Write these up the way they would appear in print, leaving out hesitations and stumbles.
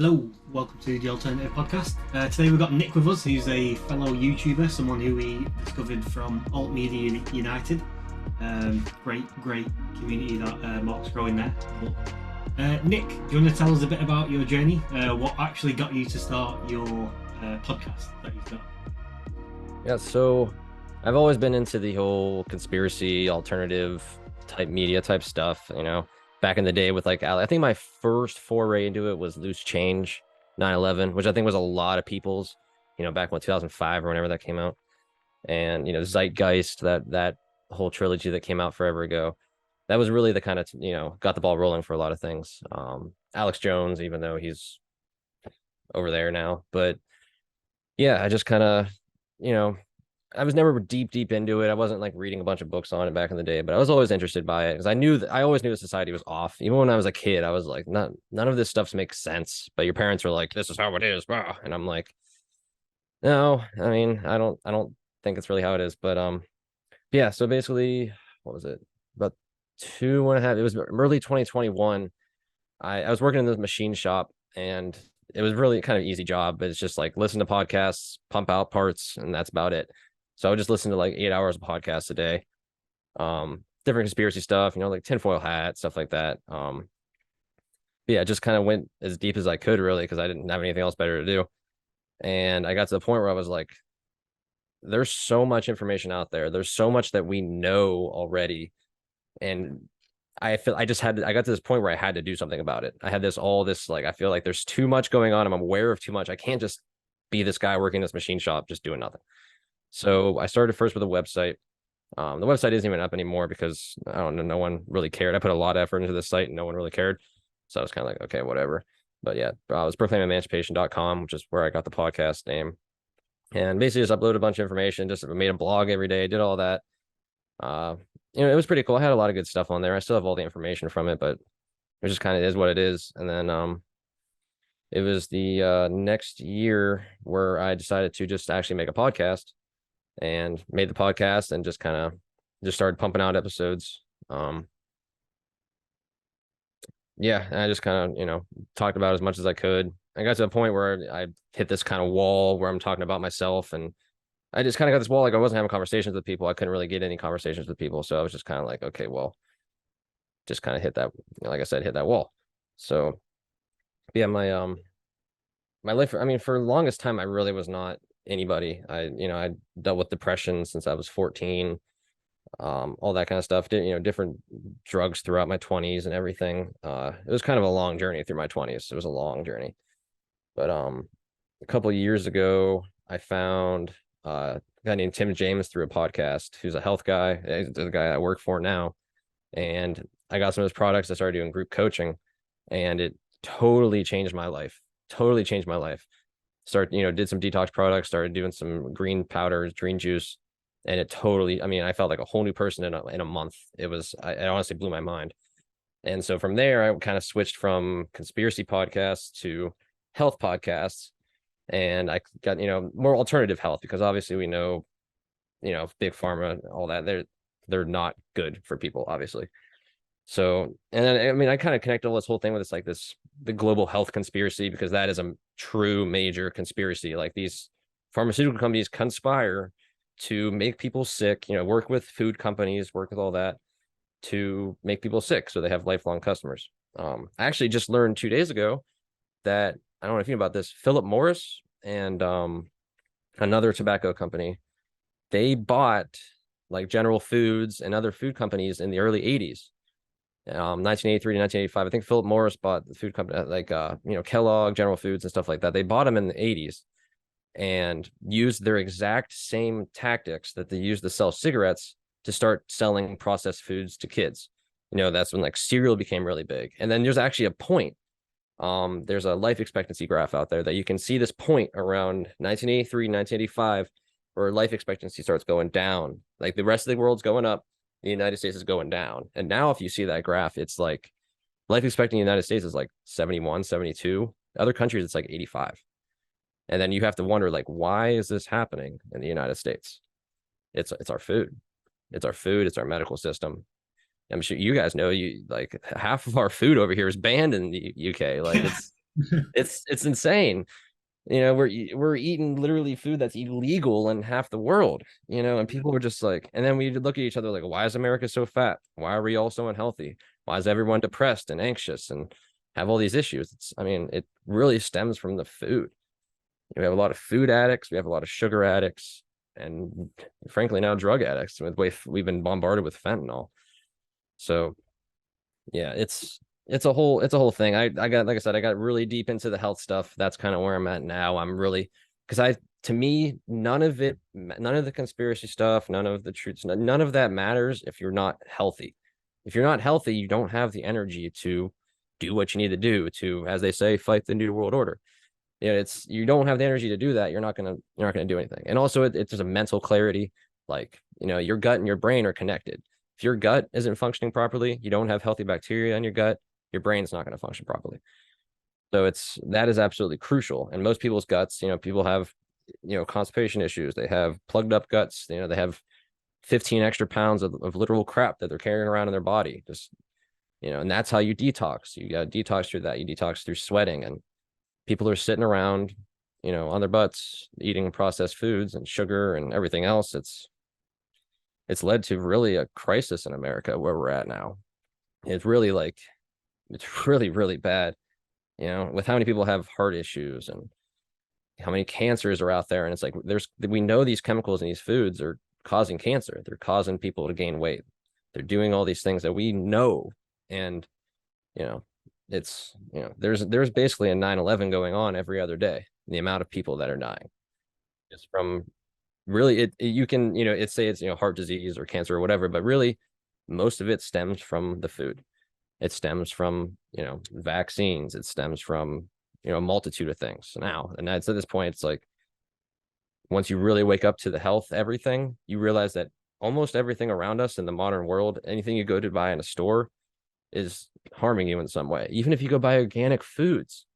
Hello, welcome to the Alternative Podcast. Today we've got Nick with us, who's a fellow YouTuber, someone who we discovered from Alt Media United. Great community that Mark's growing there. But, Nick, do you want to tell us a bit about your journey? What actually got you to start your podcast that you've got? Yeah, so I've always been into the whole conspiracy, alternative type media type stuff, back in the day with I think my first foray into it was Loose Change 9/11, which I think was a lot of people's, back when 2005 or whenever that came out. And, Zeitgeist, that whole trilogy that came out forever ago. That was really the kind of, got the ball rolling for a lot of things. Alex Jones, even though he's over there now. But yeah, I just kind of, I was never deep into it. I wasn't like reading a bunch of books on it back in the day, but I was always interested by it because I always knew the society was off. Even when I was a kid, I was like, none of this stuff makes sense. But your parents were like, this is how it is, blah. And I'm like, no, I mean, I don't think it's really how it is. But yeah. So basically, what was it? About 2.5. It was early 2021. I was working in this machine shop, and it was really kind of easy job. But it's just like listen to podcasts, pump out parts, and that's about it. So I would just listen to like 8 hours of podcasts a day. Different conspiracy stuff, like tinfoil hat, stuff like that. Yeah, just kind of went as deep as I could really because I didn't have anything else better to do. And I got to the point where I was like, there's so much information out there. There's so much that we know already. And I got to this point where I had to do something about it. I had I feel like there's too much going on. I'm aware of too much. I can't just be this guy working in this machine shop, just doing nothing. So I started first with a website. The website isn't even up anymore because I don't know, no one really cared. I put a lot of effort into this site and no one really cared. So I was kind of like, okay, whatever. But yeah, I was proclaimemancipation.com, which is where I got the podcast name. And basically just uploaded a bunch of information, just made a blog every day, did all that. It was pretty cool. I had a lot of good stuff on there. I still have all the information from it, but it just kind of is what it is. And then it was the next year where I decided to just actually make a podcast. And made the podcast and just started pumping out episodes. Yeah, and I just kind of, talked about as much as I could. I got to a point where I hit this kind of wall where I'm talking about myself, and I just kind of got this wall. Like I wasn't having conversations with people. I couldn't really get any conversations with people. So I was just kind of like, okay, well, just kind of hit that, like I said, hit that wall. So yeah, my life, I mean, for the longest time, I really was not anybody. I dealt with depression since I was 14, all that kind of stuff. Different drugs throughout my 20s and everything. It was kind of a long journey through my 20s. It was a long journey. But a couple of years ago, I found a guy named Tim James through a podcast who's a health guy. He's the guy I work for now. And I got some of his products. I started doing group coaching, and it totally changed my life. Totally changed my life. Did some detox products, started doing some green powders, green juice, and it totally, I mean, I felt like a whole new person in a month. It honestly blew my mind. And so from there, I kind of switched from conspiracy podcasts to health podcasts, and I got, more alternative health because obviously we know, big pharma, all that, they're not good for people, obviously. So, and then, I mean, I kind of connect all this whole thing with the global health conspiracy, because that is a true major conspiracy. Like these pharmaceutical companies conspire to make people sick, work with food companies, work with all that to make people sick. So they have lifelong customers. I actually just learned 2 days ago that, I don't know if you know about this, Philip Morris and another tobacco company, they bought like General Foods and other food companies in the early 80s. 1983 to 1985. I think Philip Morris bought the food company like Kellogg, General Foods, and stuff like that. They bought them in the 80s and used their exact same tactics that they used to sell cigarettes to start selling processed foods to kids. That's when like cereal became really big. And then there's actually a point. There's a life expectancy graph out there that you can see this point around 1983, 1985, where life expectancy starts going down. Like the rest of the world's going up, the United States is going down. And now if you see that graph, it's like life expectancy in the United States is like 71, 72. Other countries, it's like 85. And then you have to wonder, like, why is this happening in the United States? It's our food. It's our food. It's our medical system. I'm sure you guys know, like half of our food over here is banned in the UK. Like It's insane. We're eating literally food that's illegal in half the world, and people are just like, and then we look at each other like, why is America so fat? Why are we all so unhealthy? Why is everyone depressed and anxious and have all these issues? I mean, it really stems from the food. We have a lot of food addicts, we have a lot of sugar addicts, and frankly now drug addicts with the way we've been bombarded with fentanyl. So yeah, it's a whole thing. I got, like I said, I got really deep into the health stuff. That's kind of where I'm at now. I'm really, because to me, none of the conspiracy stuff, none of the truths, none of that matters if you're not healthy. If you're not healthy, you don't have the energy to do what you need to do to, as they say, fight the new world order. You don't have the energy to do that. You're not gonna do anything. And also, it's just a mental clarity. Like, your gut and your brain are connected. If your gut isn't functioning properly, you don't have healthy bacteria in your gut, your brain's not going to function properly. So that is absolutely crucial. And most people's guts, people have, constipation issues. They have plugged up guts. They have 15 extra pounds of literal crap that they're carrying around in their body. Just, and that's how you detox. You got to detox through that. You detox through sweating, and people are sitting around, on their butts, eating processed foods and sugar and everything else. It's led to really a crisis in America where we're at now. It's really it's really, really bad, with how many people have heart issues and how many cancers are out there. And it's like, we know these chemicals in these foods are causing cancer. They're causing people to gain weight. They're doing all these things that we know. And, it's, there's basically a 9/11 going on every other day. The amount of people that are dying is from really you can it say it's heart disease or cancer or whatever, but really most of it stems from the food. It stems from vaccines. It stems from a multitude of things now. And that's, at this point, it's like, once you really wake up to the health everything, you realize that almost everything around us in the modern world, anything you go to buy in a store, is harming you in some way. Even if you go buy organic foods,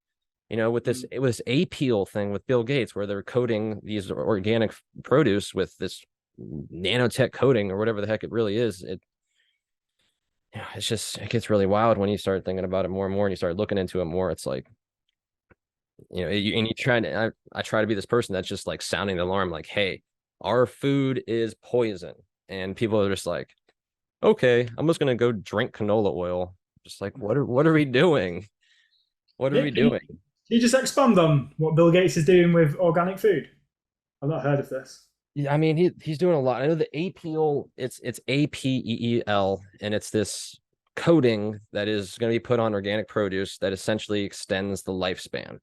with this appeal thing with Bill Gates, where they're coating these organic produce with this nanotech coating or whatever the heck it really is. It gets really wild when you start thinking about it more and more, and you start looking into it more. It's like, and you try to, I try to be this person that's just like sounding the alarm, like, hey, our food is poison. And people are just like, okay, I'm just gonna go drink canola oil. Just like, what are we doing? What are we doing? Can you just expand on what Bill Gates is doing with organic food? I've not heard of this. Yeah, I mean, he's doing a lot. I know the APEL, it's APEEL, and it's this coating that is going to be put on organic produce that essentially extends the lifespan.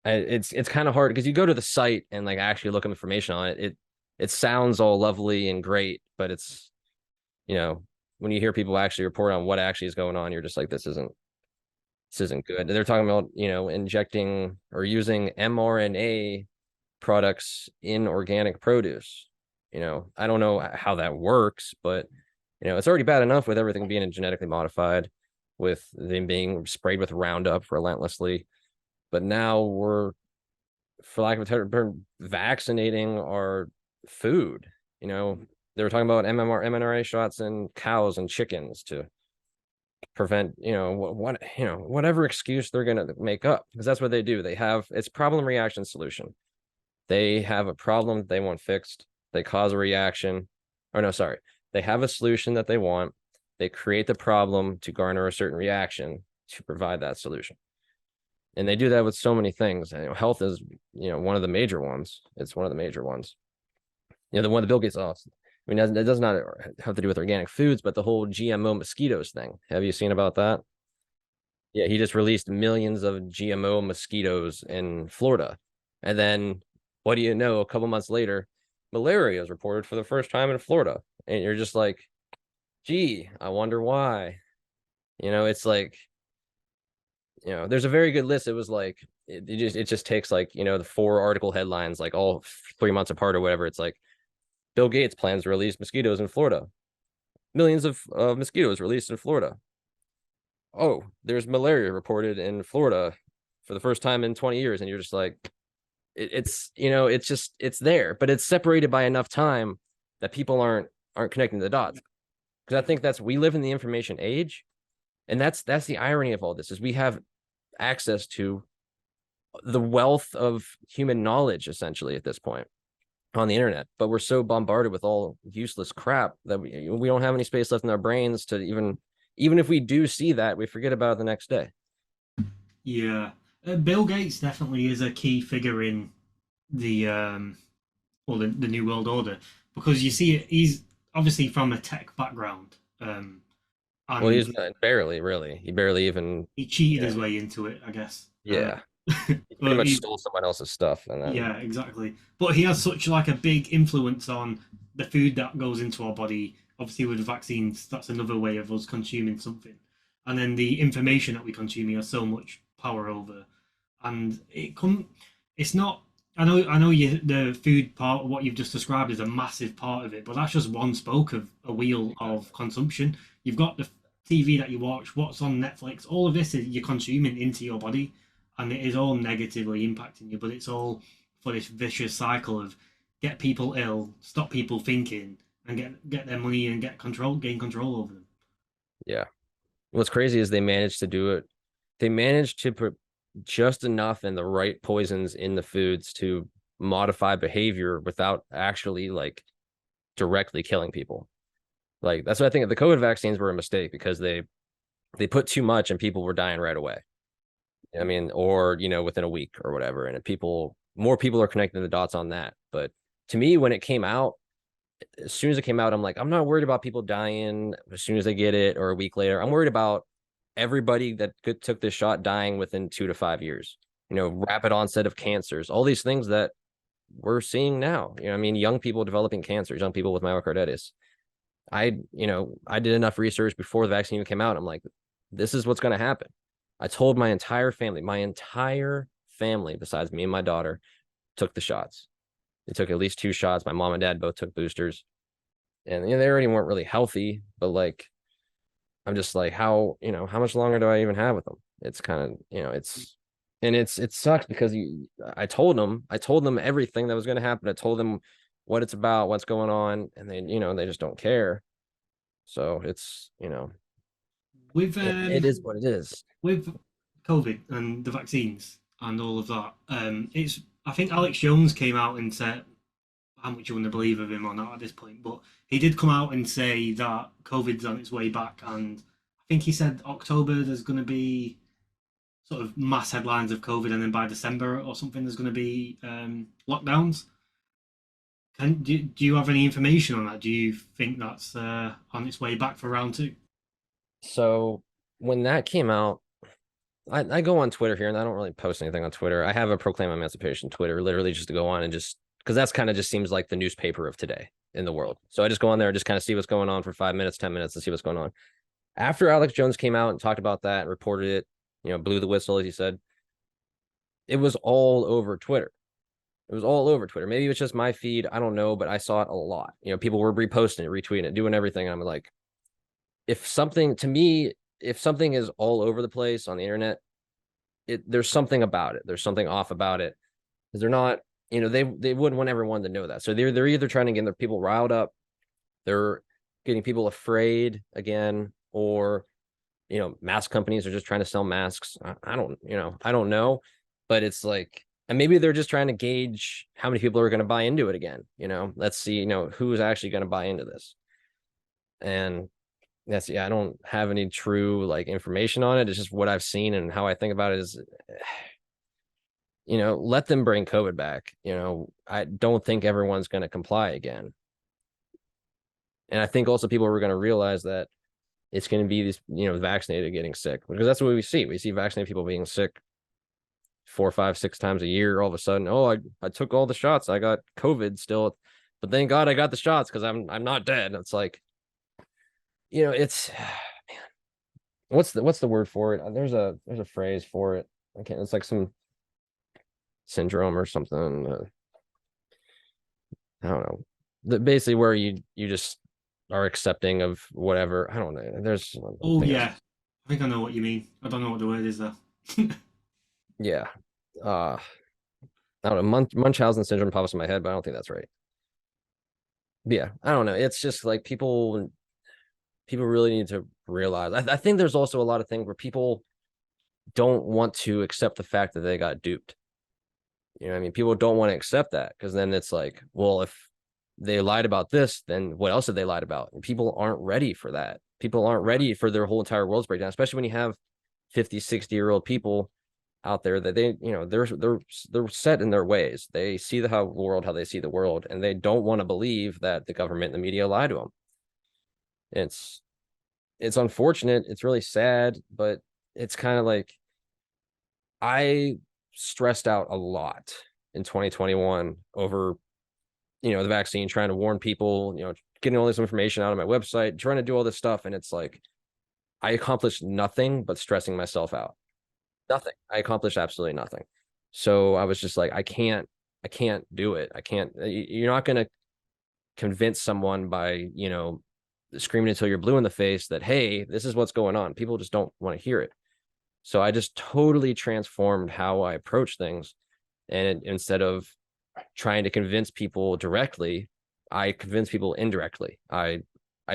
It's kind of hard because you go to the site and like actually look up information on it. It sounds all lovely and great, but it's, when you hear people actually report on what actually is going on, you're just like, this isn't good. They're talking about, injecting or using mRNA products in organic produce. I don't know how that works, but it's already bad enough with everything being genetically modified, with them being sprayed with Roundup relentlessly. But now we're, for lack of a term, vaccinating our food. They were talking about mRNA shots in cows and chickens to prevent, whatever excuse they're going to make up, because that's what they do. It's problem, reaction, solution. They have a problem that they want fixed. They cause a reaction. Or no, sorry. They have a solution that they want. They create the problem to garner a certain reaction to provide that solution. And they do that with so many things. Health is, one of the major ones. It's one of the major ones. The one that Bill Gates lost. I mean, that does not have to do with organic foods, but the whole GMO mosquitoes thing. Have you seen about that? Yeah, he just released millions of GMO mosquitoes in Florida. And then, what do you know, a couple months later, malaria is reported for the first time in Florida. And you're just like, gee, I wonder why. It's like, there's a very good list. It was like, it just takes like, the 4 article headlines, like all 3 months apart or whatever. It's like, Bill Gates plans to release mosquitoes in Florida. Millions of mosquitoes released in Florida. Oh, there's malaria reported in Florida for the first time in 20 years. And you're just like, it's there, but it's separated by enough time that people aren't connecting the dots. Because I think we live in the information age, And that's the irony of all this, is we have access to the wealth of human knowledge essentially at this point on the internet, but we're so bombarded with all useless crap that we don't have any space left in our brains to even if we do see that, we forget about it the next day. Yeah, Bill Gates definitely is a key figure in the the New World Order, because you see he's obviously from a tech background, and Well, he's barely really. He barely even he cheated his way into it, I guess. Yeah. He pretty much stole someone else's stuff, and then... Yeah, exactly. But he has such like a big influence on the food that goes into our body. Obviously, with vaccines, that's another way of us consuming something, and then the information that we consume, he has so much power over. And it's not. I know the food part, what you've just described, is a massive part of it, but that's just one spoke of a wheel of consumption. You've got the TV that you watch, what's on Netflix, all of this is you're consuming into your body, and it is all negatively impacting you. But it's all for this vicious cycle of get people ill, stop people thinking, and get their money and gain control over them. Yeah. What's crazy is they managed to do it. They managed to put just enough and the right poisons in the foods to modify behavior without actually like directly killing people. Like, that's what I think. The COVID vaccines were a mistake, because they put too much and people were dying right away. I mean, or, within a week or whatever. And more people are connecting the dots on that. But to me, when it came out, as soon as it came out, I'm like, I'm not worried about people dying as soon as they get it or a week later. I'm worried about everybody that took this shot dying within 2 to 5 years, rapid onset of cancers, all these things that we're seeing now. I mean, young people developing cancers, young people with myocarditis. I did enough research before the vaccine even came out. I'm like, this is what's going to happen. I told my entire family, besides me and my daughter, took the shots. They took at least 2 shots. My mom and dad both took boosters, and they already weren't really healthy, but like, I'm just like, how much longer do I even have with them? It's kind of, it sucks, because I told them everything that was going to happen. I told them what it's about, what's going on, and they just don't care. So it's, with it is what it is. With COVID and the vaccines and all of that, I think Alex Jones came out and said, how much you want to believe of him or not at this point, but he did come out and say that COVID's on its way back, and I think he said October there's going to be sort of mass headlines of COVID, and then by December or something there's going to be lockdowns. Do you have any information on that? Do you think that's on its way back for round 2? So when that came out, I go on Twitter here, and I don't really post anything on Twitter. I have a Proclaim Emancipation Twitter, literally just to go on and just, because that's kind of just seems like the newspaper of today in the world. So I just go on there and just kind of see what's going on for 5 minutes, 10 minutes, and see what's going on. After Alex Jones came out and talked about that and reported it, blew the whistle, as he said, it was all over Twitter. It was all over Twitter. Maybe it was just my feed, I don't know, but I saw it a lot. People were reposting it, retweeting it, doing everything. I'm like, if something is all over the place on the internet, there's something about it. There's something off about it, because they're not, they wouldn't want everyone to know that. So they're either trying to get their people riled up, they're getting people afraid again, or mask companies are just trying to sell masks. I don't know, but it's like, and maybe they're just trying to gauge how many people are going to buy into it again. Let's see, who's actually going to buy into this. And I don't have any true like information on it. It's just what I've seen, and how I think about it is, let them bring COVID back. I don't think everyone's going to comply again. And I think also people are going to realize that it's going to be these, vaccinated getting sick, because that's what we see. We see vaccinated people being sick 4, 5, 6 times a year. All of a sudden, I took all the shots, I got COVID still, but thank God I got the shots because I'm not dead. It's like, it's man, what's the word for it? There's a phrase for it. I can't. It's like some syndrome or something. I don't know. Basically, where you just are accepting of whatever. I don't know. There's. Yeah, I think I know what you mean. I don't know what the word is though. Yeah. I don't know. Munchausen syndrome pops in my head, but I don't think that's right. But yeah, I don't know. It's just like people people really need to realize. I think there's also a lot of things where people don't want to accept the fact that they got duped. You know what I mean? People don't want to accept that, because then it's like, well, if they lied about this, then what else have they lied about? And people aren't ready for that. People aren't ready for their whole entire world's breakdown, especially when you have 50, 60-year-old people out there that they, you know, they're set in their ways. They see how they see the world, and they don't want to believe that the government and the media lie to them. It's unfortunate. It's really sad, but it's kind of like, I stressed out a lot in 2021 over, you know, the vaccine, trying to warn people, you know, getting all this information out of my website, trying to do all this stuff. And it's like, I accomplished nothing but stressing myself out. Nothing. I accomplished absolutely nothing. So I was just like, I can't do it. You're not going to convince someone by, you know, screaming until you're blue in the face that, hey, this is what's going on. People just don't want to hear it. So I just totally transformed how I approach things. And instead of trying to convince people directly, I convinced people indirectly. I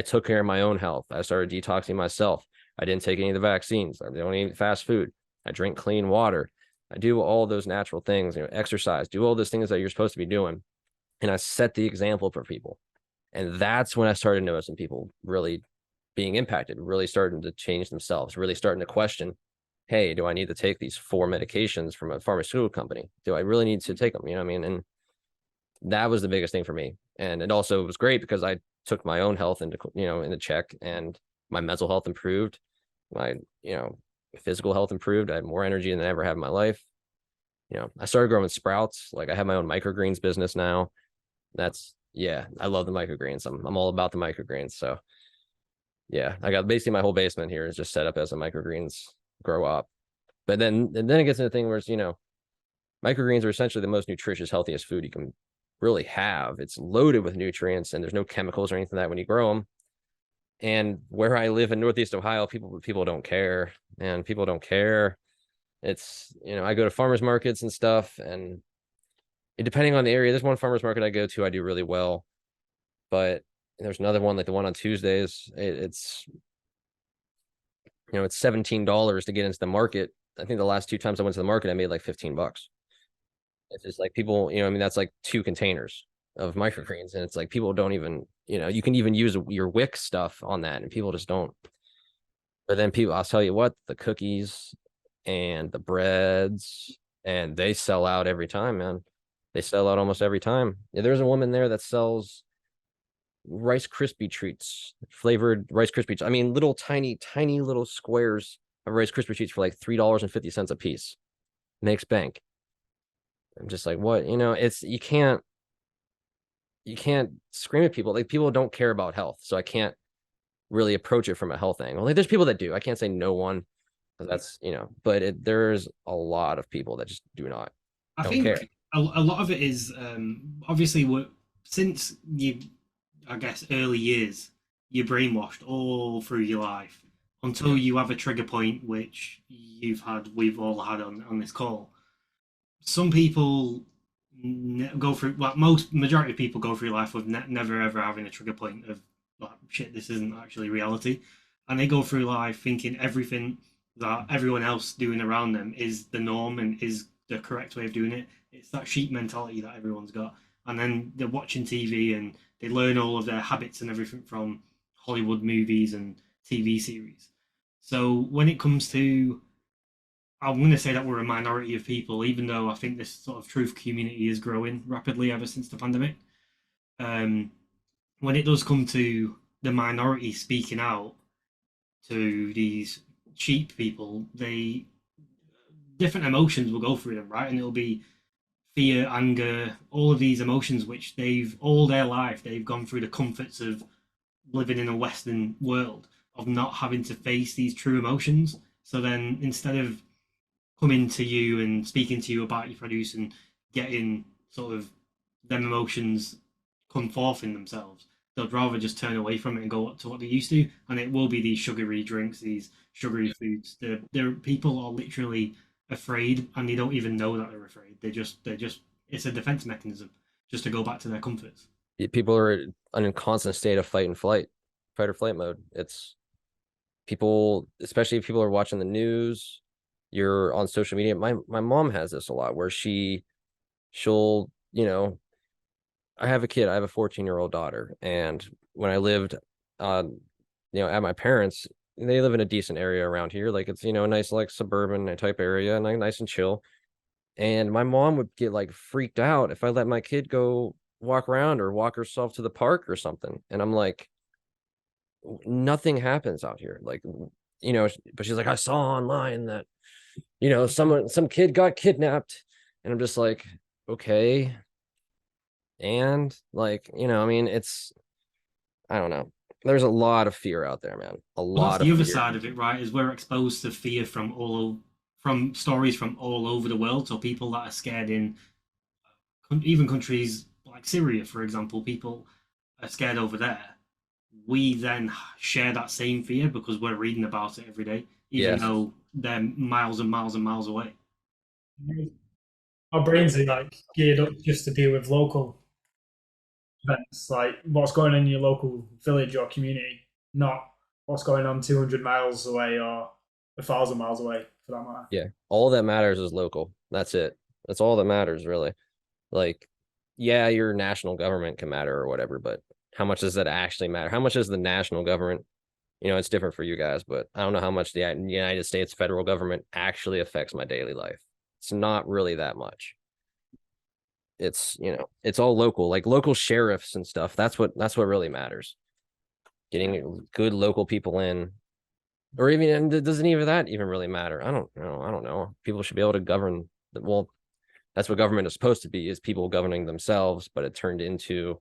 took care of my own health. I started detoxing myself. I didn't take any of the vaccines. I don't eat fast food. I drink clean water. I do all those natural things, you know, exercise, do all those things that you're supposed to be doing. And I set the example for people. And that's when I started noticing people really being impacted, really starting to change themselves, really starting to question, hey, do I need to take these 4 medications from a pharmaceutical company? Do I really need to take them? You know what I mean? And that was the biggest thing for me. And it also was great because I took my own health into check, and my mental health improved. My, you know, physical health improved. I had more energy than I ever had in my life. You know, I started growing sprouts. Like, I have my own microgreens business now. Yeah, I love the microgreens. I'm all about the microgreens. So yeah, I got basically my whole basement here is just set up as a microgreens grow up. But then it gets into the thing where it's, you know, microgreens are essentially the most nutritious, healthiest food you can really have. It's loaded with nutrients, and there's no chemicals or anything like that when you grow them. And where I live in Northeast Ohio, people don't care, and people don't care. It's, you know, I go to farmers markets and stuff, and depending on the area, there's one farmers market I go to, I do really well, but there's another one, like the one on Tuesdays. It's, you know, it's $17 to get into the market. I think the last 2 times I went to the market, I made like $15. It's just like, people, you know, I mean, that's like 2 containers of microgreens, and it's like, people don't even, you know, you can even use your wick stuff on that, and people just don't. But then people, I'll tell you what, the cookies and the breads, and they sell out every time, man. They sell out almost every time. Yeah, there's a woman there that sells Rice Krispie treats, flavored Rice Krispie treats. I mean, little tiny little squares of Rice Krispie treats for like $3.50 a piece. Makes bank. I'm just like, what? You know, it's, you can't scream at people. Like, people don't care about health, so I can't really approach it from a health angle. Like, there's people that do. I can't say no one, that's, you know, but there's a lot of people that just don't care. A lot of it is obviously since you, I guess, early years, you're brainwashed all through your life until you have a trigger point, which we've all had on this call. Some people go through, well, majority of people go through life with never ever having a trigger point of like, shit, this isn't actually reality, and they go through life thinking everything that everyone else doing around them is the norm and is the correct way of doing it. It's that sheep mentality that everyone's got, and then they're watching TV and they learn all of their habits and everything from Hollywood movies and TV series. So when it comes to, I'm going to say that we're a minority of people, even though I think this sort of truth community is growing rapidly ever since the pandemic. When it does come to the minority speaking out to these cheap people, different emotions will go through them, right? And it'll be fear, anger, all of these emotions which they've all their life they've gone through the comforts of living in a Western world, of not having to face these true emotions. So then instead of coming to you and speaking to you about your produce and getting sort of them emotions come forth in themselves, they'd rather just turn away from it and go to what they used to. And it will be these sugary drinks, these sugary foods. They're people are literally afraid, and they don't even know that they're afraid. They're just it's a defense mechanism just to go back to their comforts. People are in a constant state of fight and flight. fight or flight mode. It's people, especially if people are watching the news, you're on social media. My mom has this a lot where she'll, you know, I have a kid. I have a 14-year-old daughter, and when I lived, at my parents, they live in a decent area around here. Like it's, a nice like suburban type area, and like nice and chill. And my mom would get like freaked out if I let my kid go walk around or walk herself to the park or something. And I'm like, nothing happens out here. Like, but she's like, I saw online that, some kid got kidnapped. And I'm just like, okay. And like, I mean, I don't know. There's a lot of fear out there, man. A Well, that's lot the of other fear. side of it, right? Is we're exposed to fear from stories from all over the world. So people that are scared in even countries like Syria, for example, people are scared over there. We then share that same fear because we're reading about it every day, even Yes. though they're miles and miles and miles away. Our brains are like geared up just to deal with local events, like what's going on in your local village or community, not what's going on 200 miles away or 1,000 miles away, for that matter. Yeah. All that matters is local. That's it. That's all that matters, really. Like, yeah, your national government can matter or whatever, but how much does that actually matter? How much is the national government? It's different for you guys, but I don't know how much the United States federal government actually affects my daily life. It's not really that much. It's, it's all local, like local sheriffs and stuff. That's what really matters. Getting good local people in, or even, and doesn't even that even really matter? I don't know. I don't know. People should be able to govern. Well, that's what government is supposed to be, is people governing themselves, but it turned into,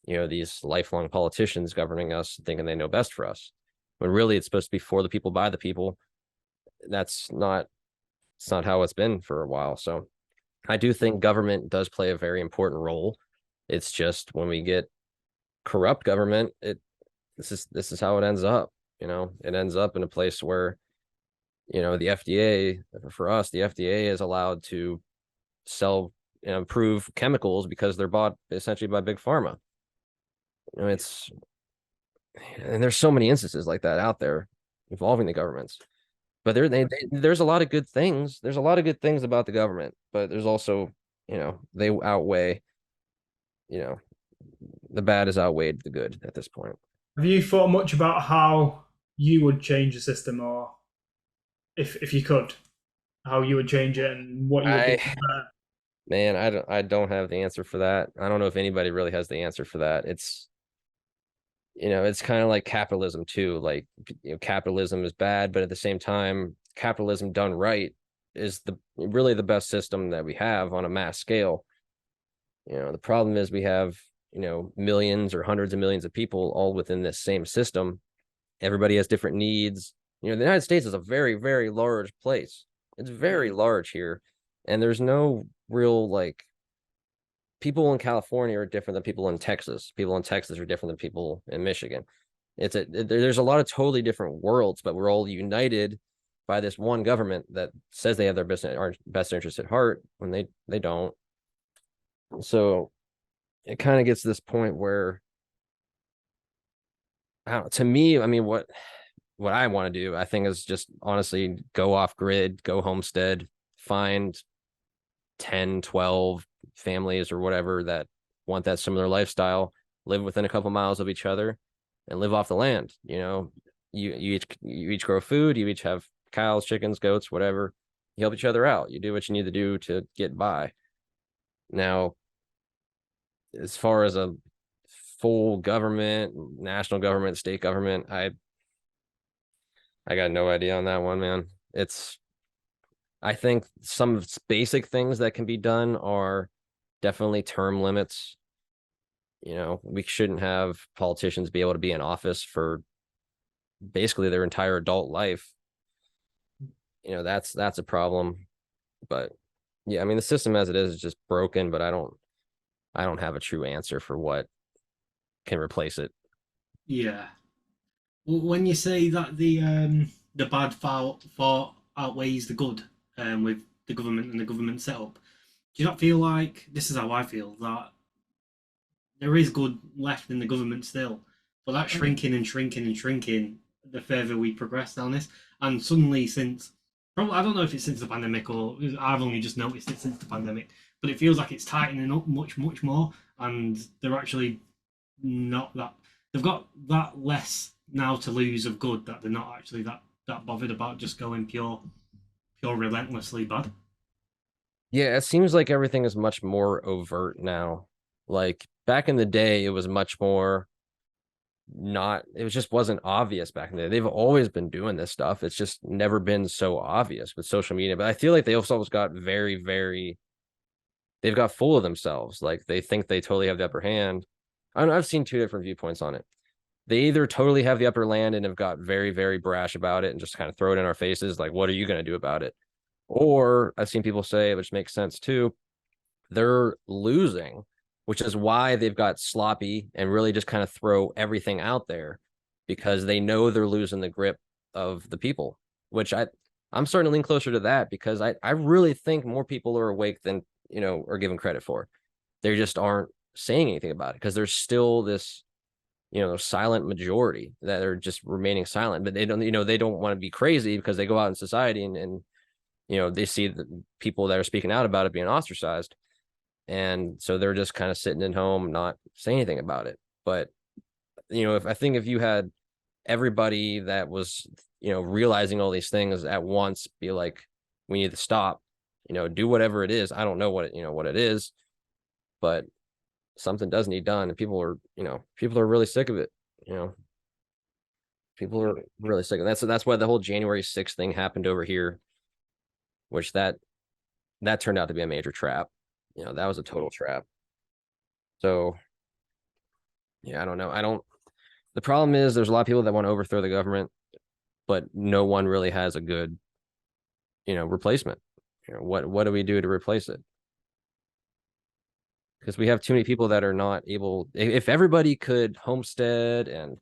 these lifelong politicians governing us, thinking they know best for us, when really it's supposed to be for the people, by the people. It's not how it's been for a while. So I do think government does play a very important role. It's just when we get corrupt government, this is how it ends up. It ends up in a place where, the FDA, for us, the FDA is allowed to sell and improve chemicals because they're bought essentially by big pharma. And there's so many instances like that out there involving the governments. But there's a lot of good things. There's a lot of good things about the government, but there's also, they outweigh, the bad is outweighed the good at this point. Have you thought much about how you would change the system, or if you could, how you would change it and what you would do better? Man, I don't have the answer for that. I don't know if anybody really has the answer for that. It's kind of like capitalism too. Like, capitalism is bad, but at the same time, capitalism done right is really the best system that we have on a mass scale. The problem is we have, millions or hundreds of millions of people all within this same system. Everybody has different needs. The United States is a very, very large place. It's very large here. And there's no real, like, people in California are different than people in Texas. People in Texas are different than people in Michigan. There's a lot of totally different worlds, but we're all united by this one government that says they have their best interest at heart when they don't. So it kind of gets to this point where, I don't know, to me, I mean, what I want to do, I think, is just honestly go off grid, go homestead, find 10, 12 families or whatever that want that similar lifestyle, live within a couple miles of each other, and live off the land. You each grow food, you each have cows, chickens, goats, whatever. You help each other out. You do what you need to do to get by. Now, as far as a full government, national government, state government, I got no idea on that one, man. I think some basic things that can be done are definitely term limits. We shouldn't have politicians be able to be in office for basically their entire adult life. That's a problem. But yeah, I mean, the system as it is just broken, but I don't have a true answer for what can replace it. Yeah. Well, when you say that the bad far outweighs the good, with the government and the government setup, do you not feel like this is how I feel, that there is good left in the government still? but that's shrinking and shrinking and shrinking the further we progress down this. And suddenly, since probably I don't know if it's since the pandemic or I've only just noticed it since the pandemic, but it feels like it's tightening up much more, and they're actually not that they've got that less now to lose of good that they're not actually that bothered about just going pure relentlessly bad. Yeah, it seems like everything is much more overt now. Like back in the day, it was much more not, it was just wasn't obvious back in the day. They've always been doing this stuff. It's just never been so obvious with social media. But I feel like they also got very, they've got full of themselves. Like they think they totally have the upper hand. I don't know, I've seen two different viewpoints on it. They either totally have the upper land and have got very brash about it and just kind of throw it in our faces. Like, what are you going to do about it? Or I've seen people say, which makes sense too, they're losing, which is why they've got sloppy and really just kind of throw everything out there because they know they're losing the grip of the people, which I'm starting to lean closer to that because I really think more people are awake than, are given credit for. They just aren't saying anything about it because there's still this, silent majority that are just remaining silent, but they don't, they don't want to be crazy because they go out in society and they see the people that are speaking out about it being ostracized. And so they're just kind of sitting at home, not saying anything about it. But, if you had everybody that was, realizing all these things at once, be like, we need to stop, do whatever it is. I don't know what it is, but something does need done. And people are really sick of it. People are really sick. And that's why the whole January 6th thing happened over here, which that turned out to be a major trap. That was a total trap. So yeah, I don't know. The problem is there's a lot of people that want to overthrow the government, but no one really has a good, replacement. What do we do to replace it? Because we have too many people that are not able. If everybody could homestead and,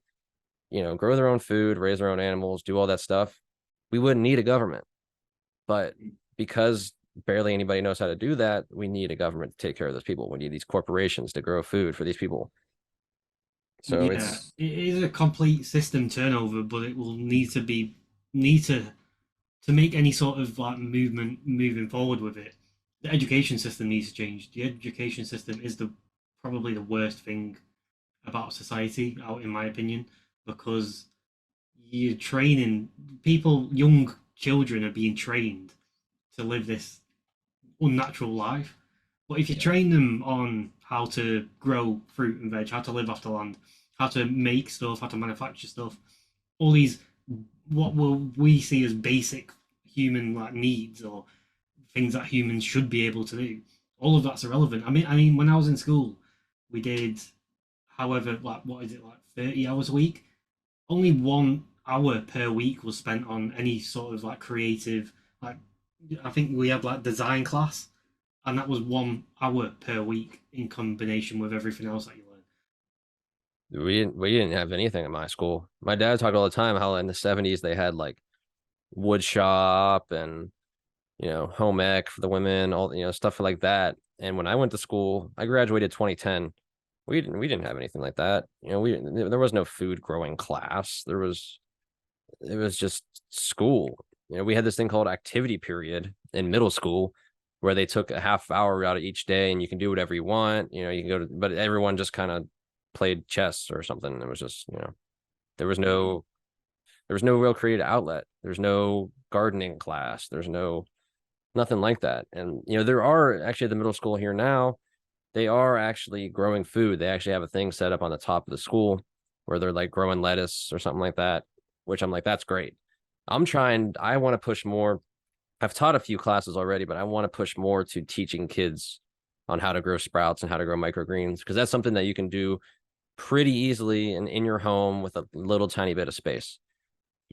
grow their own food, raise their own animals, do all that stuff, we wouldn't need a government. But because barely anybody knows how to do that, we need a government to take care of those people. We need these corporations to grow food for these people. So yeah, it is a complete system turnover, but it will need to make any sort of like movement moving forward with it. The education system needs to change. The education system is probably the worst thing about society, out in my opinion, because you're training people, young children are being trained to live this unnatural life. But if you train them on how to grow fruit and veg, how to live off the land, how to make stuff, how to manufacture stuff, all these what will we see as basic human like needs or things that humans should be able to do, all of that's irrelevant. I mean, when I was in school, we did, however, like what is it, like 30 hours a week? Only 1 hour per week was spent on any sort of like creative, like I think we had like design class, and that was 1 hour per week in combination with everything else that you learn. we didn't have anything at my school. My dad talked all the time how in the 70s they had like wood shop and home ec for the women, all stuff like that. And when I went to school, I graduated 2010. We didn't have anything like that. There was no food growing class. It was just school. We had this thing called activity period in middle school where they took a half hour out of each day and you can do whatever you want. You can go to, but everyone just kind of played chess or something. It was just, there was no real creative outlet. There's no gardening class. There's nothing like that. And, there are actually at the middle school here now, they are actually growing food. They actually have a thing set up on the top of the school where they're like growing lettuce or something like that, which I'm like, that's great. I want to push more. I've taught a few classes already, but I want to push more to teaching kids on how to grow sprouts and how to grow microgreens, because that's something that you can do pretty easily and in your home with a little tiny bit of space.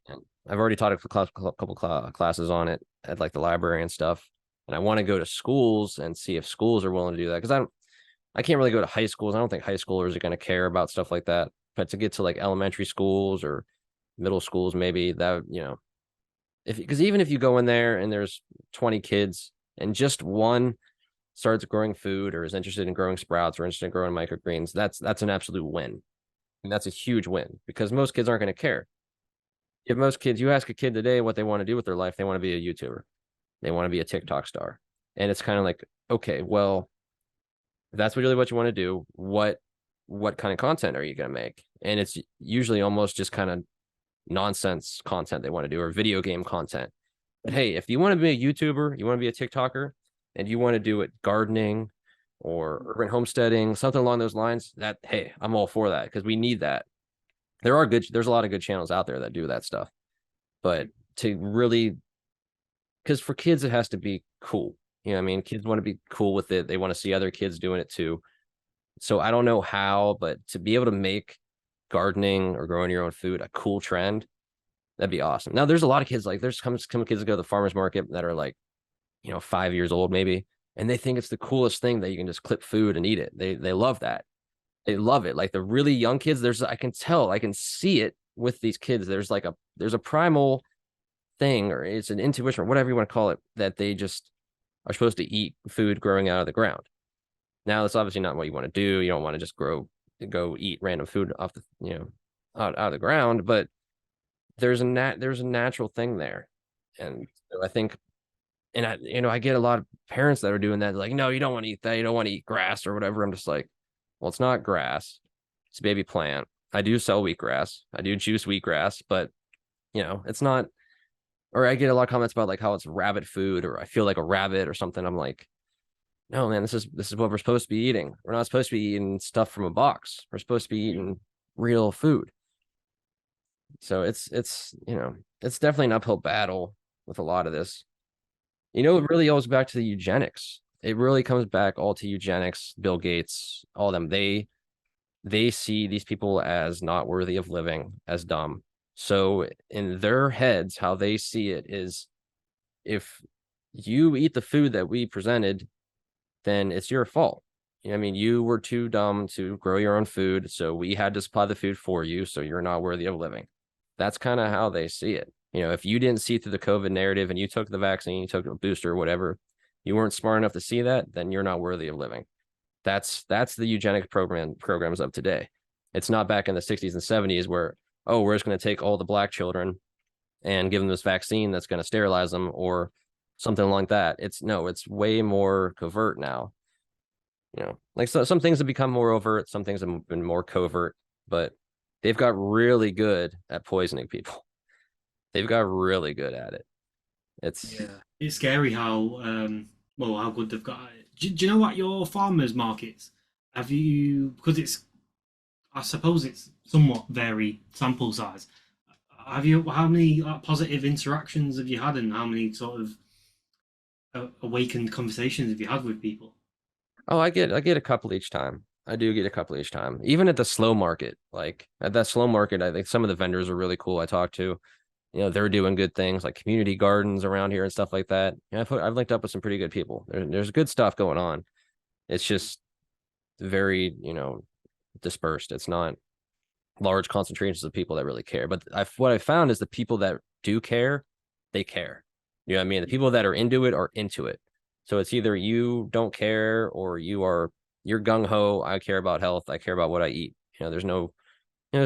And I've already taught a couple classes on it at like the library and stuff. And I want to go to schools and see if schools are willing to do that, because I can't really go to high schools. I don't think high schoolers are going to care about stuff like that. But to get to like elementary schools or middle schools, maybe that, because even if you go in there and there's 20 kids and just one starts growing food or is interested in growing sprouts or interested in growing microgreens, that's an absolute win. And that's a huge win because most kids aren't going to care. If most kids, you ask a kid today what they want to do with their life, they want to be a YouTuber, they want to be a TikTok star. And it's kind of like, okay, well, if that's really what you want to do, what kind of content are you going to make? And it's usually almost just kind of nonsense content they want to do, or video game content. But hey, if you want to be a YouTuber, you want to be a TikToker, and you want to do it gardening or urban homesteading, something along those lines, that, hey, I'm all for that because we need that. There's a lot of good channels out there that do that stuff. But to really, because for kids, it has to be cool. You know what I mean? Kids want to be cool with it. They want to see other kids doing it too. So I don't know how, but to be able to make gardening or growing your own food a cool trend, that'd be awesome. Now, there's a lot of kids, like there's some kids that go to the farmer's market that are like, 5 years old maybe, and they think it's the coolest thing that you can just clip food and eat it. They love that. They love it. Like the really young kids, I can see it with these kids. There's a primal thing, or it's an intuition or whatever you want to call it, that they just are supposed to eat food growing out of the ground. Now, that's obviously not what you want to do. You don't want to just go eat random food off the, out of the ground, but there's a natural thing there. And so I think, and I get a lot of parents that are doing that. Like, no, you don't want to eat that. You don't want to eat grass or whatever. I'm just like, well, it's not grass. It's a baby plant. I do sell wheatgrass. I do juice wheatgrass, but it's not. Or I get a lot of comments about like how it's rabbit food, or I feel like a rabbit or something. I'm like, no, man, this is what we're supposed to be eating. We're not supposed to be eating stuff from a box. We're supposed to be eating real food. So it's definitely an uphill battle with a lot of this. It really goes back to the eugenics. It really comes back all to eugenics, Bill Gates, all of them. They see these people as not worthy of living, as dumb. So in their heads, how they see it is, if you eat the food that we presented, then it's your fault. You were too dumb to grow your own food, so we had to supply the food for you, so you're not worthy of living. That's kind of how they see it. If you didn't see through the COVID narrative and you took the vaccine, you took a booster or whatever, you weren't smart enough to see that, then you're not worthy of living. That's the eugenic programs of today. It's not back in the 60s and 70s where, oh, we're just going to take all the black children and give them this vaccine that's going to sterilize them or something like that. It's way more covert now. Like some things have become more overt, some things have been more covert, but they've got really good at poisoning people. They've got really good at it. It's scary how how good they've got at it. Do you know what your farmers markets have you? Because I suppose it's somewhat varied sample size. How many positive interactions have you had, and how many sort of awakened conversations have you had with people? Oh, I get a couple each time. I do get a couple each time. Even at the slow market, like at that slow market, I think some of the vendors are really cool. I talked to, they're doing good things like community gardens around here and stuff like that. I've linked up with some pretty good people. There's good stuff going on. It's just very, dispersed. It's not large concentrations of people that really care. But what I found is the people that do care, they care. You know what I mean? The people that are into it are into it. So it's either you don't care or you're gung ho. I care about health. I care about what I eat. There's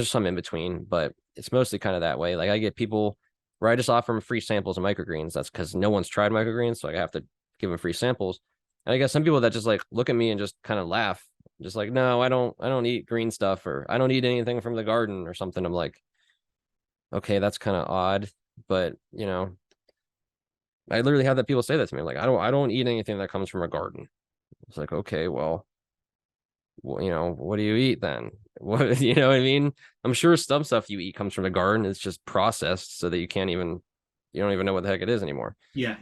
some in between, but it's mostly kind of that way. Like I get people where I just offer them free samples of microgreens. That's because no one's tried microgreens, so I have to give them free samples. And I guess some people that just like look at me and just kind of laugh, just like, no, I don't eat green stuff, or I don't eat anything from the garden or something. I'm like, okay, that's kind of odd, but I literally have that people say that to me. Like, I don't eat anything that comes from a garden. It's like, okay, well, what do you eat then? What, what I mean? I'm sure some stuff you eat comes from the garden. It's just processed so that you don't even know what the heck it is anymore. Yeah.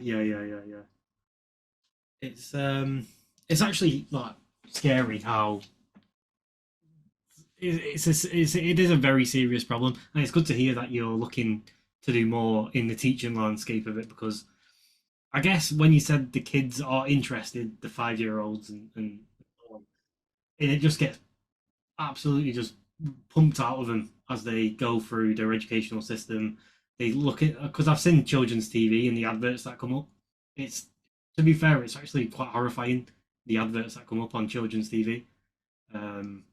It's actually like scary how it is a very serious problem, and it's good to hear that you're looking to do more in the teaching landscape of it, because I guess when you said the kids are interested, the 5 year olds and it just gets absolutely just pumped out of them as they go through their educational system. They look at, because I've seen children's TV and the adverts that come up. It's, to be fair, it's actually quite horrifying, the adverts that come up on children's TV. Um,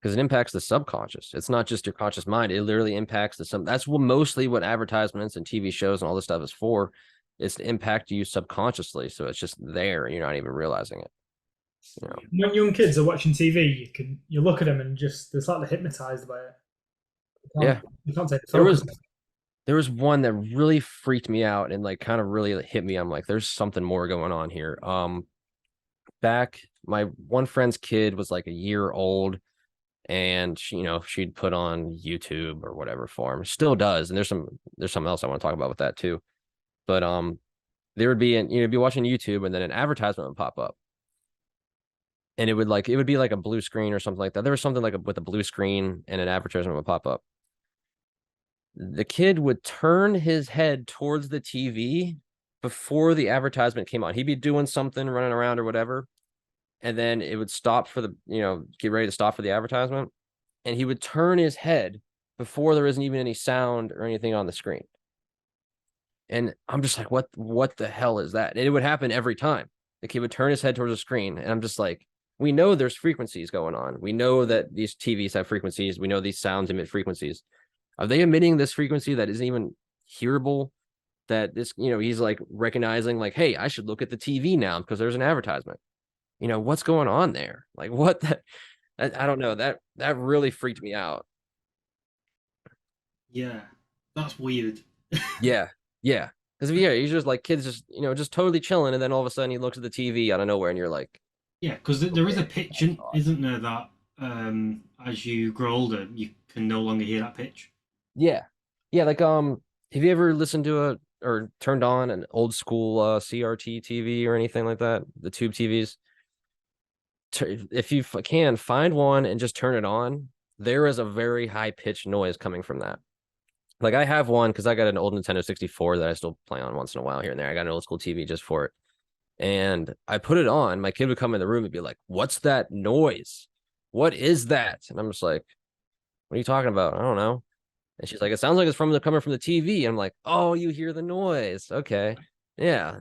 because it impacts the subconscious. It's not just your conscious mind. It literally impacts the That's what mostly what advertisements and TV shows and all this stuff is for, is to impact you subconsciously. So it's just there, and you're not even realizing it. You know? When young kids are watching TV, you look at them and just they're slightly hypnotized by it. Yeah, you can't take the focus. There was one that really freaked me out and like kind of really hit me. I'm like, there's something more going on here. Back, my one friend's kid was like a year old, and she, she'd put on YouTube or whatever for him. Still does, and there's something else I want to talk about with that too. But there would be you'd be watching YouTube, and then an advertisement would pop up, and it would be like a blue screen or something like that. There was something like with a blue screen, and an advertisement would pop up. The kid would turn his head towards the TV before the advertisement came on. He'd be doing something, running around or whatever, and then it would stop for the, get ready to stop for the advertisement, and he would turn his head before there isn't even any sound or anything on the screen. And I'm just like, what the hell is that? And it would happen every time. The kid would turn his head towards the screen, and I'm just like, we know there's frequencies going on. We know that these TVs have frequencies. We know these sounds emit frequencies. Are they emitting this frequency that isn't even hearable? That this, he's like recognizing like, hey, I should look at the TV now because there's an advertisement. What's going on there? Like what I don't know. That really freaked me out. Yeah, that's weird. Yeah. Because he's just like kids just, just totally chilling, and then all of a sudden he looks at the TV out of nowhere, and you're like, yeah, because there is a pitch, isn't there, that as you grow older, you can no longer hear that pitch. Yeah. Like have you ever listened to or turned on an old school CRT TV or anything like that? The tube TVs. If you can find one and just turn it on, there is a very high pitched noise coming from that. Like I have one because I got an old Nintendo 64 that I still play on once in a while here and there. I got an old school TV just for it. And I put it on. My kid would come in the room and be like, "What's that noise? What is that?" And I'm just like, "What are you talking about? I don't know." And she's like, "It sounds like it's coming from the TV." And I'm like, "Oh, you hear the noise? Okay, yeah."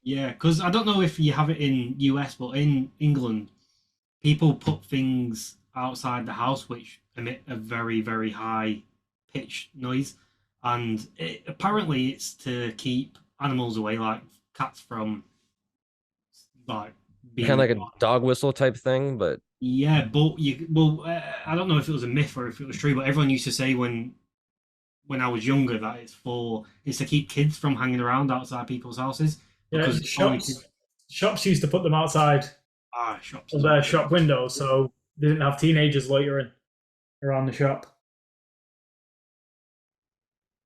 Yeah, because I don't know if you have it in US, but in England, people put things outside the house which emit a very, very high pitched noise, and apparently it's to keep animals away, like cats from like being Kind of like a dog whistle type thing, but yeah. But I don't know if it was a myth or if it was true, but everyone used to say when I was younger that it's to keep kids from hanging around outside people's houses. Because shops used to put them outside shops of their shop windows, so they didn't have teenagers loitering around the shop.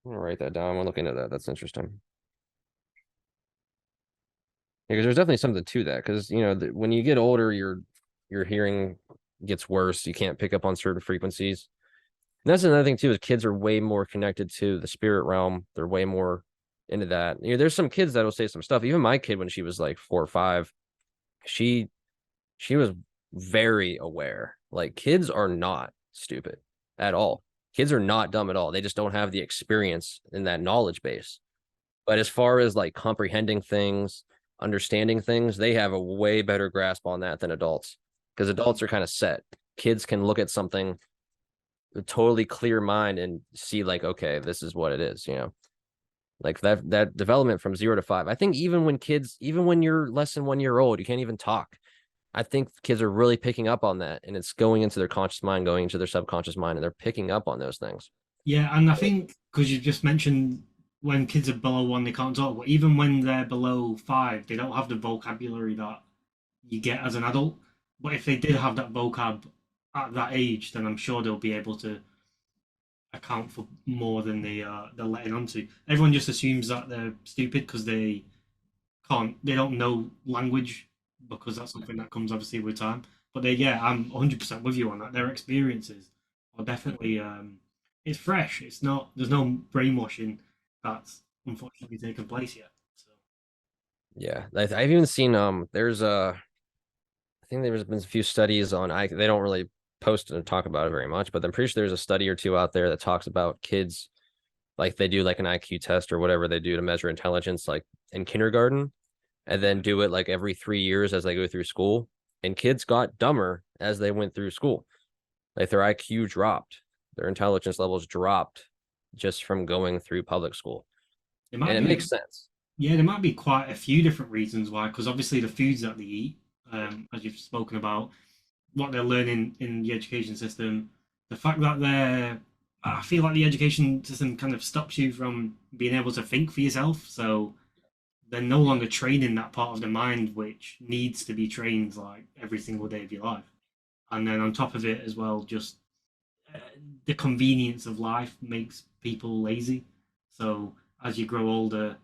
I'm gonna write that down. I'm looking at that. That's interesting. Because there's definitely something to that. Because when you get older, your hearing gets worse. You can't pick up on certain frequencies. And that's another thing too. Is kids are way more connected to the spirit realm. They're way more into that. There's some kids that will say some stuff. Even my kid, when she was like 4 or 5, she was very aware. Like kids are not stupid at all. Kids are not dumb at all. They just don't have the experience in that knowledge base. But as far as like comprehending things, understanding things, they have a way better grasp on that than adults, because adults are kind of set. Kids can look at something with a totally clear mind and see like, okay, this is what it is, like that development from 0 to 5. I think even when you're less than 1 year old, you can't even talk. I think kids are really picking up on that, and it's going into their conscious mind, going into their subconscious mind, and they're picking up on those things. Yeah, and I think because you just mentioned when kids are below 1, they can't talk, but even when they're below 5, they don't have the vocabulary that you get as an adult. But if they did have that vocab at that age, then I'm sure they'll be able to account for more than they're letting on to. Everyone just assumes that they're stupid because they don't know language, because that's something that comes obviously with time. But I'm 100% with you on that. Their experiences are definitely it's fresh. There's no brainwashing that's unfortunately taken place yet. So yeah, I've even seen I think there's been a few studies on they don't really post and talk about it very much, but I'm pretty sure there's a study or two out there that talks about kids, like they do like an IQ test or whatever they do to measure intelligence like in kindergarten, and then do it like every 3 years as they go through school, and kids got dumber as they went through school. Like their IQ dropped, their intelligence levels dropped just from going through public school. It And might it makes be, sense. yeah, there might be quite a few different reasons why, because obviously the foods that they eat, as you've spoken about, what they're learning in the education system, the fact that I feel like the education system kind of stops you from being able to think for yourself. So they're no longer training that part of the mind which needs to be trained like every single day of your life. And then on top of it as well, just uh, the convenience of life makes people lazy. So as you grow older,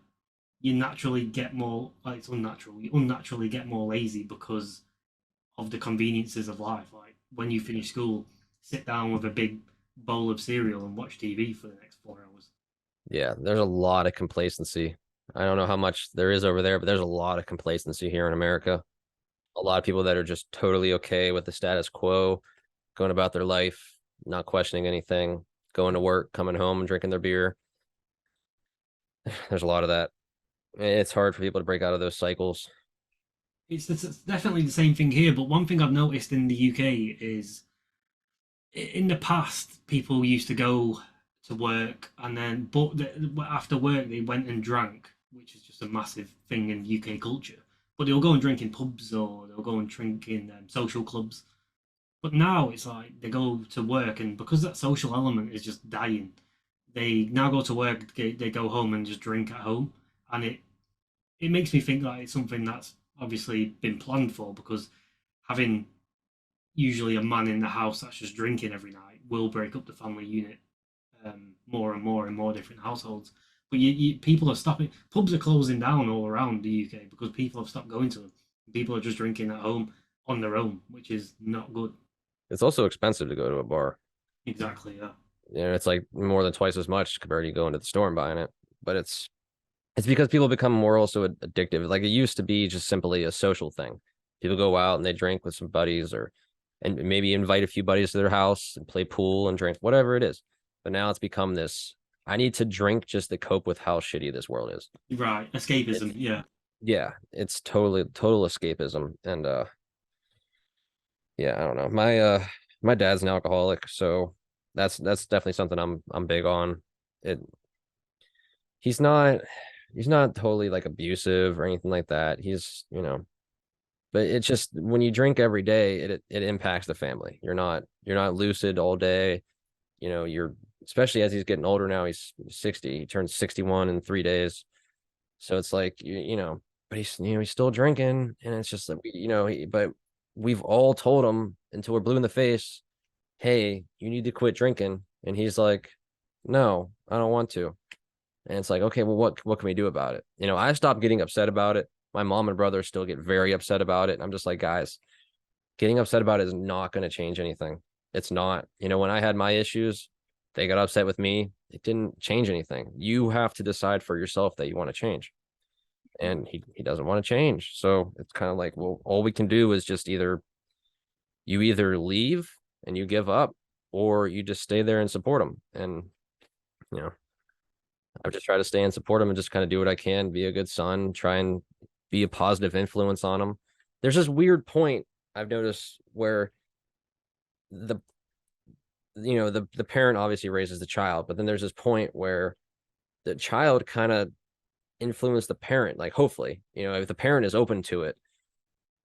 you naturally get more, like it's unnatural, you unnaturally get more lazy because of the conveniences of life. Like when you finish school, sit down with a big bowl of cereal and watch TV for the next 4 hours. Yeah, there's a lot of complacency. I don't know how much there is over there, but there's a lot of complacency here in America. A lot of people that are just totally okay with the status quo, going about their life, not questioning anything, going to work, coming home and drinking their beer. There's a lot of that. It's hard for people to break out of those cycles. It's definitely the same thing here, but one thing I've noticed in the UK is in the past people used to go to work and then after work they went and drank, which is just a massive thing in UK culture. But they'll go and drink in pubs or they'll go and drink in social clubs. But now it's like they go to work, and because that social element is just dying, they now go to work, they go home and just drink at home, and it makes me think that it's something that's obviously been planned for because having usually a man in the house that's just drinking every night will break up the family unit more and more in more different households. But people are stopping. Pubs are closing down all around the UK because people have stopped going to them. People are just drinking at home on their own, which is not good. It's also expensive to go to a bar. Exactly. Yeah. You know, it's like more than twice as much compared to going to the store and buying it. But it's because people become more also addictive. Like it used to be just simply a social thing. People go out and they drink with some buddies or and maybe invite a few buddies to their house and play pool and drink, whatever it is. But now it's become this, I need to drink just to cope with how shitty this world is. Right. Escapism. It's, Yeah. yeah, it's totally total escapism. And yeah, I don't know. My dad's an alcoholic, so that's definitely something I'm big on. It he's not he's not totally like abusive or anything like that. He's, but it's just when you drink every day, it impacts the family. You're not lucid all day. You're especially as he's getting older now, he's 60, he turns 61 in 3 days. So it's like but he's still drinking, and it's just like but we've all told him until we're blue in the face, hey, you need to quit drinking. And he's like, no, I don't want to. And it's like, okay, well, what can we do about it? I stopped getting upset about it. My mom and brother still get very upset about it. And I'm just like, guys, getting upset about it is not going to change anything. It's not. When I had my issues, they got upset with me. It didn't change anything. You have to decide for yourself that you want to change. And he doesn't want to change. So it's kind of like, well, all we can do is just you either leave and you give up, or you just stay there and support him. And, I just try to stay and support him and just kind of do what I can, be a good son, try and be a positive influence on him. There's this weird point I've noticed where the parent obviously raises the child, but then there's this point where the child kind of influence the parent. Like hopefully, if the parent is open to it,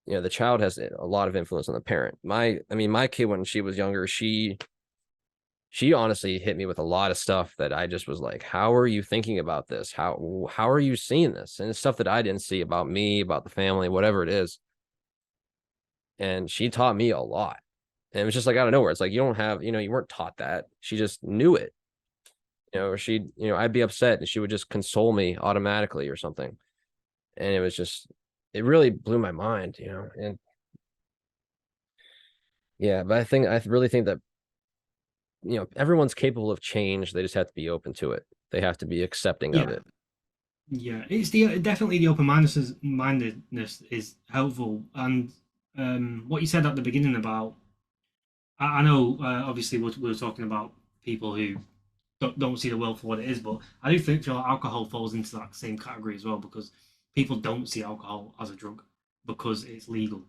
the child has a lot of influence on the parent. My kid, when she was younger, she honestly hit me with a lot of stuff that I just was like, how are you thinking about this? How are you seeing this? And it's stuff that I didn't see about me, about the family, whatever it is. And she taught me a lot. And it was just like out of nowhere. It's like, you don't have, you weren't taught that. She just knew it. Or I'd be upset and she would just console me automatically or something. And it really blew my mind, and yeah, but I really think that, everyone's capable of change. They just have to be open to it. They have to be accepting of Yeah. it. Yeah. It's definitely the mindedness is helpful, and what you said at the beginning about I know obviously we're talking about people who don't see the world for what it is, but I do feel like alcohol falls into that same category as well because people don't see alcohol as a drug because it's legal.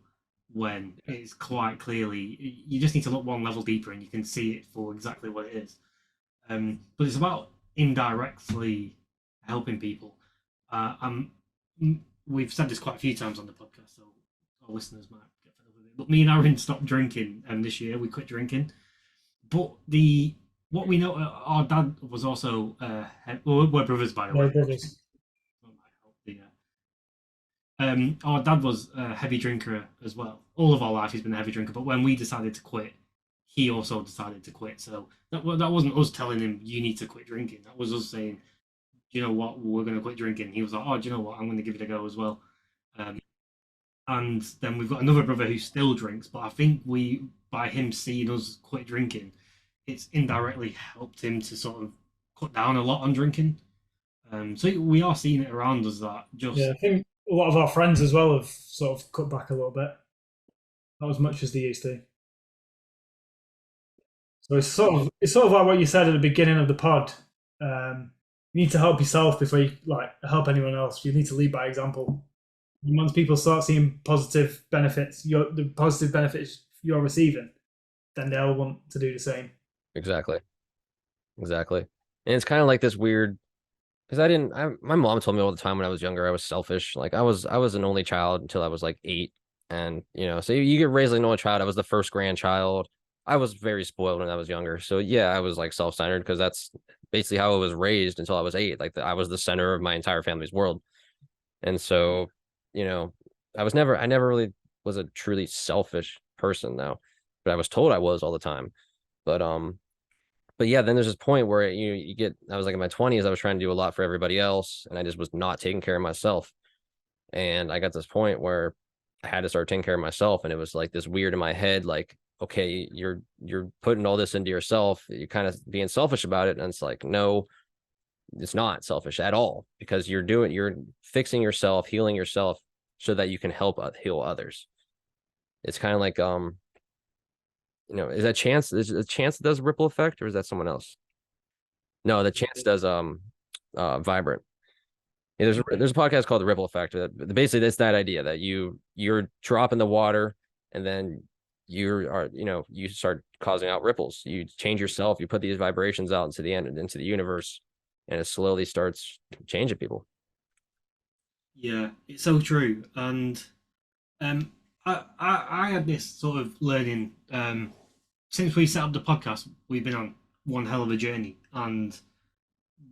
when it's quite clearly you just need to look one level deeper and you can see it for exactly what it is. But it's about indirectly helping people. We've said this quite a few times on the podcast, so our listeners might get fed up with it. But me and Aaron stopped drinking this year. We quit drinking. But what we know, our dad was also we're brothers, by the way. brothers. Our dad was a heavy drinker as well. All of our life, he's been a heavy drinker. But when we decided to quit, he also decided to quit. So that wasn't us telling him you need to quit drinking. That was us saying, do you know what, we're going to quit drinking. He was like, oh, do you know what, I'm going to give it a go as well. And then we've got another brother who still drinks, but I think by him seeing us quit drinking, it's indirectly helped him to sort of cut down a lot on drinking. So we are seeing it around us that just I think a lot of our friends as well have sort of cut back a little bit, not as much as they used to. So it's sort of like what you said at the beginning of the pod. You need to help yourself before you help anyone else. You need to lead by example. And once people start seeing positive benefits, the positive benefits you're receiving, then they'll want to do the same. Exactly. And it's kind of like this weird, because my mom told me all the time when I was younger I was selfish. Like I was an only child until I was like 8, and so you get raised like an only child. I was the first grandchild. I was very spoiled when I was younger, so yeah, I was like self-centered because that's basically how I was raised until I was 8. Like I was the center of my entire family's world, and so I never really was a truly selfish person though, but I was told I was all the time. But yeah, then there's this point where I was like in my 20s, I was trying to do a lot for everybody else, and I just was not taking care of myself. And I got this point where I had to start taking care of myself, and it was like this weird in my head, like, okay, you're putting all this into yourself, you're kind of being selfish about it. And it's like, no, it's not selfish at all, because you're fixing yourself, healing yourself so that you can help heal others. It's kind of like, is a chance that does ripple effect, or is that someone else? No, the chance does vibrant. Yeah, there's a podcast called The Ripple Effect. Basically, that's that idea that you're dropping the water, and then you start causing out ripples. You change yourself, you put these vibrations out into the universe, and it slowly starts changing people. Yeah, it's so true. And I had this sort of learning since we set up the podcast. We've been on one hell of a journey and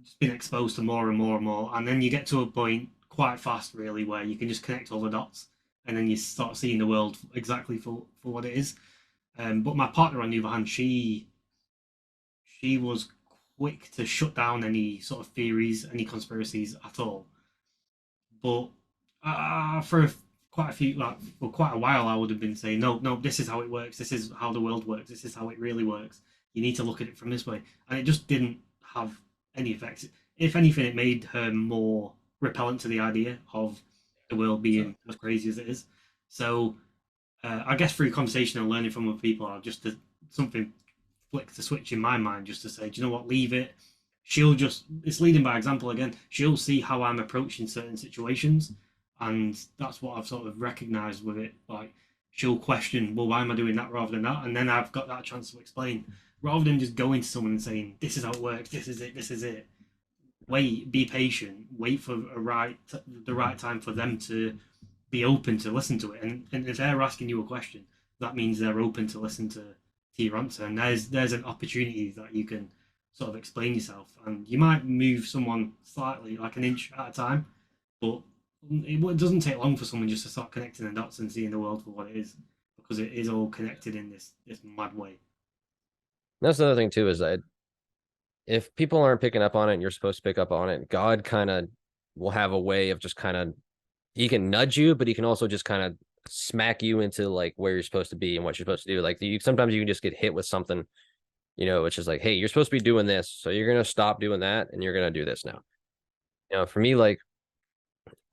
just been exposed to more and more and more. And then you get to a point quite fast, really, where you can just connect all the dots, and then you start seeing the world exactly for what it is. But my partner, on the other hand, she was quick to shut down any sort of theories, any conspiracies at all. But for quite a few, for quite a while, I would have been saying, no, this is how it works. This is how the world works. This is how it really works. You need to look at it from this way. And it just didn't have any effects. If anything, it made her more repellent to the idea of the world being as crazy as it is. So I guess through conversation and learning from other people, something flicked the switch in my mind just to say, do you know what, leave it. It's leading by example again. She'll see how I'm approaching certain situations, and that's what I've sort of recognized with it. Like, she'll question, well, why am I doing that rather than that? And then I've got that chance to explain, rather than just going to someone and saying, this is how it works, this is it. Wait, be patient, wait for the right time for them to be open to listen to it. And if they're asking you a question, that means they're open to listen to your answer. And there's an opportunity that you can sort of explain yourself. And you might move someone slightly, like an inch at a time, but it doesn't take long for someone just to start connecting the dots and seeing the world for what it is, because it is all connected in this mad way. That's another thing too, is that if people aren't picking up on it and you're supposed to pick up on it, God kind of will have a way of just kind of, he can nudge you, but he can also just kind of smack you into like where you're supposed to be and what you're supposed to do. Like sometimes you can just get hit with something, it's just like, hey, you're supposed to be doing this, so you're going to stop doing that and you're going to do this now. For me, like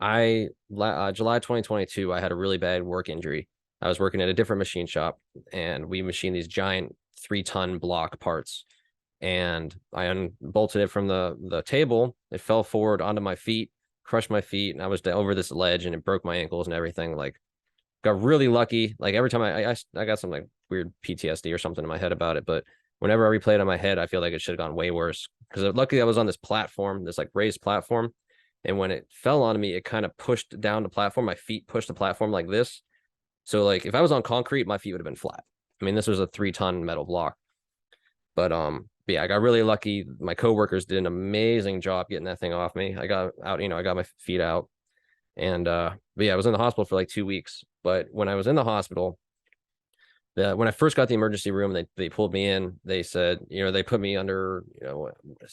July 2022, I had a really bad work injury. I was working at a different machine shop, and we machined these giant 3-ton block parts, and I unbolted it from the table. It fell forward onto my feet, crushed my feet, and I was over this ledge, and it broke my ankles and everything. Like, got really lucky. Like every time I got some like weird PTSD or something in my head about it, but whenever I replay it in my head, I feel like it should have gone way worse. Because luckily I was on this platform, this like raised platform. And when it fell on me, it kind of pushed down the platform. My feet pushed the platform like this. So like if I was on concrete, my feet would have been flat. I mean, this was a 3-ton metal block. But yeah, I got really lucky. My coworkers did an amazing job getting that thing off me. I got out, I got my feet out. And but yeah, I was in the hospital for like 2 weeks. But when I was in the hospital, when I first got the emergency room, they pulled me in. They said, they put me under,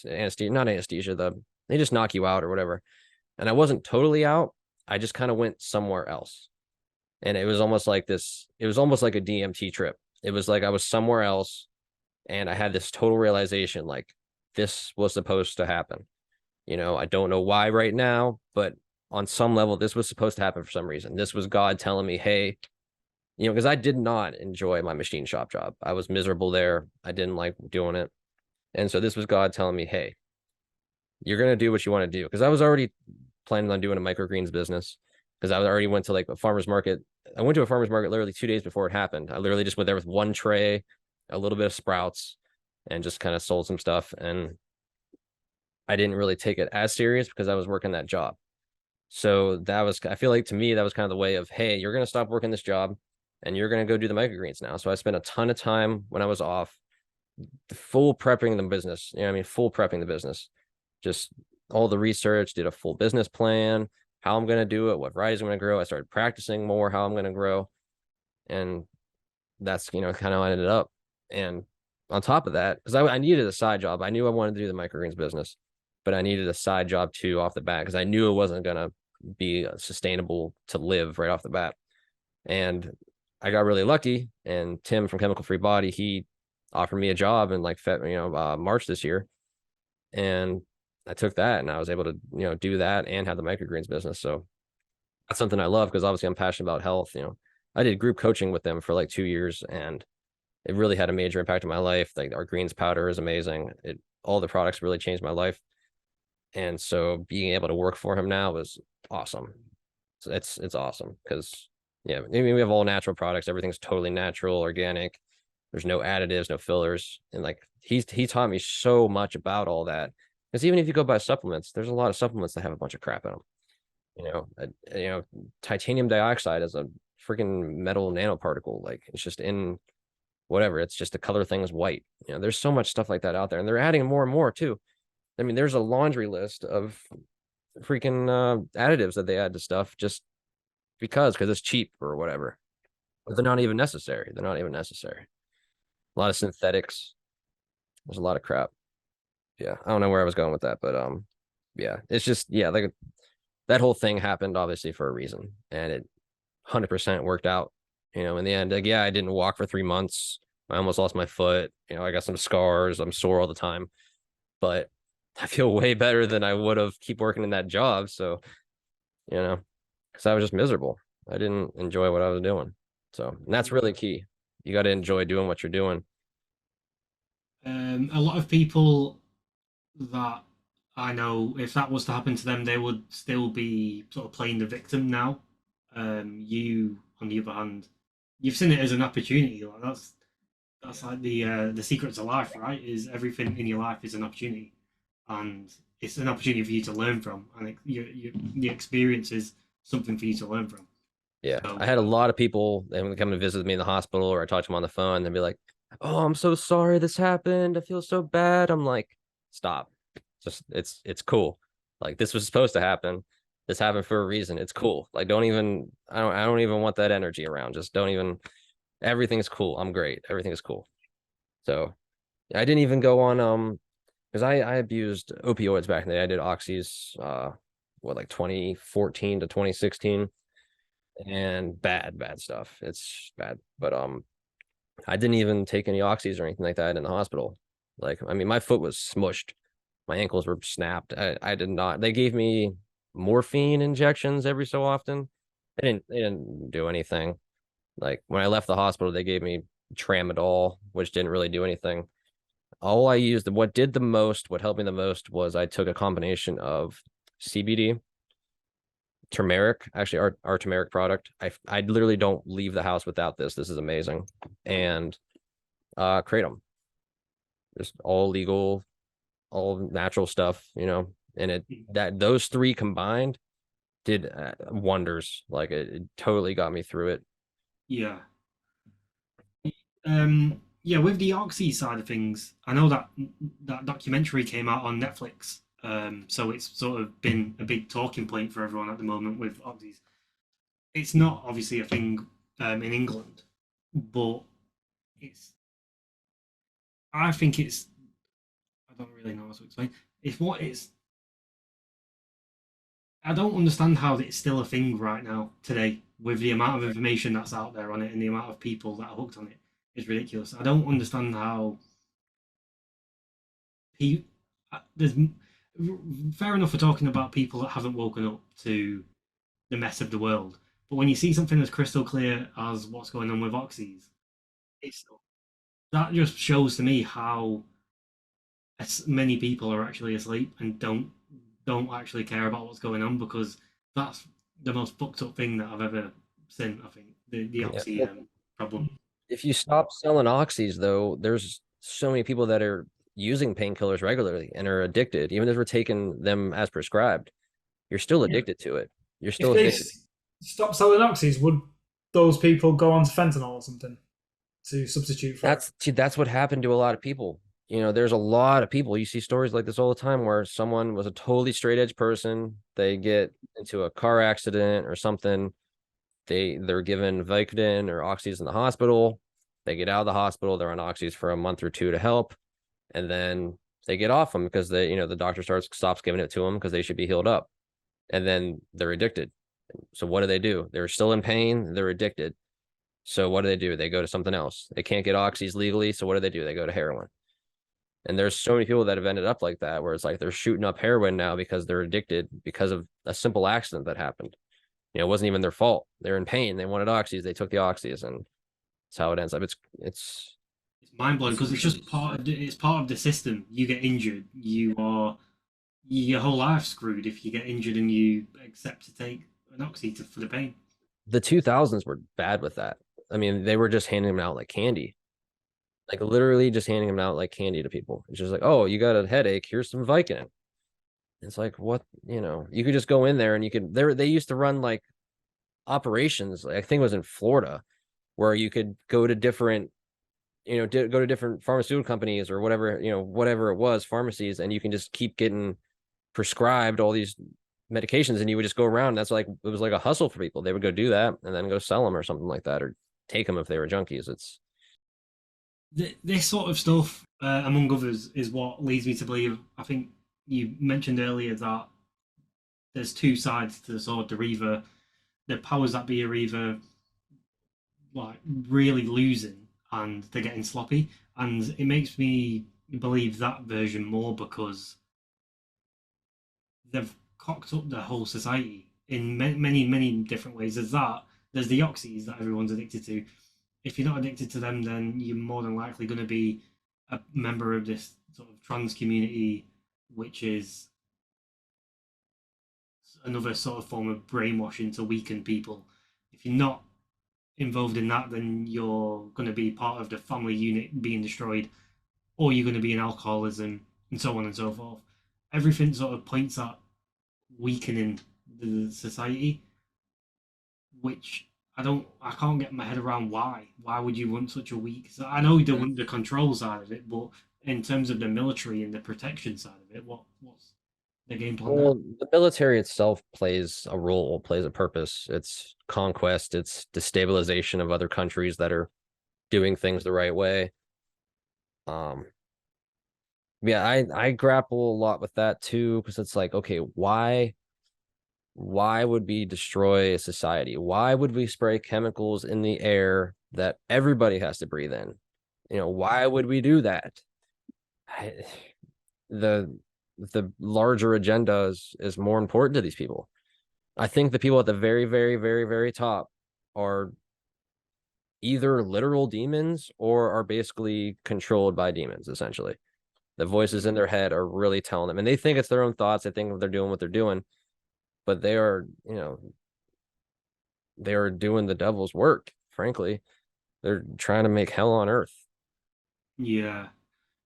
anesthesia, not anesthesia, they just knock you out or whatever. And I wasn't totally out. I just kind of went somewhere else. And it was almost like a DMT trip. It was like I was somewhere else and I had this total realization, like this was supposed to happen. I don't know why right now, but on some level, this was supposed to happen for some reason. This was God telling me, hey, because I did not enjoy my machine shop job. I was miserable there. I didn't like doing it. And so this was God telling me, hey, you're going to do what you want to do. Because I was already planning on doing a microgreens business because I already went to like a farmer's market. I went to a farmer's market literally 2 days before it happened. I literally just went there with one tray, a little bit of sprouts, and just kind of sold some stuff. And I didn't really take it as serious because I was working that job. So I feel like to me, that was kind of the way of, hey, you're going to stop working this job and you're going to go do the microgreens now. So I spent a ton of time when I was off, full prepping the business. Full prepping the business. Just all the research, did a full business plan, how I'm going to do it, what varieties I'm going to grow. I started practicing more how I'm going to grow. And that's, kind of how I ended up. And on top of that, because I needed a side job. I knew I wanted to do the microgreens business, but I needed a side job too off the bat because I knew it wasn't going to be sustainable to live right off the bat. And I got really lucky. And Tim from Chemical Free Body, he offered me a job in like March this year. And I took that and I was able to, do that and have the microgreens business. So that's something I love because obviously I'm passionate about health. I did group coaching with them for like 2 years and it really had a major impact on my life. Like our greens powder is amazing. All the products really changed my life. And so being able to work for him now is awesome. So it's awesome because we have all natural products. Everything's totally natural, organic. There's no additives, no fillers. And like he taught me so much about all that. Because even if you go buy supplements, there's a lot of supplements that have a bunch of crap in them. Titanium dioxide is a freaking metal nanoparticle. Like it's just in whatever. It's just the color thing is white. There's so much stuff like that out there, and they're adding more and more too. I mean, there's a laundry list of freaking additives that they add to stuff just because it's cheap or whatever. But they're not even necessary. A lot of synthetics. There's a lot of crap. Yeah, I don't know where I was going with that, but yeah, it's just like that whole thing happened obviously for a reason, and it 100% worked out. In the end, like I didn't walk for 3 months. I almost lost my foot. I got some scars. I'm sore all the time, but I feel way better than I would have keep working in that job. So, because I was just miserable. I didn't enjoy what I was doing. So, and that's really key. You got to enjoy doing what you're doing. A lot of people that I know, if that was to happen to them, they would still be sort of playing the victim now. You, on the other hand, you've seen it as an opportunity. Like that's like the secret to life, right? Is everything in your life is an opportunity, and it's an opportunity for you to learn from, and the experience is something for you to learn from. Yeah, so, I had a lot of people that would come and visit me in the hospital, or I talk to them on the phone, and be like, "Oh, I'm so sorry this happened. I feel so bad." I'm like, "Stop. Just it's cool. Like this was supposed to happen. This happened for a reason. It's cool. Like I don't even want that energy around. Just don't even. Everything's cool. I'm great. Everything is cool." So I didn't even go on because I abused opioids back in the day. I did oxys like 2014 to 2016, and bad stuff. It's bad. But I didn't even take any oxys or anything like that in the hospital. Like I mean, my foot was smushed. My ankles were snapped. I did not. They gave me morphine injections every so often. They didn't do anything. Like when I left the hospital, they gave me tramadol, which didn't really do anything. All I used, what helped me the most was I took a combination of CBD, turmeric, actually our turmeric product. I literally don't leave the house without this. This is amazing. And kratom, just all legal, all natural stuff, you know. And those three combined did wonders. Like it totally got me through it. Yeah. Yeah, with the oxy side of things, I know that that documentary came out on Netflix. So it's sort of been a big talking point for everyone at the moment with oxys. It's not obviously a thing in England, but it's. I think it's. I don't really know how to explain. It's what it's. I don't understand how it's still a thing right now today with the amount of information that's out there on it and the amount of people that are hooked on it is ridiculous. I don't understand how there's fair enough for talking about people that haven't woken up to the mess of the world, but when you see something as crystal clear as what's going on with oxys, it's that just shows to me how many people are actually asleep and don't actually care about what's going on, because that's the most fucked up thing that I've ever seen. I think the oxy problem. If you stop selling oxys, though, there's so many people that are using painkillers regularly and are addicted, even if we're taking them as prescribed. You're still addicted to it. You're still if they addicted. stop selling oxys, would those people go on to fentanyl or something to substitute for that's what happened to a lot of people. You know, there's a lot of people, you see stories like this all the time where someone was a totally straight edge person, they get into a car accident or something, they're given Vicodin or oxys in the hospital, they get out of the hospital, they're on oxys for a month or two to help, and then they get off them because they, you know, the doctor stops giving it to them because they should be healed up, and then they're addicted. So what do? They're still in pain, they're addicted. So what do? They go to something else. They can't get oxys legally, so what do? They go to heroin. And there's so many people that have ended up like that, where it's like they're shooting up heroin now because they're addicted because of a simple accident that happened. You know, it wasn't even their fault. They're in pain. They wanted oxys. They took the oxys, and that's how it ends up. It's mind blowing because it's just it's part of the system. You get injured, your whole life's screwed if you get injured and you accept to take an oxy for the pain. The 2000s were bad with that. I mean, they were just handing them out like candy. Like literally just handing them out like candy to people. It's just like, oh, you got a headache, here's some Vicodin. It's like, what, you know, you could just go in there and you could, they used to run like operations, like, I think it was in Florida, where you could go to different, you know, go to different pharmaceutical companies or whatever, you know, whatever it was, pharmacies, and you can just keep getting prescribed all these medications, and you would just go around. That's like, it was like a hustle for people. They would go do that and then go sell them or something like that, or take them if they were junkies. It's this sort of stuff, among others, is what leads me to believe. I think you mentioned earlier that there's two sides to the sword. They're either the powers that be are either like really losing and they're getting sloppy, and it makes me believe that version more because they've cocked up the whole society in many different ways. There's that. There's the oxys that everyone's addicted to. If you're not addicted to them, then you're more than likely going to be a member of this sort of trans community, which is another sort of form of brainwashing to weaken people. If you're not involved in that, then you're going to be part of the family unit being destroyed, or you're going to be in alcoholism, and so on and so forth. Everything sort of points at weakening the society, which I can't get my head around why. Why would you want such a weak? I know they want the control side of it, but in terms of the military and the protection side of it, what's the game plan? Well, the military itself plays a role, plays a purpose. It's conquest, it's destabilization of other countries that are doing things the right way. Yeah, I grapple a lot with that too, because it's like, okay, why would we destroy a society? Why would we spray chemicals in the air that everybody has to breathe in? You know, why would we do that? The larger agenda is more important to these people. I think the people at the very, very, very, very top are either literal demons or are basically controlled by demons, essentially. The voices in their head are really telling them, and they think it's their own thoughts. They think they're doing what they're doing. but they are, they are doing the devil's work, frankly. They're trying to make hell on earth, Yeah.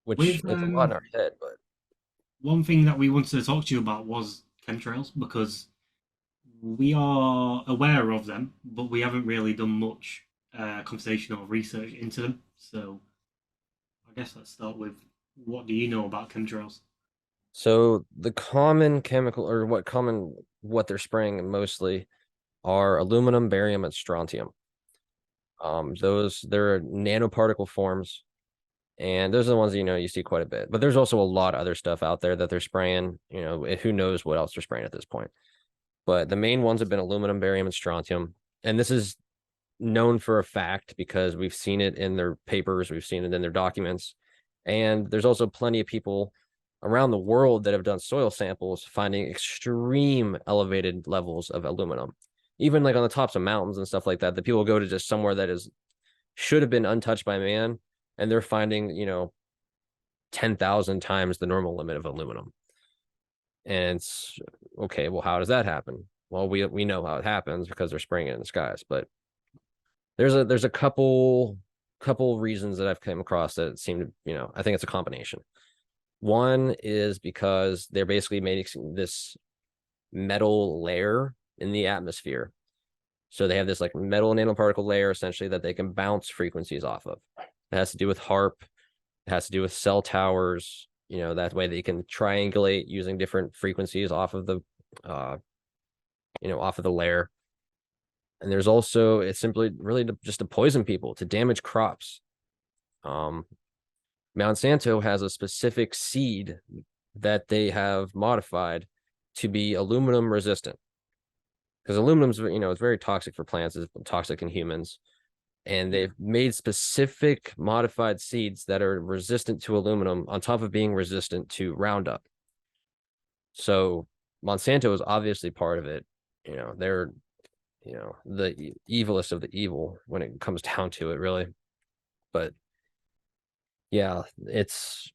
which With it's a lot in our head, but one thing that we wanted to talk to you about was chemtrails, because we are aware of them, but we haven't really done much conversation or research into them. So I guess let's start with, what do you know about chemtrails? so the common chemical, or what they're spraying mostly are aluminum, barium, and strontium. They're nanoparticle forms, and those are the ones that, you see quite a bit. But there's also a lot of other stuff out there that they're spraying. Who knows what else they're spraying at this point. But the main ones have been aluminum, barium, and strontium. And this is known for a fact because we've seen it in their papers, we've seen it in their documents. And there's also plenty of people around the world that have done soil samples finding extreme elevated levels of aluminum, even like on the tops of mountains and stuff like that. The people go to just somewhere that should have been untouched by man, and they're finding 10,000 times the normal limit of aluminum. And it's okay, well, how does that happen? Well, we know how it happens because they're spraying it in the skies. But there's a couple reasons that I've come across that seem to, I think it's a combination. One is because they're basically making this metal layer in the atmosphere. So they have this like metal nanoparticle layer essentially that they can bounce frequencies off of. It has to do with HARP. It has to do with cell towers. That way they can triangulate using different frequencies off of the, off of the layer. And there's also, it's simply really just to poison people, to damage crops. Monsanto has a specific seed that they have modified to be aluminum resistant, because aluminum's, it's very toxic for plants, it's toxic in humans. And they've made specific modified seeds that are resistant to aluminum on top of being resistant to Roundup. So Monsanto is obviously part of it. They're, the evilest of the evil when it comes down to it, really. But yeah, it's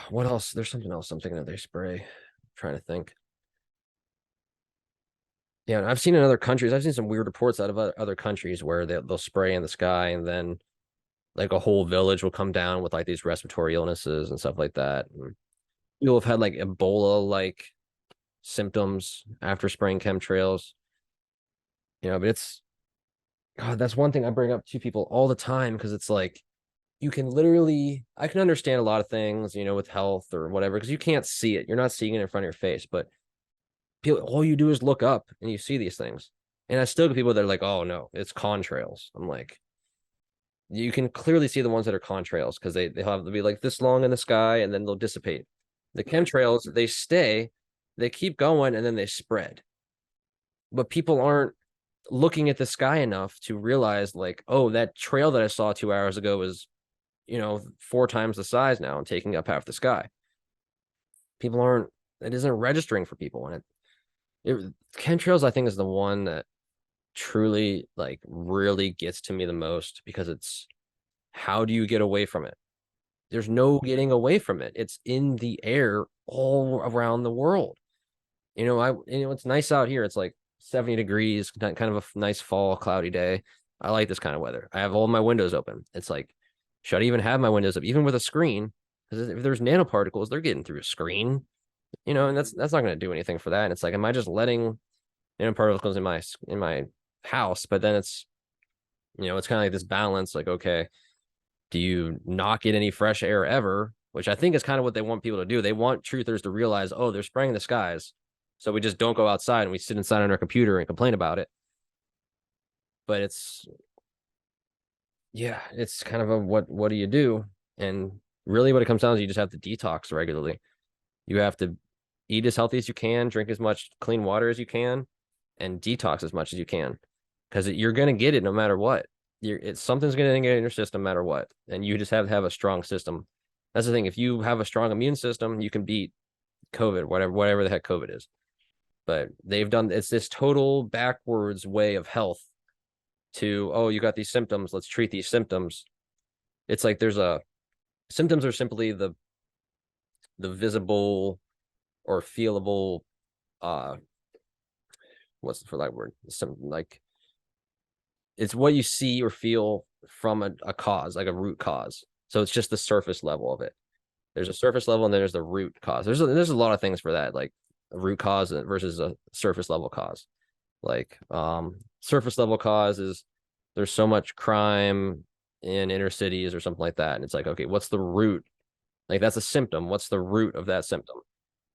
what else? There's something else I'm thinking that they spray. I'm trying to think. Yeah, and I've seen in other countries, I've seen some weird reports out of other countries where they'll spray in the sky, and then like a whole village will come down with like these respiratory illnesses and stuff like that. And people have had like Ebola like symptoms after spraying chemtrails. But it's, God, that's one thing I bring up to people all the time, because it's like, you can literally, I can understand a lot of things, with health or whatever, because you can't see it. You're not seeing it in front of your face, but all you do is look up and you see these things. And I still get people that are like, oh no, it's contrails. I'm like, you can clearly see the ones that are contrails, because they'll have to be like this long in the sky and then they'll dissipate. The chemtrails, they stay, they keep going, and then they spread. But people aren't looking at the sky enough to realize, like, oh, that trail that I saw 2 hours ago is 4 times the size now and taking up half the sky. People aren't, it isn't registering for people. And chemtrails, I think, is the one that truly like really gets to me the most, because it's, how do you get away from it? There's no getting away from it. It's in the air all around the world. It's nice out here. It's like 70 degrees, kind of a nice fall cloudy day. I like this kind of weather. I have all my windows open. It's like, should I even have my windows up, even with a screen? Because if there's nanoparticles, they're getting through a screen, and that's not going to do anything for that. And it's like, am I just letting nanoparticles in my house? But then it's, it's kind of like this balance. Like, okay, do you not get any fresh air ever? Which I think is kind of what they want people to do. They want truthers to realize, oh, they're spraying the skies, so we just don't go outside and we sit inside on our computer and complain about it. But it's, yeah, it's kind of a what do you do? And really what it comes down to, you just have to detox regularly. You have to eat as healthy as you can, drink as much clean water as you can, and detox as much as you can, because you're going to get it no matter what. Something's going to get in your system no matter what, and you just have to have a strong system. That's the thing. If you have a strong immune system, you can beat COVID, whatever the heck COVID is. But it's this total backwards way of health to, oh, you got these symptoms, let's treat these symptoms. It's like symptoms are simply the visible or feelable what's for that word? Some like it's what you see or feel from a cause, like a root cause. So it's just the surface level of it. There's a surface level and then there's the root cause. There's a lot of things for that, like a root cause versus a surface level cause. Like surface level cause is there's so much crime in inner cities or something like that. And it's like, okay, what's the root? Like that's a symptom. What's the root of that symptom?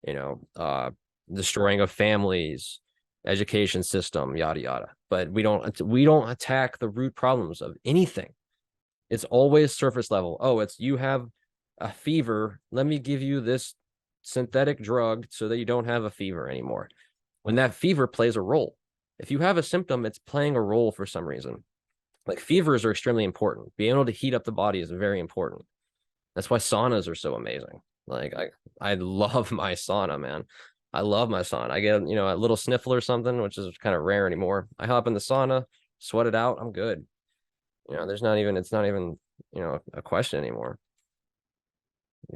You know, destroying of families, education system, yada yada. But we don't attack the root problems of anything. It's always surface level. Oh, it's you have a fever. Let me give you this synthetic drug so that you don't have a fever anymore. When that fever plays a role. If you have a symptom, it's playing a role for some reason. Like fevers are extremely important. Being able to heat up the body is very important. That's why saunas are so amazing. Like I love my sauna, man. I love my sauna. I get, a little sniffle or something, which is kind of rare anymore. I hop in the sauna, sweat it out, I'm good. It's not even, a question anymore.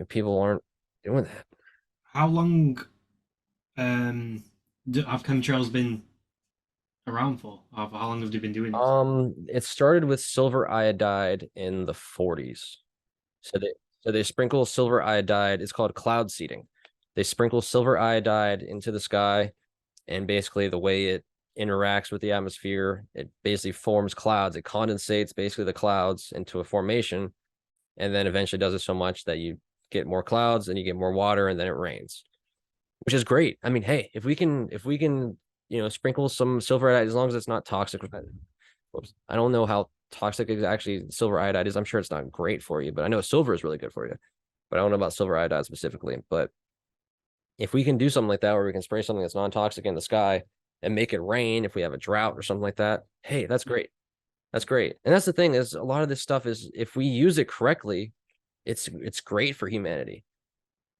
People aren't doing that. How long have chemtrails been around for? How long have they been doing this? It started with silver iodide in the 40s. So they sprinkle silver iodide. It's called cloud seeding. They sprinkle silver iodide into the sky, and basically the way it interacts with the atmosphere, it basically forms clouds. It condensates basically the clouds into a formation, and then eventually does it so much that you get more clouds and you get more water, and then it rains, which is great. I mean, hey, if we can, sprinkle some silver iodide, as long as it's not toxic. Whoops. I don't know how toxic actually silver iodide is. I'm sure it's not great for you, but I know silver is really good for you. But I don't know about silver iodide specifically. But if we can do something like that, where we can spray something that's non-toxic in the sky and make it rain if we have a drought or something like that, hey, that's great. That's great. And that's the thing, is a lot of this stuff is, if we use it correctly, it's great for humanity.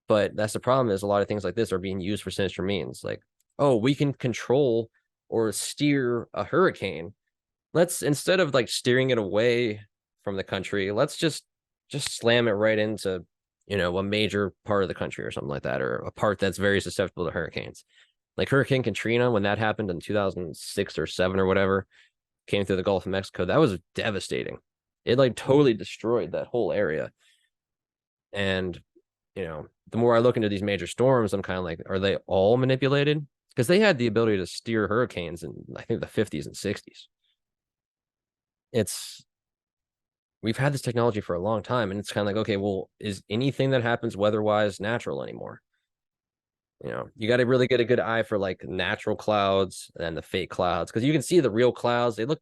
But that's the problem, is a lot of things like this are being used for sinister means. Like, oh, we can control or steer a hurricane. Let's, instead of like steering it away from the country, let's just slam it right into, a major part of the country or something like that, or a part that's very susceptible to hurricanes. Like Hurricane Katrina, when that happened in 2006 or 7 or whatever, came through the Gulf of Mexico, that was devastating. It like totally destroyed that whole area. And, the more I look into these major storms, I'm kind of like, are they all manipulated? Because they had the ability to steer hurricanes in, I think, the 50s and 60s. We've had this technology for a long time, and it's kind of like, okay, well, is anything that happens weather-wise natural anymore? You got to really get a good eye for like natural clouds and the fake clouds, because you can see the real clouds. They look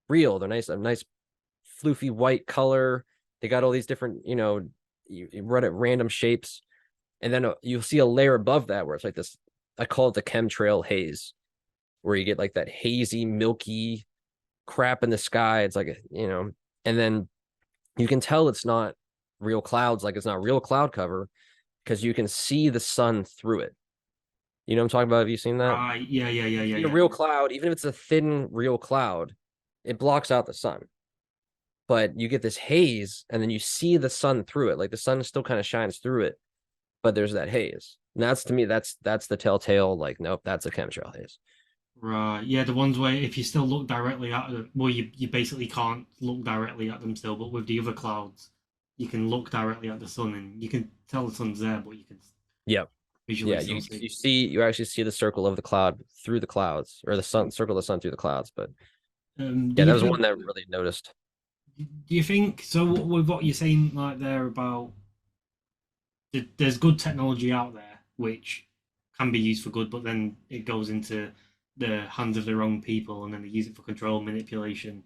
real. They're nice, a nice floofy white color. They got all these different, you run at random shapes, and then you'll see a layer above that where it's like this. I call it the chemtrail haze, where you get like that hazy, milky crap in the sky. It's like, and then you can tell it's not real clouds, like it's not real cloud cover, because you can see the sun through it. You know what I'm talking about? Have you seen that? Yeah. A real cloud, even if it's a thin real cloud, it blocks out the sun. But you get this haze, and then you see the sun through it. Like the sun still kind of shines through it, but there's that haze. And that's, to me, that's the telltale, like, nope, that's a chemtrail haze. Right. Yeah, the ones where if you still look directly at them, well, you basically can't look directly at them still, but with the other clouds, you can look directly at the sun and you can tell the sun's there, but you can Yep. visually Yeah, you actually see the circle of the cloud through the clouds, or the sun, circle of the sun through the clouds. But yeah, that was one that really noticed. Do you think so? With what you're saying, like there about there's good technology out there which can be used for good, but then it goes into the hands of the wrong people, and then they use it for control, manipulation,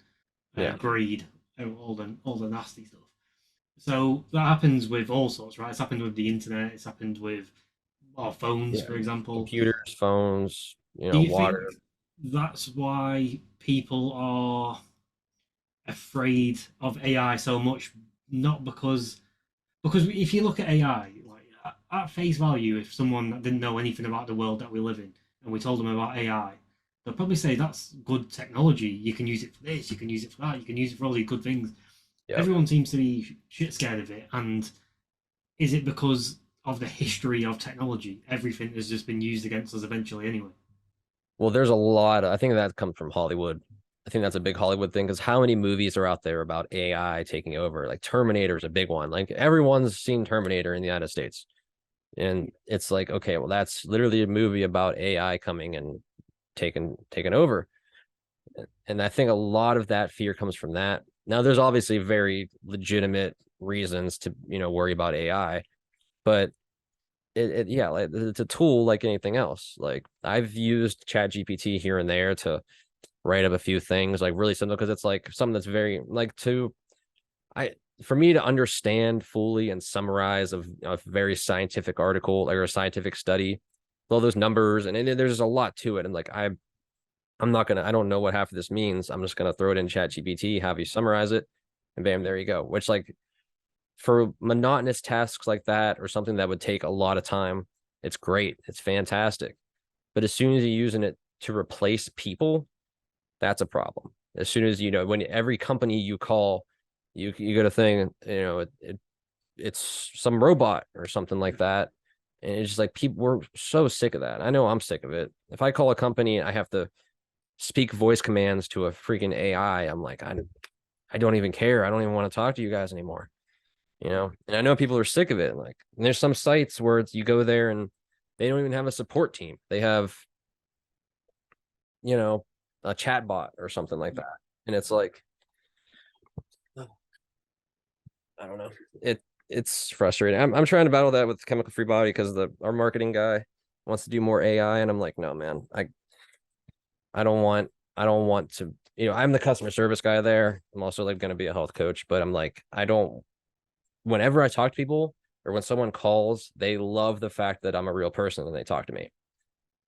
greed, all the nasty stuff. So that happens with all sorts, right? It's happened with the internet. It's happened with our phones, for example, computers, phones, Do you water. think that's why people are afraid of AI so much? Not because if you look at AI, like at face value, if someone that didn't know anything about the world that we live in and we told them about AI, they'll probably say that's good technology. You can use it for this, you can use it for that, you can use it for all these good things. Yep. Everyone seems to be shit scared of it, and is it because of the history of technology? Everything has just been used against us eventually, anyway. Well, there's a lot I think that comes from Hollywood. I think that's a big Hollywood thing because how many movies are out there about AI taking over? Like Terminator is a big one. Like everyone's seen Terminator in the United States. And it's like, okay, well, that's literally a movie about AI coming and taking over. And I think a lot of that fear comes from that. Now, there's obviously very legitimate reasons to, worry about AI, but yeah, like it's a tool like anything else. Like I've used Chat GPT here and there to write up a few things, like really simple, because it's like something that's very like for me to understand fully and summarize a very scientific article, like, or a scientific study, all those numbers, and there's a lot to it. And like I don't know what half of this means. I'm just gonna throw it in Chat GPT, have you summarize it, and bam, there you go. Which, like, for monotonous tasks like that, or something that would take a lot of time, it's great. It's fantastic. But as soon as you're using it to replace people, that's a problem. As soon as, when every company you call, you get a thing, it's some robot or something like that. And it's just like, people, we're so sick of that. I know I'm sick of it. If I call a company, I have to speak voice commands to a freaking AI. I'm like, I don't even care. I don't even want to talk to you guys anymore. And I know people are sick of it. Like, and there's some sites where you go there and they don't even have a support team. They have, a chat bot or something like that. And it's like, I don't know. It's frustrating. I'm trying to battle that with Chemical Free Body because our marketing guy wants to do more AI, and I'm like, no, man, I don't want to. I'm the customer service guy there. I'm also like going to be a health coach, but I'm like, I don't. Whenever I talk to people or when someone calls, they love the fact that I'm a real person and they talk to me.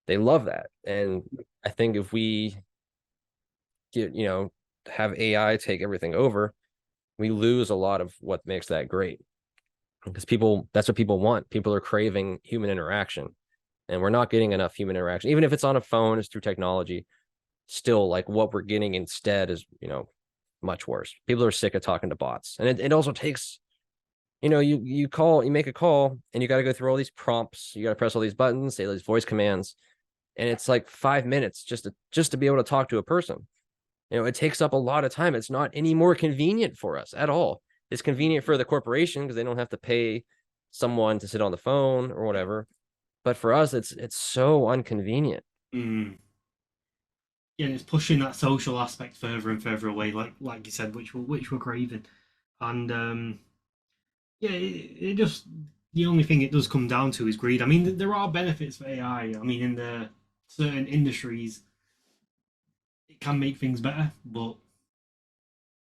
They love that, and I think if we have AI take everything over, we lose a lot of what makes that great. Because that's what people want. People are craving human interaction, and we're not getting enough human interaction. Even if it's on a phone, it's through technology. Still, like, what we're getting instead is, much worse. People are sick of talking to bots, and it also takes, you make a call, and you got to go through all these prompts. You got to press all these buttons, say these voice commands, and it's like 5 minutes just to be able to talk to a person. It takes up a lot of time. It's not any more convenient for us at all. It's convenient for the corporation because they don't have to pay someone to sit on the phone or whatever. But for us, it's so inconvenient. Mm. Yeah, it's pushing that social aspect further and further away, like you said, which we're craving. And yeah, it just, the only thing it does come down to is greed. I mean, there are benefits for AI. I mean, in the certain industries, it can make things better, but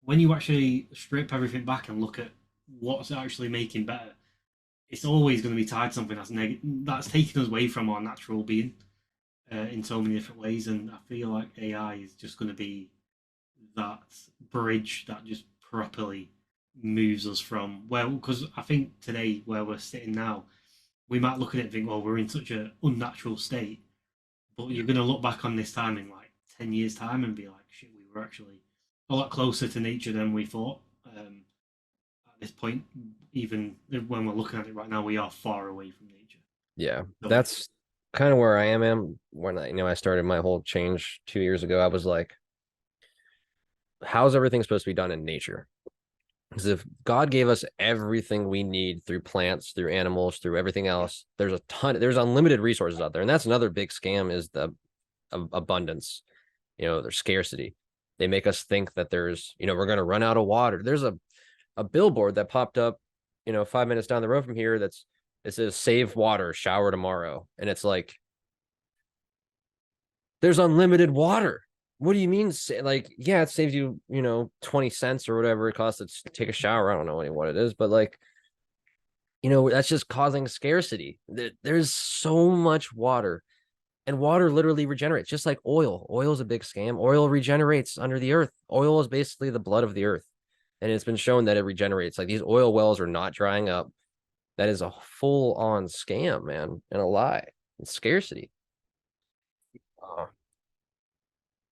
when you actually strip everything back and look at what's actually making better, it's always going to be tied to something that's taking us away from our natural being in so many different ways. And I feel like AI is just going to be that bridge that just properly moves us from, well, because I think today where we're sitting now, we might look at it and think, well, we're in such an unnatural state, but you're going to look back on this time in like 10 years time and be like, shit, we were actually a lot closer to nature than we thought. At this point, even when we're looking at it right now, we are far away from nature. Yeah, So, that's kind of where I am. When I started my whole change 2 years ago, I was like, how's everything supposed to be done in nature? Because if God gave us everything we need through plants, through animals, through everything else, there's unlimited resources out there. And that's another big scam, is the abundance, there's scarcity. They make us think that we're going to run out of water. There's a billboard that popped up, 5 minutes down the road from here. It says save water, shower tomorrow. And it's like, there's unlimited water. What do you mean? Like, yeah, it saves you, 20 cents or whatever it costs to take a shower. I don't know what it is, but like, that's just causing scarcity. There's so much water, and water literally regenerates, just like oil. Oil is a big scam. Oil regenerates under the earth. Oil is basically the blood of the earth. And it's been shown that it regenerates. Like, these oil wells are not drying up. That is a full on scam, man, and a lie. It's scarcity.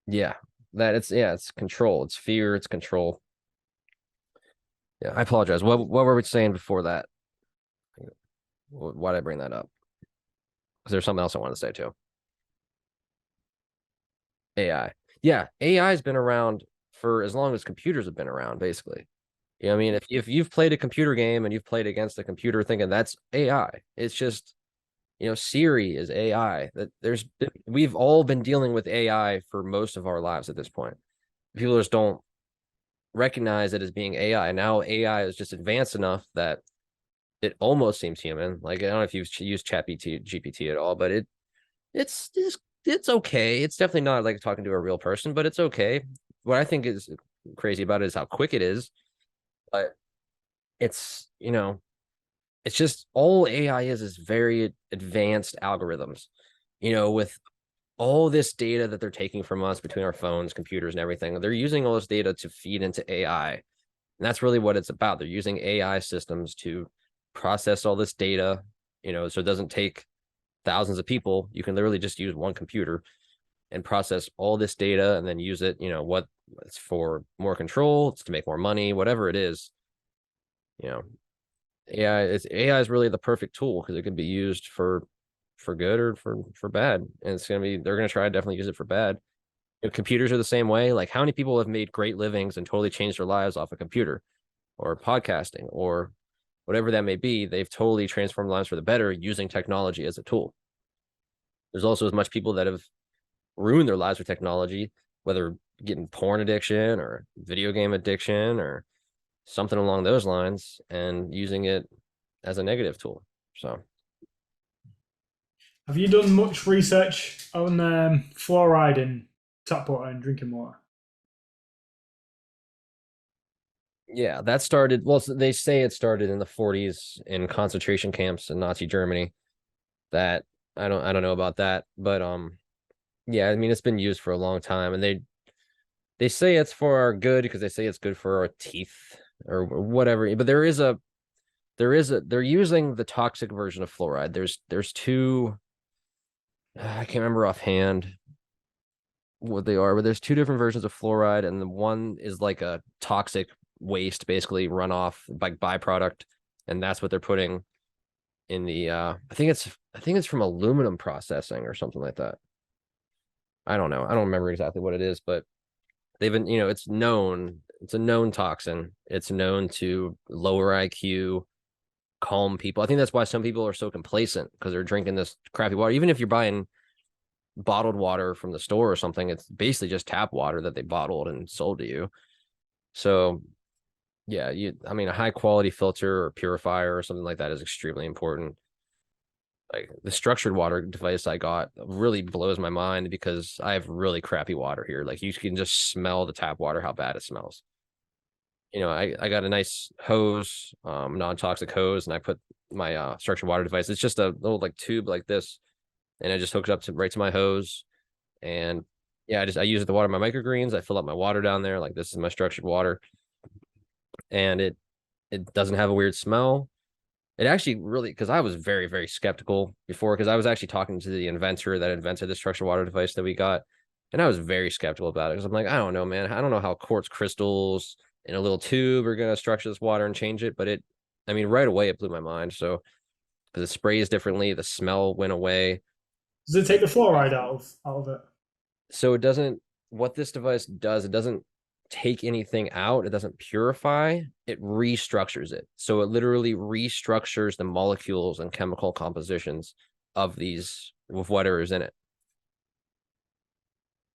Yeah, it's control. It's fear. It's control. Yeah, I apologize. What were we saying before that? Why did I bring that up? Because there's something else I wanted to say too. AI. Yeah, AI has been around for as long as computers have been around, basically. You know what I mean? If you've played a computer game and you've played against a computer thinking that's AI, it's just, Siri is AI. That we've all been dealing with AI for most of our lives at this point. People just don't recognize it as being AI. Now AI is just advanced enough that it almost seems human. Like, I don't know if you've used GPT at all, but it's it's okay. It's definitely not like talking to a real person, but it's okay. What I think is crazy about it is how quick it is. But it's, it's just all AI is very advanced algorithms, with all this data that they're taking from us between our phones, computers, and everything. They're using all this data to feed into AI. And that's really what it's about. They're using AI systems to process all this data, so it doesn't take thousands of people. You can literally just use one computer and process all this data and then use it, what it's for more control, it's to make more money, whatever it is, you know. AI is really the perfect tool because it can be used for good or for bad. And they're gonna try to definitely use it for bad. Computers are the same way. Like, how many people have made great livings and totally changed their lives off a computer or podcasting or whatever that may be? They've totally transformed lives for the better using technology as a tool. There's also as much people that have ruined their lives with technology, whether getting porn addiction or video game addiction or something along those lines, and using it as a negative tool. So, Have you done much research on fluoride in tap water and drinking water? yeah, that started. Well, they say it started in the 40s in concentration camps in Nazi Germany. That I don't know about that, but yeah, I mean, it's been used for a long time, and they say it's for our good because they say it's good for our teeth or whatever. But they're using the toxic version of fluoride. There's two, I can't remember offhand what they are, but there's two different versions of fluoride, and the one is like a toxic waste, basically runoff, like byproduct, and that's what they're putting in the I think it's from aluminum processing or something like that. I don't know. I don't remember exactly what it is, but they've been, it's known, it's a known toxin. It's known to lower IQ, calm people. I think that's why some people are so complacent because they're drinking this crappy water. Even if you're buying bottled water from the store or something, it's basically just tap water that they bottled and sold to you. So yeah, I mean, a high quality filter or purifier or something like that is extremely important. Like, the structured water device I got really blows my mind because I have really crappy water here. Like, you can just smell the tap water, how bad it smells. I got a nice hose, non-toxic hose, and I put my structured water device. It's just a little like tube like this, and I just hook it up to right to my hose. And yeah, I use it to water my microgreens. I fill up my water down there. Like, this is my structured water, and it doesn't have a weird smell. It actually really, because I was very, very skeptical before, because I was actually talking to the inventor that invented the structured water device that we got. And I was very skeptical about it because I'm like, I don't know, man. I don't know how quartz crystals in a little tube are going to structure this water and change it. But I mean, right away, it blew my mind. So, because it sprays differently, the smell went away. Does it take the fluoride out of it? So what this device does, it doesn't take anything out. It doesn't purify. It restructures it. So it literally restructures the molecules and chemical compositions of whatever is in it.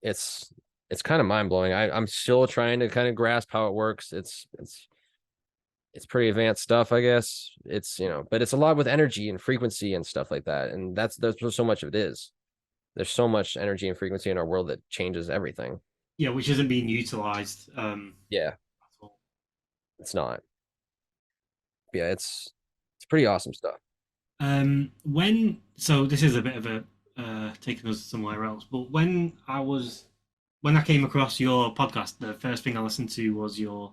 It's kind of mind blowing. I'm still trying to kind of grasp how it works. It's pretty advanced stuff, I guess. But it's a lot with energy and frequency and stuff like that. And that's what so much of it is. There's so much energy and frequency in our world that changes everything. Yeah, which isn't being utilized. Yeah, it's not. Yeah, it's pretty awesome stuff. So this is a bit of a taking us somewhere else, but when I came across your podcast, the first thing I listened to was your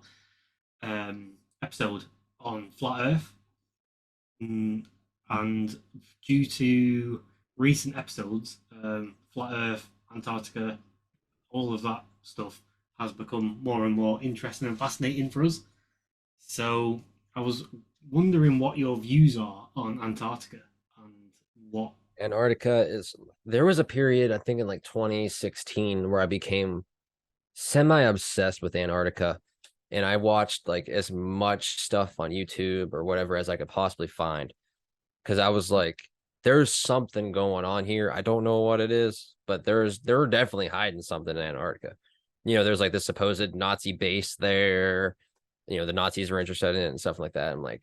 episode on flat Earth. And due to recent episodes, flat Earth, Antarctica, all of that stuff has become more and more interesting and fascinating for us. So I was wondering what your views are on Antarctica and what Antarctica is, there was a period, I think in like 2016, where I became semi obsessed with Antarctica. And I watched like as much stuff on YouTube or whatever as I could possibly find. Cause I was like, there's something going on here. I don't know what it is, but they're definitely hiding something in Antarctica. There's like the supposed Nazi base there. The Nazis were interested in it and stuff like that. I'm like,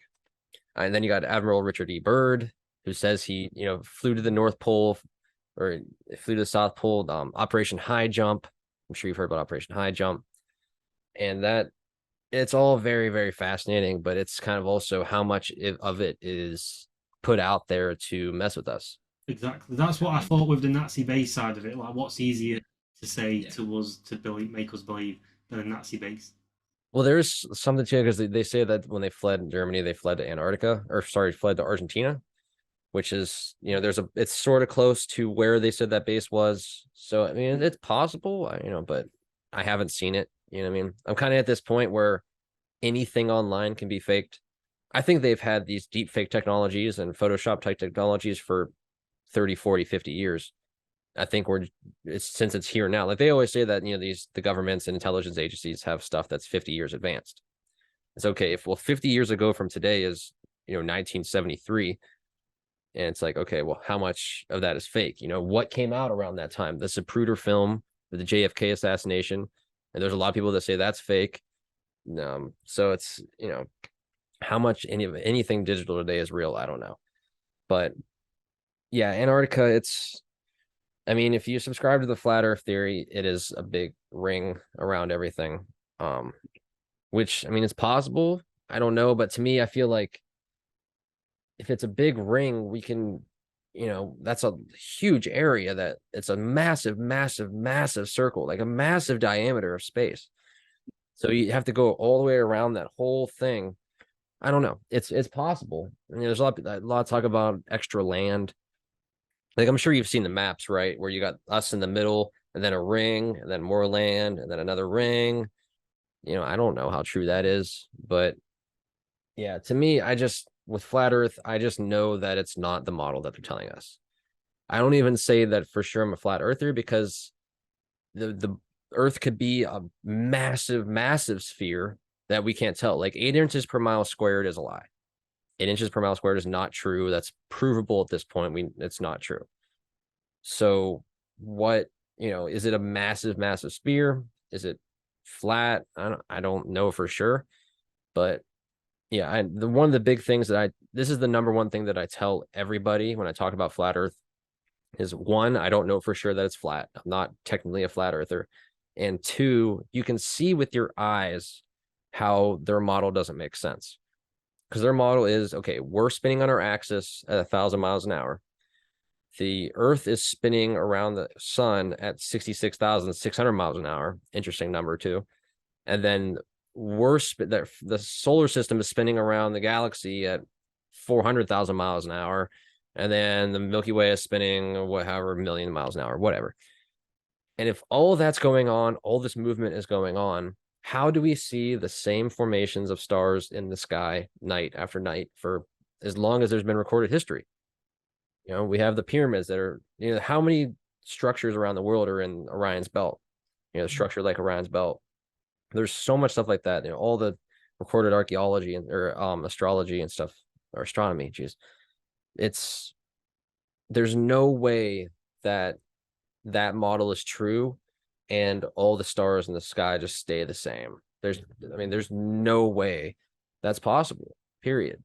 and then you got Admiral Richard E. Byrd, who says he, flew to the North Pole or flew to the South Pole, Operation High Jump. I'm sure you've heard about Operation High Jump. And that it's all very, very fascinating, but it's kind of also how much of it is put out there to mess with us. Exactly. That's what I thought with the Nazi base side of it. Like, what's easier to say to us to believe, make us believe than a Nazi base? Well, there's something too, because they say that when they fled Germany, they fled to Antarctica, or sorry, fled to Argentina, which is, it's sort of close to where they said that base was. So, I mean, it's possible, but I haven't seen it. You know what I mean? I'm kind of at this point where anything online can be faked. I think they've had these deep fake technologies and Photoshop type technologies for 30, 40, 50 years. I think since it's here now. Like they always say that, the governments and intelligence agencies have stuff that's 50 years advanced. It's okay if 50 years ago from today is, 1973. And it's like, okay, well, how much of that is fake? What came out around that time? The Zapruder film, the JFK assassination. And there's a lot of people that say that's fake. So it's, how much anything digital today is real, I don't know. But yeah, Antarctica, I mean, if you subscribe to the flat earth theory, it is a big ring around everything. Which, I mean, it's possible. I don't know, but to me, I feel like if it's a big ring, we can, that's a huge area that it's a massive, massive, massive circle, like a massive diameter of space. So you have to go all the way around that whole thing. I don't know. It's possible. I mean, there's a lot of talk about extra land. Like I'm sure you've seen the maps, right? Where you got us in the middle and then a ring and then more land and then another ring. I don't know how true that is, but yeah, to me, with flat earth, I just know that it's not the model that they're telling us. I don't even say that for sure I'm a flat earther because the earth could be a massive, massive sphere that we can't tell. Like 8 inches per mile squared is a lie. 8 inches per mile squared is not true. That's provable at this point. It's not true. So what, is it a massive, massive sphere? Is it flat? I don't know for sure. But yeah, one of the big things this is the number one thing that I tell everybody when I talk about flat earth is one, I don't know for sure that it's flat. I'm not technically a flat earther. And two, you can see with your eyes how their model doesn't make sense. Because their model is, okay, we're spinning on our axis at 1,000 miles an hour. The Earth is spinning around the sun at 66,600 miles an hour. Interesting number, too. And then the solar system is spinning around the galaxy at 400,000 miles an hour. And then the Milky Way is spinning, however, million miles an hour, whatever. And if all of that's going on, all this movement is going on, how do we see the same formations of stars in the sky night after night for as long as there's been recorded history? We have the pyramids that are, how many structures around the world are in Orion's belt? Structure like Orion's belt. There's so much stuff like that. All the recorded archaeology or astrology and stuff, or astronomy. Geez, there's no way that model is true and all the stars in the sky just stay the same. There's no way that's possible, period.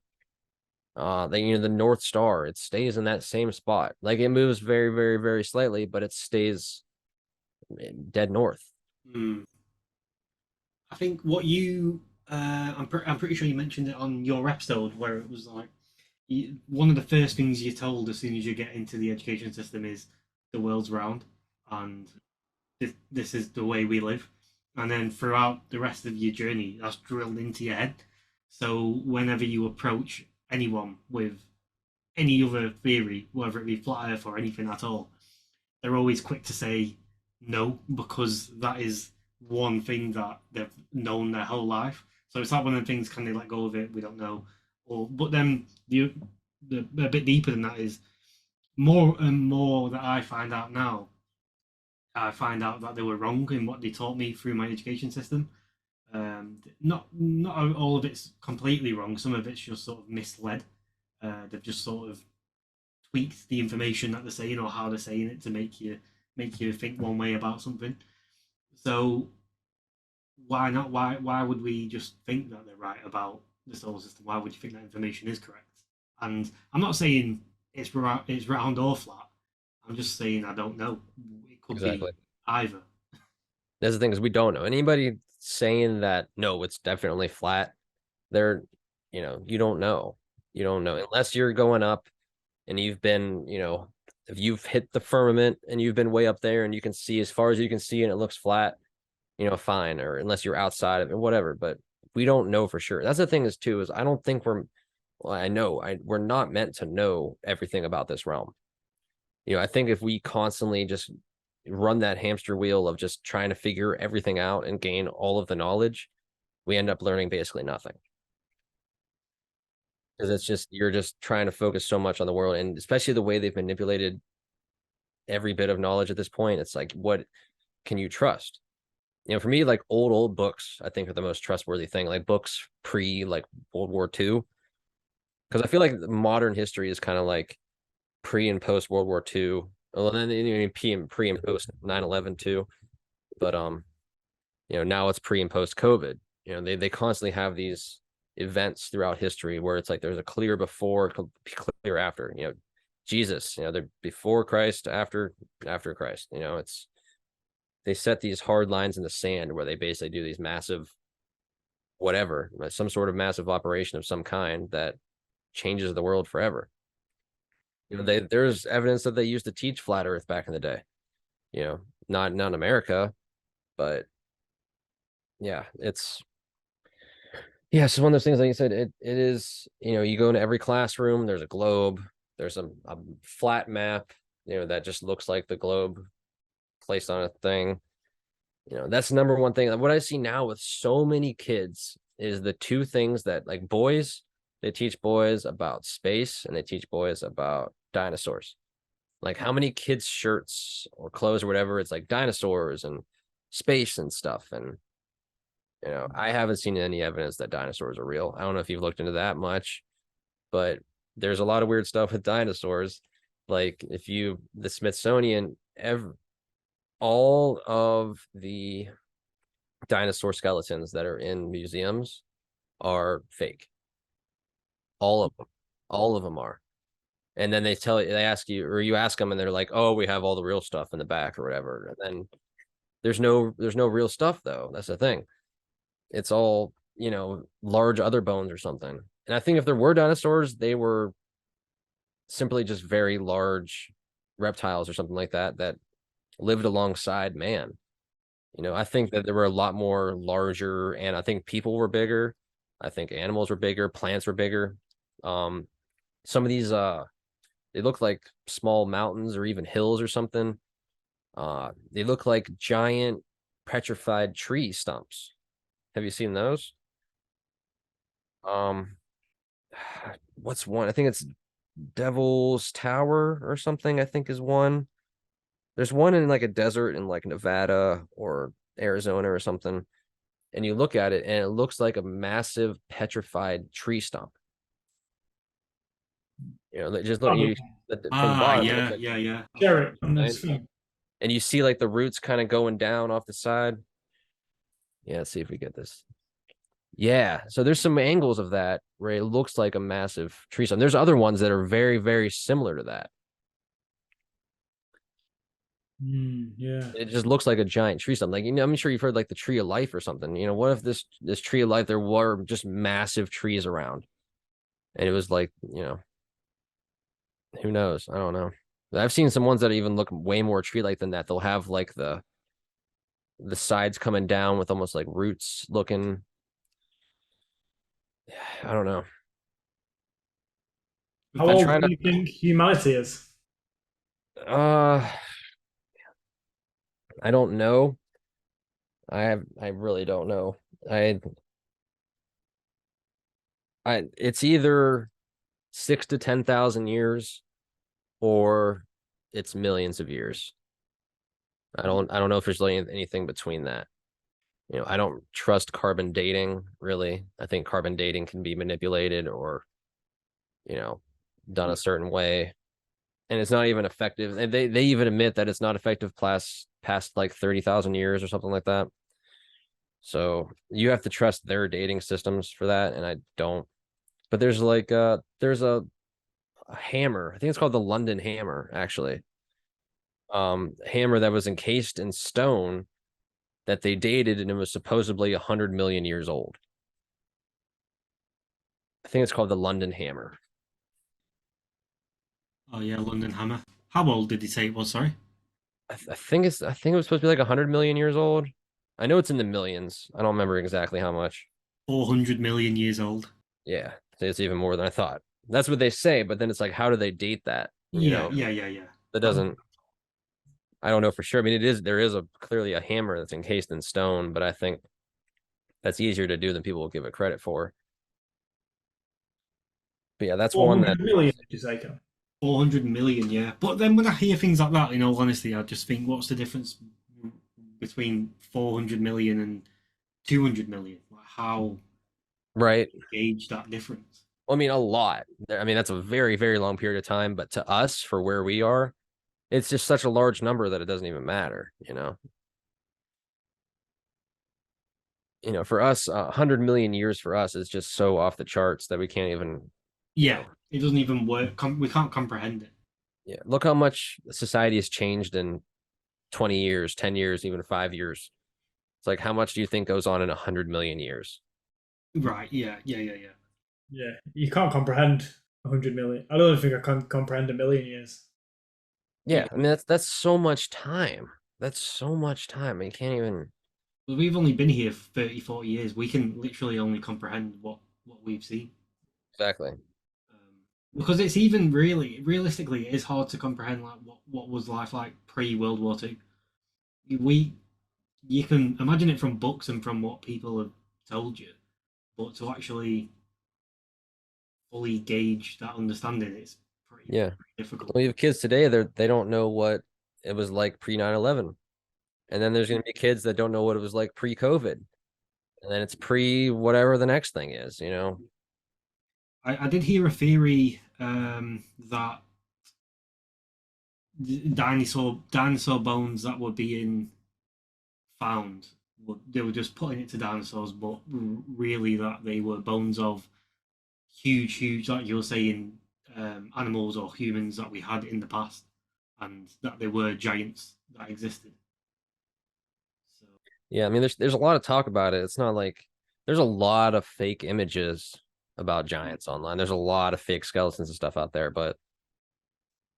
The North Star, it stays in that same spot. Like it moves very, very, very slightly, but it stays dead north. I think what I'm pretty sure you mentioned it on your episode where it was like one of the first things you're told as soon as you get into the education system is the world's round and this is the way we live. And then throughout the rest of your journey, that's drilled into your head. So whenever you approach anyone with any other theory, whether it be flat Earth or anything at all, they're always quick to say no because that is one thing that they've known their whole life. So it's like one of the things: can they let go of it? We don't know. But then the a bit deeper than that is more and more that I find out now, I find out that they were wrong in what they taught me through my education system. Not all of it's completely wrong. Some of it's just sort of misled. They've just sort of tweaked the information that they're saying or how they're saying it to make you think one way about something. So why not? Why would we just think that they're right about the solar system? Why would you think that information is correct? And I'm not saying it's round or flat. I'm just saying I don't know. It could Exactly. be either. That's the thing, is we don't know. Anybody saying that no, it's definitely flat, they're, you don't know. You don't know unless you're going up and you've been, if you've hit the firmament and you've been way up there and you can see as far as you can see and it looks flat, fine. Or unless you're outside of it, whatever. But we don't know for sure. That's the thing is too, is I don't think I know we're not meant to know everything about this realm. I think if we constantly just run that hamster wheel of just trying to figure everything out and gain all of the knowledge, we end up learning basically nothing. Because it's just, you're just trying to focus so much on the world, and especially the way they've manipulated every bit of knowledge at this point. It's like, what can you trust? For me, like old books, I think are the most trustworthy thing, like books pre like World War II. Because I feel like modern history is kind of like pre and post World War II. Well, then pre and post 9/11 too. But now it's pre and post COVID. They constantly have these events throughout history where it's like there's a clear before, clear after. Jesus, they're before Christ, after Christ. It's, they set these hard lines in the sand where they basically do these massive whatever, some sort of massive operation of some kind that changes the world forever. There's evidence that they used to teach flat earth back in the day. Not in America, but yeah, it's one of those things, like you said, it is, you go into every classroom, there's a globe, there's a flat map, that just looks like the globe placed on a thing. That's the number one thing. What I see now with so many kids is the two things that, like, boys, they teach boys about space and they teach boys about dinosaurs. Like, how many kids' shirts or clothes or whatever, it's like dinosaurs and space and stuff. And, I haven't seen any evidence that dinosaurs are real. I don't know if you've looked into that much, but there's a lot of weird stuff with dinosaurs. Like, the Smithsonian, all of the dinosaur skeletons that are in museums are fake. All of them are. And then they ask you, or you ask them, and they're like, "Oh, we have all the real stuff in the back or whatever." And then there's no real stuff though. That's the thing. It's all, large other bones or something. And I think if there were dinosaurs, they were simply just very large reptiles or something like that lived alongside man. I think that there were a lot more larger, and I think people were bigger. I think animals were bigger, plants were bigger. Some of these they look like small mountains or even hills or something. They look like giant petrified tree stumps. Have you seen those? What's one? I think it's Devil's Tower or something, I think is one. There's one in like a desert in like Nevada or Arizona or something. And you look at it and it looks like a massive petrified tree stump. Just look from the bottom. Yeah. Share it on the screen. And you see like the roots kind of going down off the side. Yeah, let's see if we get this. Yeah, so there's some angles of that where it looks like a massive tree stump. There's other ones that are very, very similar to that. Yeah, it just looks like a giant tree stump. Like, I'm sure you've heard like the tree of life or something. What if this tree of life, there were just massive trees around, and it was like, who knows? I don't know. I've seen some ones that even look way more tree-like than that. They'll have like the sides coming down with almost like roots looking. I don't know. how old do you think humanity is? I don't know. I really don't know. It's either 6,000 to 10,000 years, or it's millions of years. I don't know if there's really anything between that. I don't trust carbon dating, really. I think carbon dating can be manipulated or, done a certain way. And it's not even effective. And they even admit that it's not effective past like 30,000 years or something like that. So you have to trust their dating systems for that, and I don't. But there's like there's a hammer. I think it's called the London hammer, actually. Hammer that was encased in stone that they dated, and it was supposedly 100 million years old. I think it's called the London hammer. Oh yeah, London Hammer. How old did he say it was? Sorry. I think it was supposed to be like 100 million years old. I know it's in the millions. I don't remember exactly how much. 400 million years old. Yeah, it's even more than I thought. That's what they say, but then it's like, how do they date that? Yeah. That doesn't. I don't know for sure. I mean, there is clearly a hammer that's encased in stone, but I think that's easier to do than people will give it credit for. But yeah, that's one that. 400 million, did you say, Ken? 400 million, yeah. But then when I hear things like that, in all honesty, I just think, what's the difference between 400 million and 200 million? Like, how Right. gauge that difference? I mean, a lot. I mean, that's a very, very long period of time. But to us, for where we are, it's just such a large number that it doesn't even matter, For us, 100 million years for us is just so off the charts that we can't even. Yeah, it doesn't even work. We can't comprehend it. Yeah, look how much society has changed in 20 years, 10 years, even 5 years. It's like, how much do you think goes on in 100 million years? Right, yeah. Yeah, you can't comprehend 100 million. I don't think I can comprehend a million years. Yeah, I mean, that's so much time. That's so much time. You can't even. We've only been here for 30, 40 years. We can literally only comprehend what we've seen. Exactly. Because it's even realistically, it is hard to comprehend like what was life like pre World War II. You can imagine it from books and from what people have told you, but to actually fully gauge that understanding, it's pretty difficult. We have kids today, they don't know what it was like pre 9/11. And then there's going to be kids that don't know what it was like pre-COVID. And then it's pre whatever the next thing is, I did hear a theory that dinosaur bones that were being found, they were just putting it to dinosaurs, but really that they were bones of huge, like you were saying, animals or humans that we had in the past, and that they were giants that existed. So yeah, I mean, there's a lot of talk about it. It's not like there's a lot of fake images about giants online. There's a lot of fake skeletons and stuff out there, but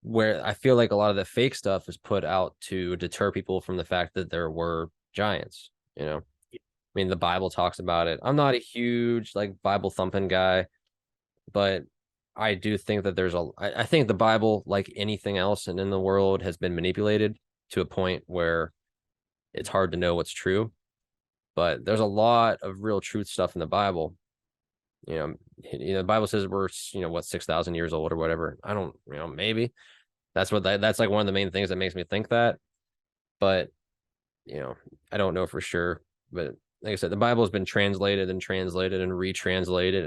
where I feel like a lot of the fake stuff is put out to deter people from the fact that there were giants, I mean, the Bible talks about it. I'm not a huge like Bible thumping guy, but I do think that I think the Bible, like anything else and in the world, has been manipulated to a point where it's hard to know what's true. But there's a lot of real truth stuff in the Bible. The Bible says we're, 6,000 years old or whatever. I don't, maybe that's like one of the main things that makes me think that. But, I don't know for sure. But like I said, the Bible has been translated and retranslated,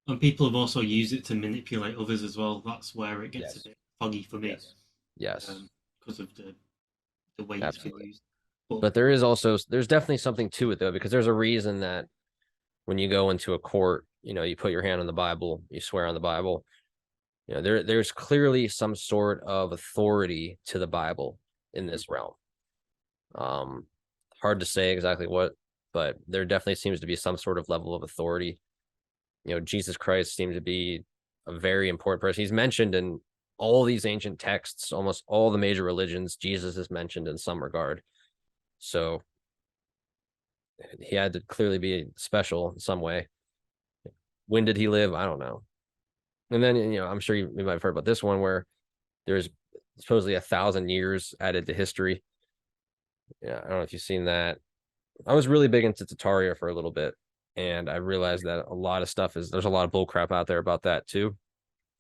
and people have also used it to manipulate others as well. That's where it gets a bit foggy for me. Yes. Because of the way it's been used. But there's definitely something to it though, because there's a reason that when you go into a court, you put your hand on the Bible, you swear on the Bible. There's clearly some sort of authority to the Bible in this realm. Hard to say exactly what, but there definitely seems to be some sort of level of authority. Jesus Christ seems to be a very important person. He's mentioned in all these ancient texts, almost all the major religions. Jesus is mentioned in some regard. So he had to clearly be special in some way. When did he live? I don't know. And then, I'm sure you might have heard about this one where there's supposedly 1,000 years added to history. Yeah, I don't know if you've seen that. I was really big into Tartaria for a little bit, and I realized that a lot of stuff there's a lot of bull crap out there about that too.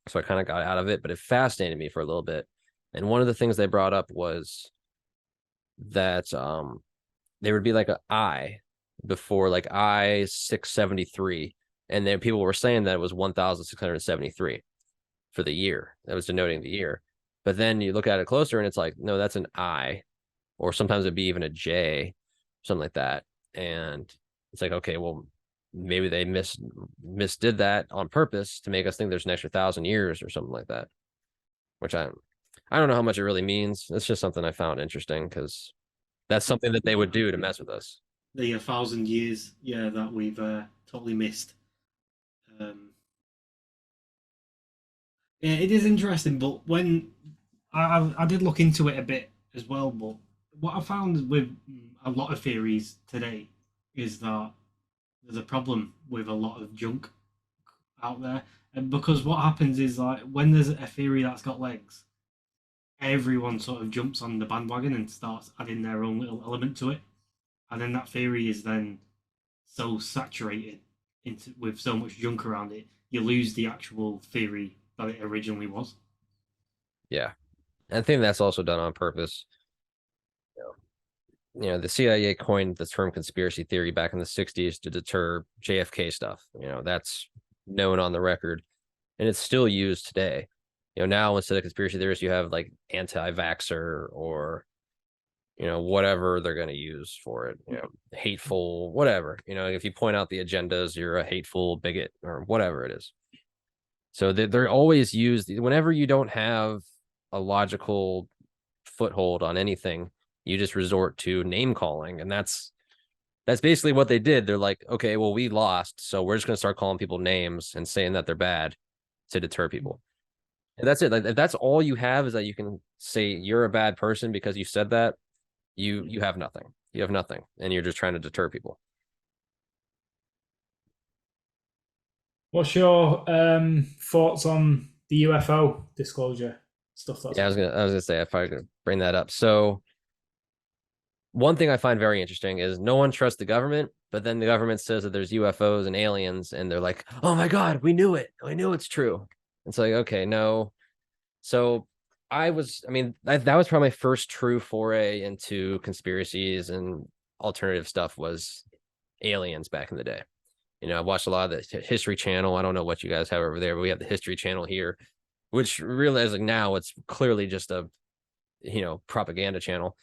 So I kind of got out of it, but it fascinated me for a little bit. And one of the things they brought up was that there would be like an I before, like I 673, and then people were saying that it was 1673 for the year. That was denoting the year. But then you look at it closer and it's like, no, that's an I, or sometimes it'd be even a J, something like that. And it's like, okay, well, maybe they misdid that on purpose to make us think there's an extra 1,000 years or something like that. Which I don't know how much it really means. It's just something I found interesting because that's something that they would do to mess with us. The 1,000 years, yeah, that we've totally missed. Yeah, it is interesting, but when I did look into it a bit as well, but what I found with a lot of theories today is that there's a problem with a lot of junk out there, and because what happens is like when there's a theory that's got legs, everyone sort of jumps on the bandwagon and starts adding their own little element to it, and then that theory is then so saturated into with so much junk around it, you lose the actual theory that it originally was. Yeah. And I think that's also done on purpose. The CIA coined the term conspiracy theory back in the 60s to deter JFK stuff. That's known on the record, and it's still used today. Now instead of conspiracy theorists, you have like anti-vaxxer or, whatever they're going to use for it, hateful, whatever. If you point out the agendas, you're a hateful bigot or whatever it is. So they're always used whenever you don't have a logical foothold on anything. You just resort to name calling, and that's basically what they did. They're like, okay, well, we lost, so we're just gonna start calling people names and saying that they're bad to deter people. And that's it. Like, if that's all you have is that you can say you're a bad person because you said that, you have nothing. You have nothing, and you're just trying to deter people. What's your thoughts on the UFO disclosure stuff? Yeah, I was gonna say if I could bring that up. So one thing I find very interesting is no one trusts the government, but then the government says that there's UFOs and aliens, and they're like, oh my God, we knew it. We knew it's true. It's like, okay, no. So that was probably my first true foray into conspiracies and alternative stuff was aliens back in the day. I watched a lot of the History Channel. I don't know what you guys have over there, but we have the History Channel here, which realizing like now it's clearly just a, propaganda channel.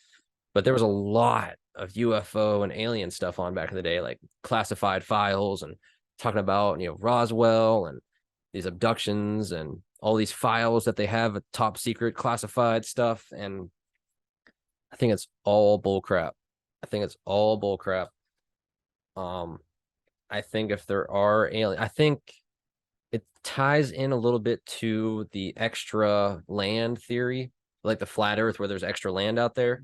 But there was a lot of UFO and alien stuff on back in the day, like classified files and talking about, Roswell and these abductions and all these files that they have, top secret classified stuff. And I think it's all bull crap. I think if there are aliens, I think it ties in a little bit to the extra land theory, like the flat earth where there's extra land out there.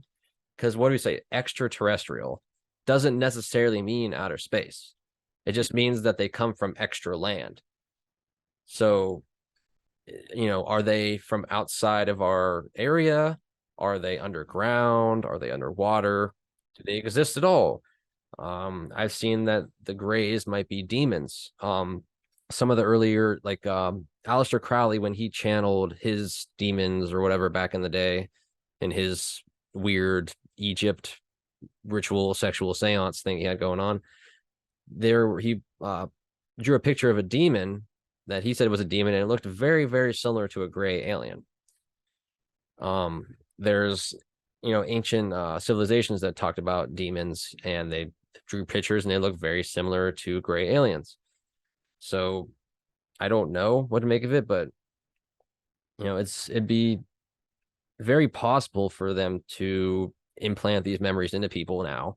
Because what do we say? Extraterrestrial doesn't necessarily mean outer space. It just means that they come from extra land. So, are they from outside of our area? Are they underground? Are they underwater? Do they exist at all? I've seen that the Greys might be demons. Some of the earlier, like Aleister Crowley, when he channeled his demons or whatever back in the day in his weird Egypt ritual sexual seance thing he had going on, he drew a picture of a demon that he said was a demon, and it looked very, very similar to a gray alien. There's ancient civilizations that talked about demons, and they drew pictures and they look very similar to gray aliens. So I don't know what to make of it, but it'd be very possible for them to implant these memories into people now.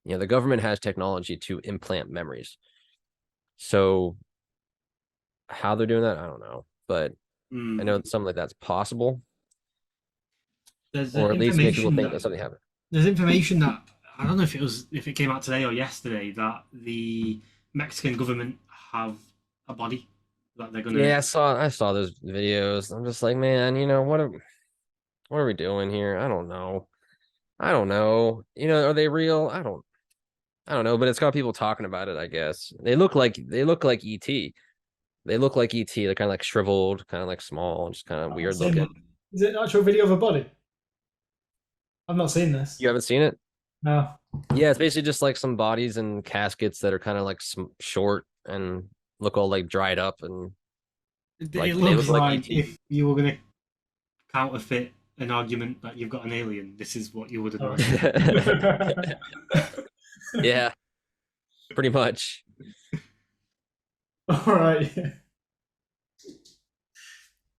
The government has technology to implant memories. So how they're doing that, I don't know, but I know something like that's possible. There's or at least make people think that something happened. There's information that I don't know if it came out today or yesterday that the Mexican government have a body that they're gonna. Yeah, I saw those videos. I'm just like, man, what are we doing here? I don't know. Are they real? I don't know, but it's got people talking about it, I guess. They look like ET. They look like ET. They're kind of like shriveled, kind of like small, just kind of weird looking. Is it an actual video of a body? I've not seen this. You haven't seen it? No. Yeah, it's basically just like some bodies and caskets that are kind of like short and look all like dried up and like It they looks look like like ET. if you were going to counterfeit an argument that you've got an alien, this is what you would have Oh. done. Yeah, pretty much. All right.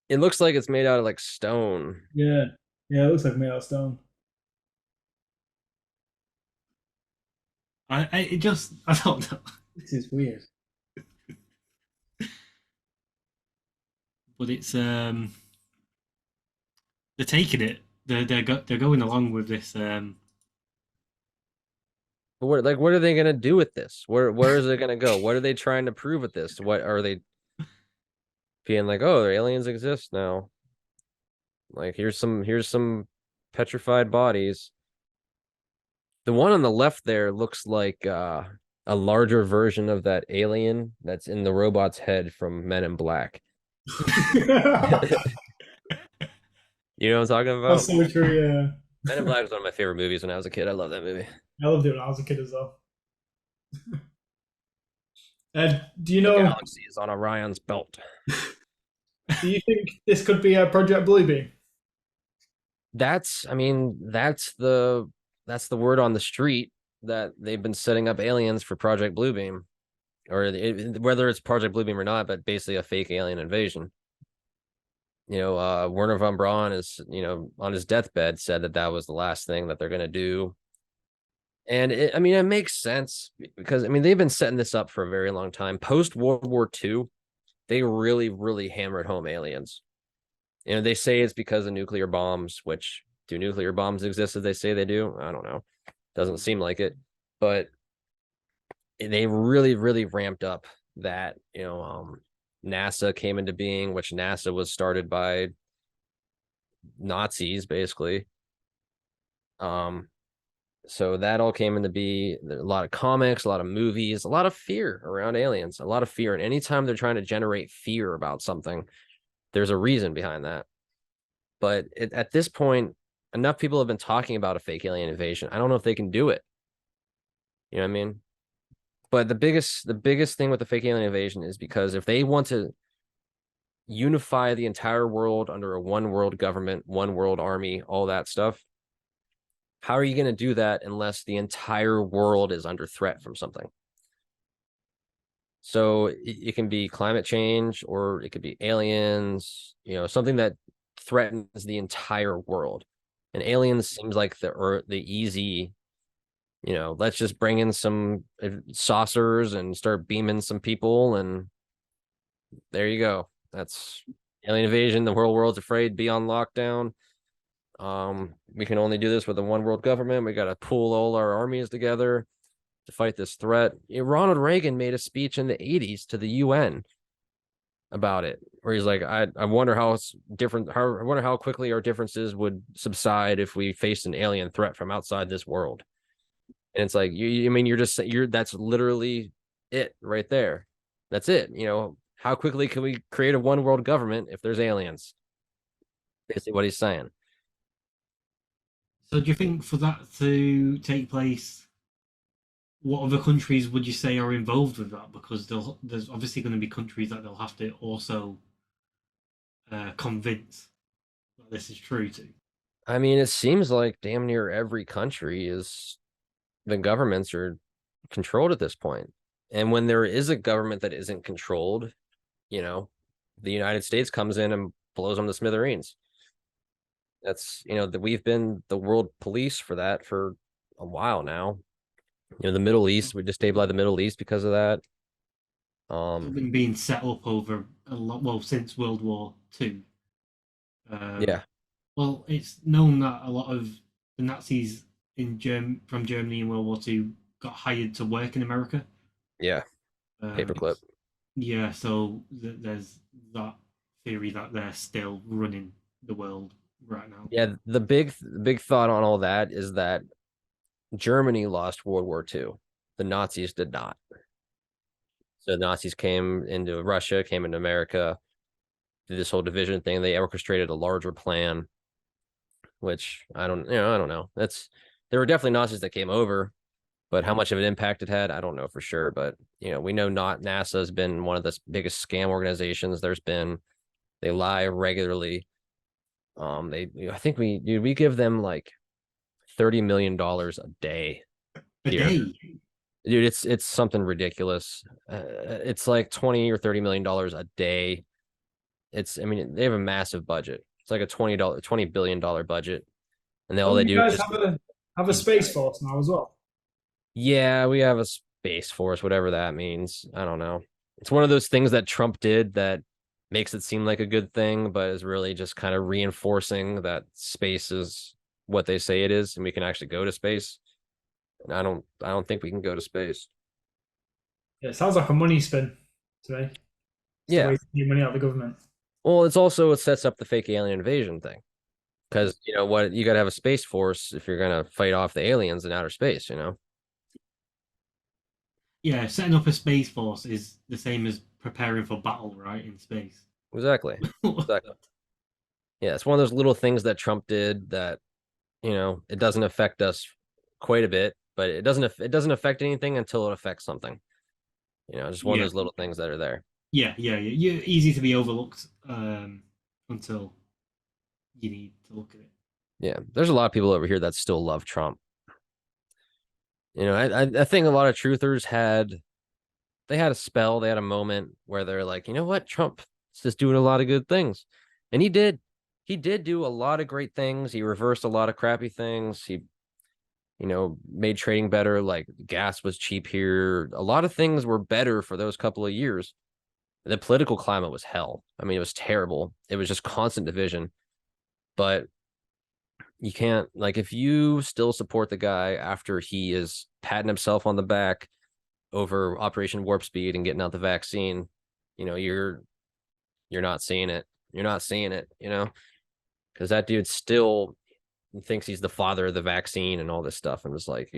It looks like it's made out of like stone. Yeah. Yeah, it looks like made out of stone. I don't know. This is weird. But it's they're taking it. They're going along with this. But what are they gonna do with this? Where is it gonna go? What are they trying to prove with this? What are they being like, oh, aliens exist now? Like here's some petrified bodies. The one on the left there looks like a larger version of that alien that's in the robot's head from Men in Black. You know what I'm talking about? That's so true, yeah. Men in Black was one of my favorite movies when I was a kid. I love that movie. I loved it when I was a kid as well. Do you The know? galaxy is on Orion's belt. Do you think this could be a Project Bluebeam? I mean, that's the word on the street that they've been setting up aliens for Project Bluebeam, or whether it's Project Bluebeam or not, but basically a fake alien invasion. You know, Werner von Braun is, you know, on his deathbed said that was the last thing that they're going to do. And I mean, it makes sense because, I mean, they've been setting this up for a very long time. Post World War II, they really, really hammered home aliens. You know, they say it's because of nuclear bombs, which do nuclear bombs exist as they say they do? I don't know. Doesn't seem like it. But they really, really ramped up that, you know, NASA came into being, which NASA was started by Nazis, basically. So that all came into be. A lot of comics, a lot of movies, a lot of fear around aliens, a lot of fear. And anytime they're trying to generate fear about something, there's a reason behind that. But at this point, enough people have been talking about a fake alien invasion. I don't know if they can do it. You know what I mean? But the biggest thing with the fake alien invasion is because if they want to unify the entire world under a one world government, one world army, all that stuff, how are you going to do that unless the entire world is under threat from something? So it can be climate change, or it could be aliens, you know, something that threatens the entire world. And aliens seems like the easy, you know, let's just bring in some saucers and start beaming some people, and there you go. That's alien invasion. The whole world's afraid, be on lockdown. We can only do this with a one world government. We got to pool all our armies together to fight this threat. Ronald Reagan made a speech in the 80s to the UN about it, where he's like, I wonder how it's different. I wonder how quickly our differences would subside if we faced an alien threat from outside this world. And it's like, I mean, that's literally it right there. That's it. You know, how quickly can we create a one world government if there's aliens? Basically what he's saying. So do you think for that to take place, what other countries would you say are involved with that? Because there's obviously going to be countries that they'll have to also convince that this is true to. I mean, it seems like damn near every country the governments are controlled at this point. And when there is a government that isn't controlled, you know, the United States comes in and blows them to smithereens. That's, you know, that we've been the world police for that for a while now. You know, the Middle East, we destabilized the Middle East because of that. Been being set up over a lot, well, since World War II. Yeah. Well, it's known that a lot of the Nazis from Germany in World War II got hired to work in America. Yeah. Paperclip. Yeah, so there's that theory that they're still running the world right now. Yeah, the big thought on all that is that Germany lost World War II. The Nazis did not. So the Nazis came into Russia, came into America, did this whole division thing. They orchestrated a larger plan, which I don't know. There were definitely Nazis that came over, but how much of an impact it had, I don't know for sure. But we know not NASA has been one of the biggest scam organizations there's been. They lie regularly. I think we give them like $30 million a day. A day? Dude, it's something ridiculous. It's like 20 or $30 million a day. I mean, they have a massive budget. It's like a $20 billion budget, and all they you do guys is have a space force now as well. yeah, we have a space force, whatever that means. I don't know. It's one of those things that Trump did that makes it seem like a good thing, but is really just kind of reinforcing that space is what they say it is, and we can actually go to space. And I don't think we can go to space. Yeah, it sounds like a money spin to me. It's Yeah. the way to get money out of the government. Well, it sets up the fake alien invasion thing. Because you got to have a space force if you're gonna fight off the aliens in outer space, Yeah, setting up a space force is the same as preparing for battle, right? In space. Exactly. Yeah, it's one of those little things that Trump did that, it doesn't affect us quite a bit, but it doesn't affect anything until it affects something. Just one of those little things that are there. Yeah. You're easy to be overlooked until you need to look at it. Yeah, there's a lot of people over here that still love Trump. I think a lot of truthers had a spell, they had a moment where they're like, you know what, Trump is just doing a lot of good things, and he did do a lot of great things. He reversed a lot of crappy things. He made trading better. Like gas was cheap here. A lot of things were better for those couple of years. The political climate was hell. I mean, it was terrible. It was just constant division. But you can't, like, if you still support the guy after he is patting himself on the back over Operation Warp Speed and getting out the vaccine, you're not seeing it. You're not seeing it, because that dude still thinks he's the father of the vaccine and all this stuff. I'm just like,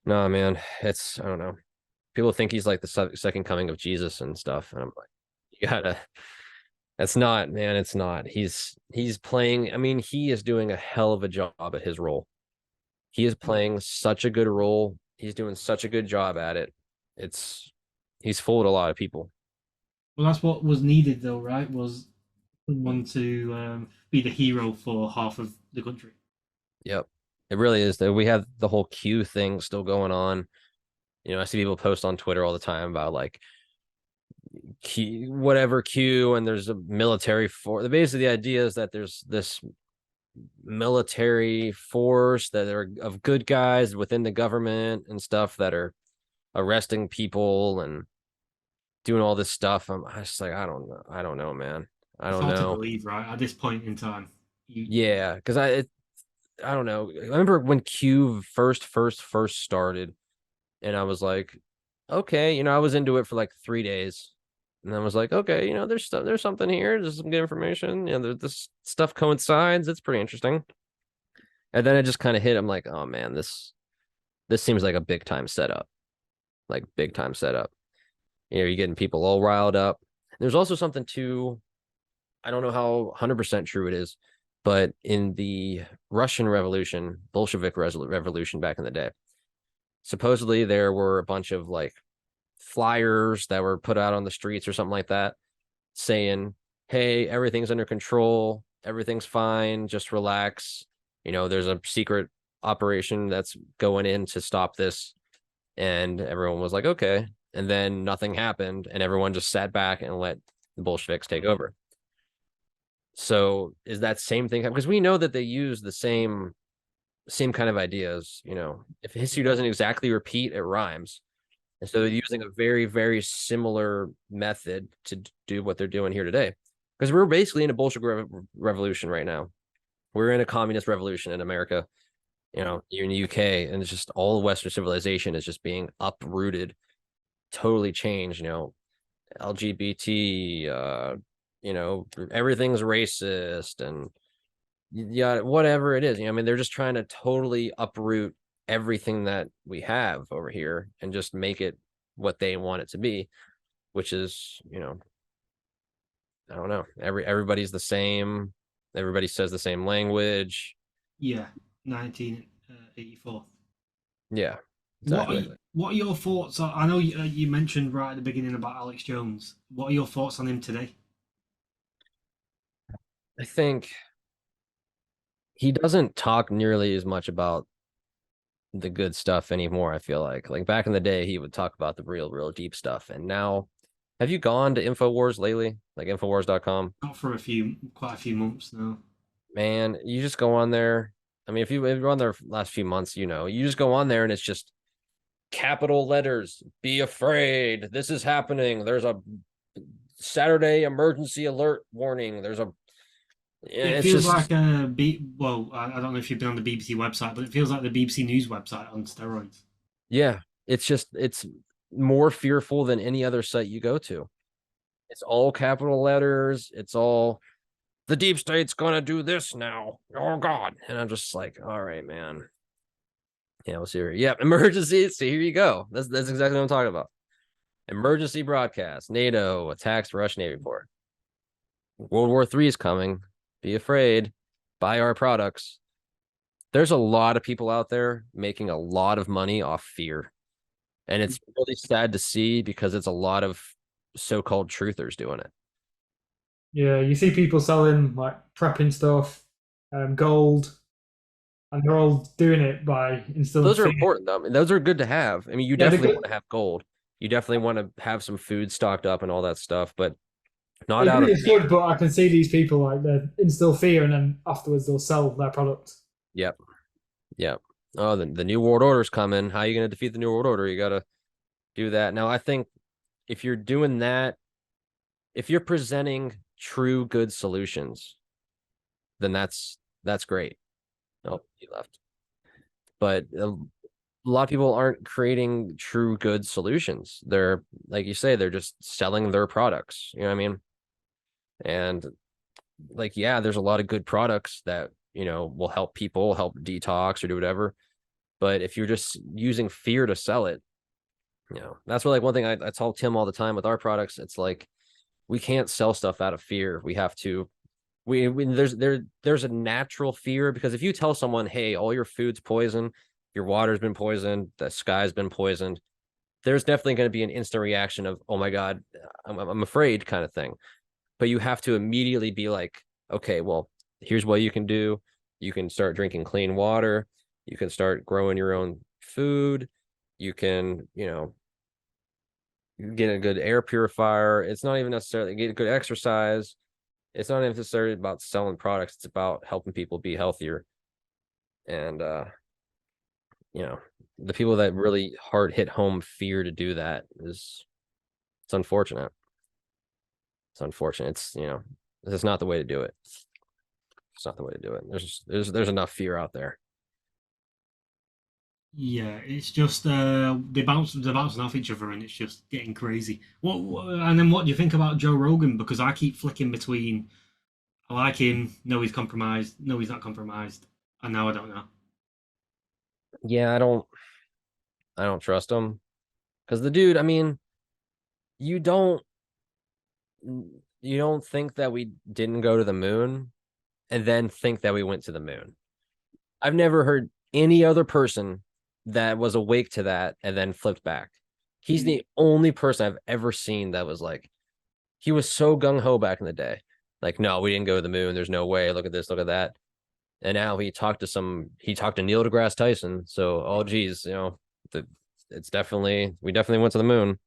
no, man, I don't know. People think he's like the second coming of Jesus and stuff. And I'm like, it's not, man. It's not. He's playing. I mean, he is doing a hell of a job at his role. He is playing such a good role. He's doing such a good job at it. He's fooled a lot of people. Well, that's what was needed, though, right? Was someone to be the hero for half of the country. Yep, it really is. That we have the whole Q thing still going on. I see people post on Twitter all the time about like Q, whatever Q, and there's a military force. Basically, the idea is that there's this military force that are of good guys within the government and stuff that are arresting people and doing all this stuff. I'm just like, I don't know, man. I don't know. Hard to believe, right? At this point in time. Yeah, because I don't know. I remember when Q first started, and I was like, okay, I was into it for like 3 days, and I was like, okay, there's something here. There's some good information. This stuff coincides. It's pretty interesting. And then it just kind of hit. I'm like, oh man, this seems like a big time setup, like big time setup. You're getting people all riled up. There's also something too. I don't know how 100% true it is, but in the Russian Revolution, Bolshevik Revolution back in the day, supposedly there were a bunch of like flyers that were put out on the streets or something like that saying, hey, everything's under control, everything's fine, just relax, there's a secret operation that's going in to stop this. And everyone was like, okay. And then nothing happened, and everyone just sat back and let the Bolsheviks take over. So is that same thing? Because we know that they use the same kind of ideas. If history doesn't exactly repeat, it rhymes. And so they're using a very, very similar method to do what they're doing here today. Because we're basically in a Bolshevik revolution right now. We're in a communist revolution in America. You're in the UK, and it's just all Western civilization is just being uprooted, totally changed. LGBT, everything's racist, and yeah, whatever it is. I mean, they're just trying to totally uproot everything that we have over here and just make it what they want it to be, which is, I don't know. Everybody's the same. Everybody says the same language. Yeah, 1984. Yeah, What exactly. what are your thoughts on? I know you mentioned right at the beginning about Alex Jones. What are your thoughts on him today? I think he doesn't talk nearly as much about the good stuff anymore. I feel like back in the day, he would talk about the real deep stuff. And now, have you gone to InfoWars lately? Like Infowars.com? Not for quite a few months now. Man, you just go on there. I mean, if you're on there last few months, you just go on there and it's just capital letters. Be afraid. This is happening. There's a Saturday emergency alert warning. It It's feels just, like well, I don't know if you've been on the BBC website, but it feels like the BBC News website on steroids. yeah, it's more fearful than any other site you go to. It's all capital letters. It's all the deep state's gonna do this now. Oh God. And I'm just like, all right, man. Yeah, we'll see here. Yep, emergency. See, here you go. That's exactly what I'm talking about. Emergency broadcast. NATO attacks Russian Navy port. World War III is coming. Be afraid. Buy our products. There's a lot of people out there making a lot of money off fear. And it's really sad to see because it's a lot of so-called truthers doing it. Yeah, you see people selling like prepping stuff, gold, and they're all doing it by instilling Those are fear. important though. I mean, those are good to have. I mean, you Yeah, definitely want to have gold. You definitely want to have some food stocked up and all that stuff, but not out of it's fear. good, but I can see these people like they instill fear and then afterwards they'll sell their product. Yep. Yep. Oh, the new world order's coming. How are you going to defeat the new world order? You got to do that. Now, I think if you're doing that, if you're presenting true good solutions, then that's great. Oh, he left. But a lot of people aren't creating true good solutions. They're, like you say, they're just selling their products. You know what I mean? And yeah, there's a lot of good products that, will help people, help detox or do whatever. But if you're just using fear to sell it, that's what one thing I tell Tim all the time with our products. It's like, we can't sell stuff out of fear. We have to, there's a natural fear, because if you tell someone, hey, all your food's poison, your water's been poisoned, the sky's been poisoned, there's definitely going to be an instant reaction of, oh my God, I'm afraid kind of thing. But you have to immediately be like, okay, well, here's what you can do. You can start drinking clean water. You can start growing your own food. You can, get a good air purifier. It's not even necessarily get good exercise. It's not necessarily about selling products. It's about helping people be healthier. And, the people that really hard hit home fear to do that it's unfortunate. It's unfortunate. This is not the way to do it. It's not the way to do it. There's enough fear out there. Yeah, it's just they're bouncing off each other, and it's just getting crazy. And then what do you think about Joe Rogan? Because I keep flicking between I like him, no he's compromised, no he's not compromised, and now I don't know. Yeah, I don't trust him, because the dude, I mean, you don't think that we didn't go to the moon and then think that we went to the moon. I've never heard any other person that was awake to that and then flipped back. He's the only person I've ever seen that was like, he was so gung-ho back in the day. Like, no, we didn't go to the moon. There's no way. Look at this, look at that. And now he talked to Neil deGrasse Tyson. So, oh geez, we definitely went to the moon.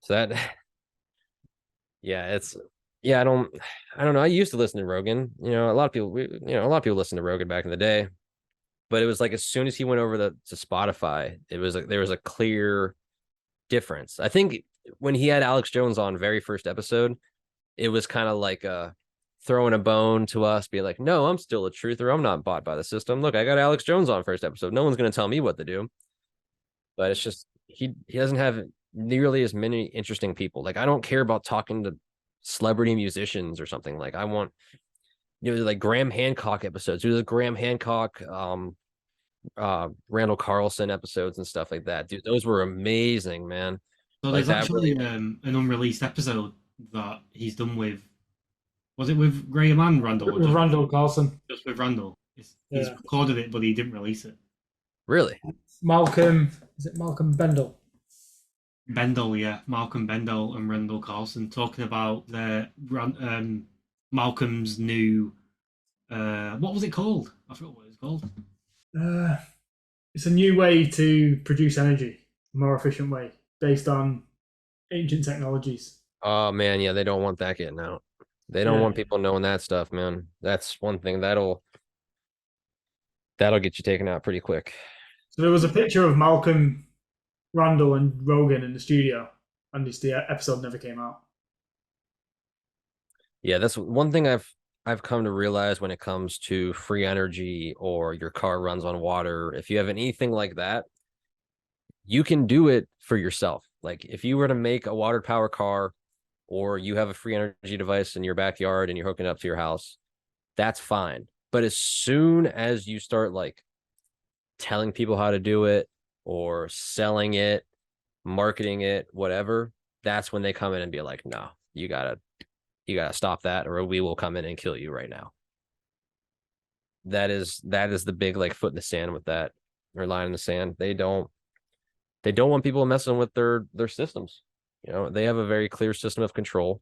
So that, yeah, I don't know. I used to listen to Rogan. A lot of people listen to Rogan back in the day, but it was like as soon as he went over to Spotify, it was like there was a clear difference. I think when he had Alex Jones on very first episode, it was kind of like throwing a bone to us, be like, no, I'm still a truther. I'm not bought by the system. Look, I got Alex Jones on first episode. No one's going to tell me what to do. But it's just he doesn't have nearly as many interesting people. Like, I don't care about talking to celebrity musicians or something. Like, I want, like Graham Hancock episodes. There's a Graham Hancock Randall Carlson episodes and stuff like that. Dude, those were amazing, man. So Like there's that actually really. an unreleased episode that he's done with. Was it with Graham and Randall, or Randall Carlson. just with Randall? He's Yeah. recorded it, but he didn't release it. Really? Malcolm, is it Malcolm Bendel? Bendel, yeah, Malcolm Bendel and Randall Carlson talking about their Malcolm's new. What was it called? I forgot what it was called. It's a new way to produce energy, a more efficient way, based on ancient technologies. Oh man, yeah, they don't want that getting out. They don't Yeah. want people knowing that stuff, man. That's one thing that'll get you taken out pretty quick. So there was a picture of Malcolm, Randall, and Rogan in the studio, and the episode never came out. Yeah, that's one thing I've come to realize when it comes to free energy or your car runs on water. If you have anything like that, you can do it for yourself. Like if you were to make a water power car or you have a free energy device in your backyard and you're hooking it up to your house, that's fine. But as soon as you start like telling people how to do it or selling it, marketing it, whatever, that's when they come in and be like, no, you gotta stop that, or we will come in and kill you right now. That is the big like foot in the sand with that, or line in the sand. They don't want people messing with their systems. You know, they have a very clear system of control,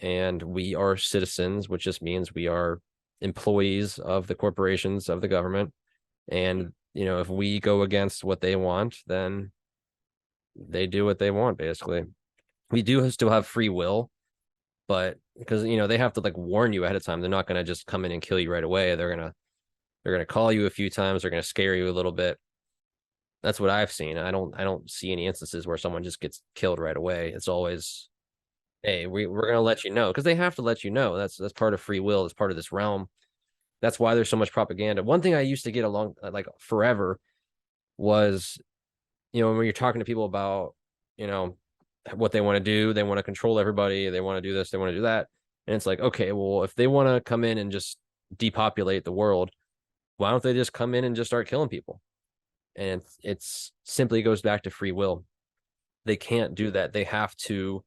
and we are citizens, which just means we are employees of the corporations of the government. And you know, if we go against what they want, then they do what they want. Basically, we do still have free will, but because you know they have to like warn you ahead of time. They're not going to just come in and kill you right away. They're gonna call you a few times. They're gonna scare you a little bit. That's what I've seen. I don't see any instances where someone just gets killed right away. It's always, hey, we're gonna let you know, because they have to let you know. That's part of free will. It's part of this realm. That's why there's so much propaganda. One thing I used to get along like forever was, you know, when you're talking to people about, you know, what they want to do, they want to control everybody, they want to do this, they want to do that. And it's like, okay, well, if they want to come in and just depopulate the world, why don't they just come in and just start killing people? And it's simply goes back to free will. They can't do that. They have to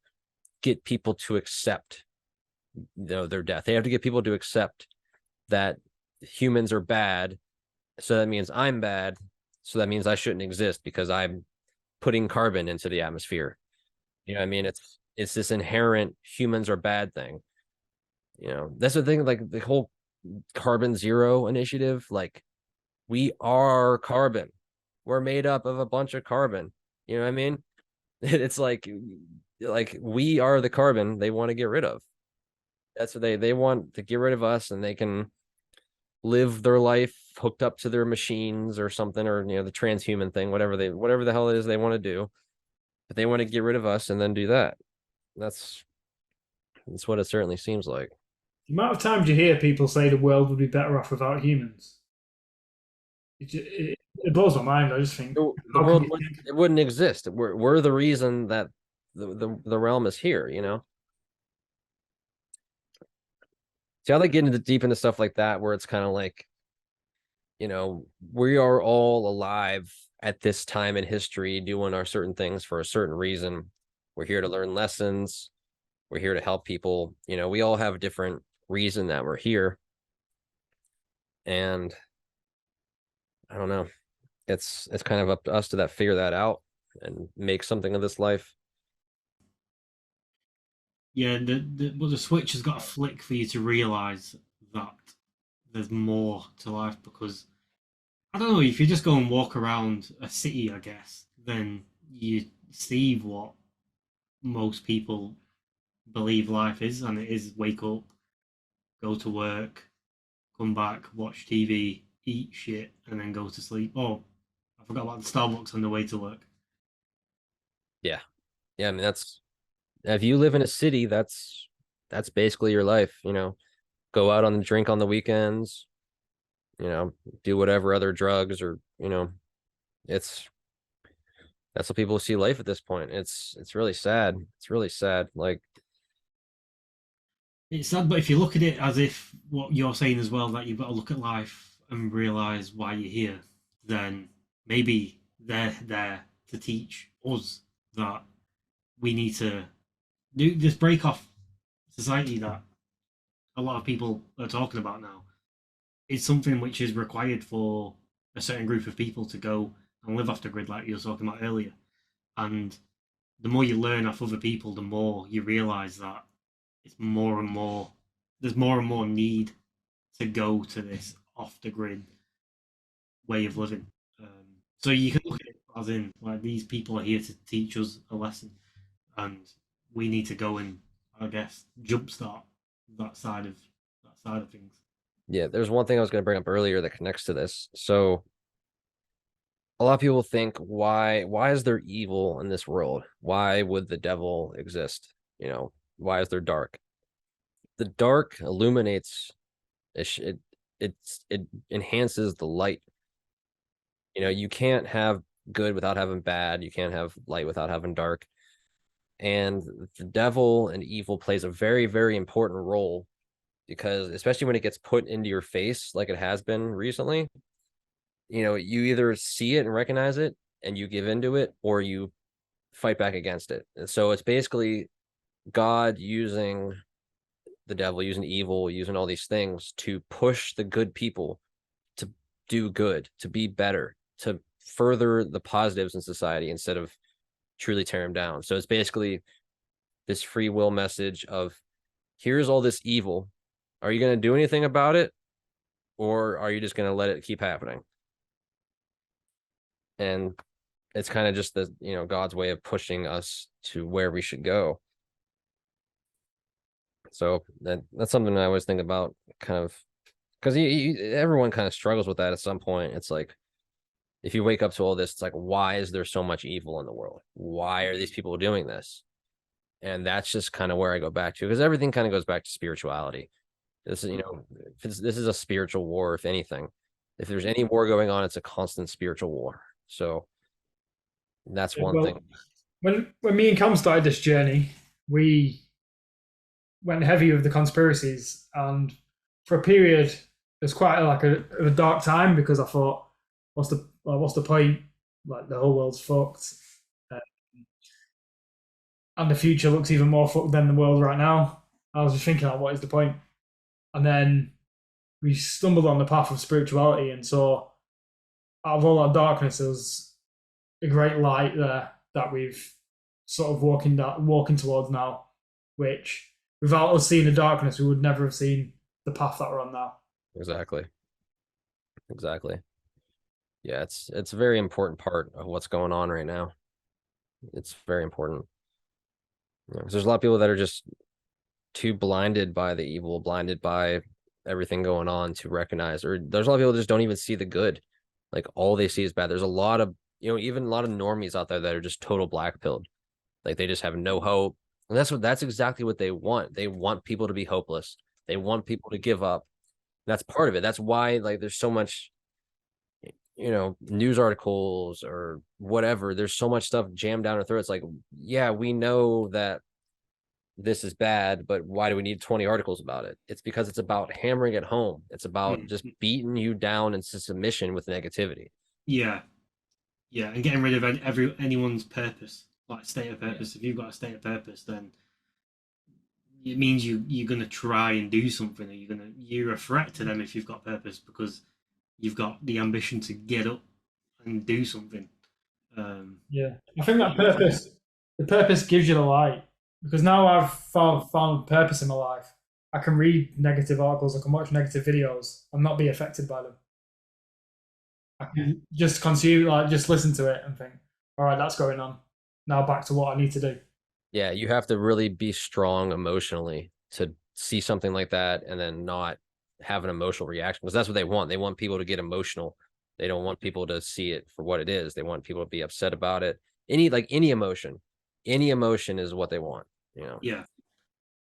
get people to accept, you know, their death. They have to get people to accept that humans are bad. So that means I'm bad. So that means I shouldn't exist because I'm putting carbon into the atmosphere. You know what I mean? It's this inherent humans are bad thing. You know, that's the thing, like the whole carbon zero initiative, like we are carbon. We're made up of a bunch of carbon. You know what I mean? It's like we are the carbon they want to get rid of. That's what they want to get rid of us, and they can live their life hooked up to their machines or something, or you know, the transhuman thing, whatever the hell it is they want to do. But they want to get rid of us and then do that. That's what it certainly seems like. The amount of times you hear people say the world would be better off without humans, it blows my mind. I just think The world wouldn't exist. We're the reason that the realm is here, you know. See, I like getting deep into stuff like that where it's kind of like, you know, we are all alive at this time in history doing our certain things for a certain reason. We're here to learn lessons. We're here to help people. You know, we all have a different reason that we're here. And I don't know. It's kind of up to us to figure that out and make something of this life. Yeah, the switch has got to flick for you to realize that there's more to life, because I don't know, if you just go and walk around a city, I guess, then you see what most people believe life is, and it is wake up, go to work, come back, watch TV, eat shit, and then go to sleep. Oh, I forgot about the Starbucks on the way to work. Yeah. Yeah, I mean if you live in a city, that's basically your life, you know. Go out on the drink on the weekends, you know, do whatever other drugs, or, you know, that's what people see life at this point. It's really sad. It's really sad. Like, It's sad, but if you look at it as if what you're saying as well, that you've got to look at life and realize why you're here. then maybe they're there to teach us that we need to do this break off society that a lot of people are talking about now. It's something which is required for a certain group of people to go and live off the grid, like you were talking about earlier. And the more you learn off other people, the more you realize that it's more and more, there's more and more need to go to this off the grid way of living. So you can look at it as in like these people are here to teach us a lesson, and we need to go and, I guess, jumpstart that side of things. Yeah, there's one thing I was going to bring up earlier that connects to this. So a lot of people think, why is there evil in this world? Why would the devil exist? You know, why is there dark? The dark illuminates it, it enhances the light. You know, you can't have good without having bad. You can't have light without having dark. And the devil and evil plays a very, very important role, because especially when it gets put into your face like it has been recently, you know, you either see it and recognize it and you give into it, or you fight back against it. And so it's basically God using the devil, using evil, using all these things to push the good people to do good, to be better, to further the positives in society instead of truly tear them down. So it's basically this free will message of, here's all this evil. Are you going to do anything about it? Or are you just going to let it keep happening? And it's kind of just the, you know, God's way of pushing us to where we should go. So that's something I always think about, kind of, because everyone kind of struggles with that at some point. It's like, if you wake up to all this, it's like, why is there so much evil in the world? Why are these people doing this? And that's just kind of where I go back to, because everything kind of goes back to spirituality. This is, you know, this is a spiritual war, if anything. If there's any war going on, it's a constant spiritual war. So that's one thing. When me and Cam started this journey, we went heavy with the conspiracies, and for a period, it was quite like a dark time, because I thought, what's the point? Like, the whole world's fucked, and the future looks even more fucked than the world right now. I was just thinking, like, what is the point? And then we stumbled on the path of spirituality, and so out of all that darkness, there was a great light there that we've sort of walking towards now, which, without us seeing the darkness, we would never have seen the path that we're on now. Exactly. Yeah, it's a very important part of what's going on right now. It's very important. You know, 'cause there's a lot of people that are just too blinded by the evil, blinded by everything going on to recognize, or there's a lot of people that just don't even see the good. Like, all they see is bad. There's a lot of, you know, even a lot of normies out there that are just total black pilled. Like, they just have no hope. And that's exactly what they want. They want people to be hopeless. They want people to give up. That's part of it. That's why, like, there's so much, you know, news articles or whatever. There's so much stuff jammed down our throats. Like, yeah, we know that this is bad, but why do we need 20 articles about it? It's because it's about hammering it home. It's about just beating you down into submission with negativity. Yeah, and getting rid of anyone's purpose, like state of purpose. If you've got a state of purpose, then it means you're gonna try and do something, or you're a threat to them if you've got purpose, because you've got the ambition to get up and do something. Yeah, I think that the purpose gives you the light, because now I've found purpose in my life. I can read negative articles, I can watch negative videos, and not be affected by them. I can just consume, like, just listen to it and think, all right, that's going on. Now back to what I need to do. Yeah, you have to really be strong emotionally to see something like that and then not have an emotional reaction, because that's what they want. They want people to get emotional. They don't want people to see it for what it is. They want people to be upset about it. Any emotion is what they want, you know? Yeah.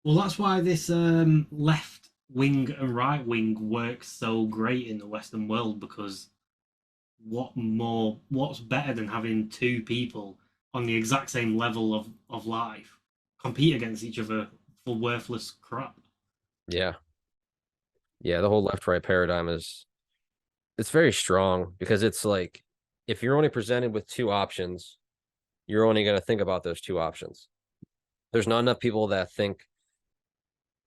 Well, that's why this left wing and right wing works so great in the Western world, because what's better than having two people on the exact same level of life compete against each other for worthless crap? Yeah. The whole left right paradigm is it's very strong because it's like if you're only presented with two options, you're only going to think about those two options. There's not enough people that think,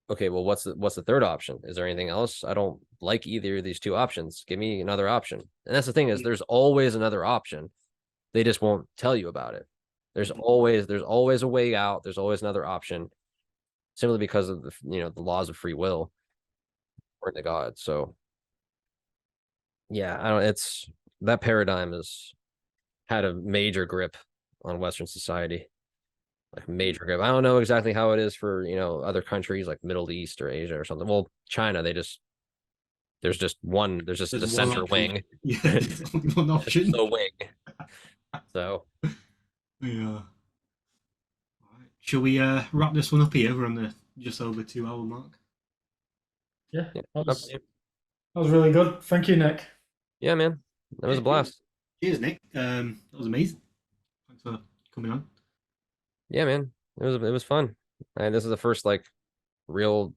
okay, well, what's the third option? Is there anything else? I don't like either of these two options. Give me another option. And that's the thing is there's always another option. They just won't tell you about it. There's always a way out. There's always another option, simply because of the laws of free will or to God. So yeah, I don't. It's that paradigm has had a major grip on Western society, like major grip. I don't know exactly how it is for other countries like Middle East or Asia or something. Well, China, there's just the There's one center option. wing. Yeah, there's only one option. The wing. So yeah. Right. Shall we wrap this one up here? We're on the just over 2 hour mark. Yeah, yeah, that was really good. Thank you, Nick. yeah, man, that was a blast. Cheers, Nick. That was amazing. Thanks for coming on. Yeah, man, it was fun. And this is the first like real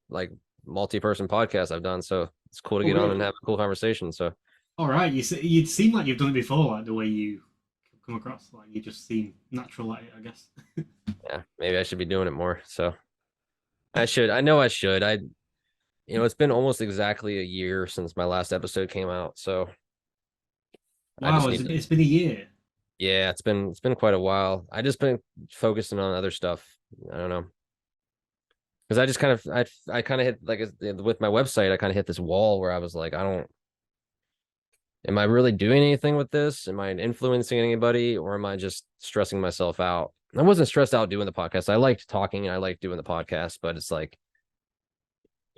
like multi-person podcast I've done, so it's cool to get on and have a cool conversation. So all right, you'd seem like you've done it before, like the way you come across, like you just seem natural at it, I guess. yeah, maybe I should be doing it more. So I should. I know I should. It's been almost exactly a year since my last episode came out. So wow, it's been a year. Yeah, it's been quite a while. I just been focusing on other stuff. I don't know. Because I just kind of I kind of hit like with my website, I kind of hit this wall where I was like, am I really doing anything with this? Am I influencing anybody, or am I just stressing myself out? I wasn't stressed out doing the podcast. I liked talking and I liked doing the podcast, but it's like,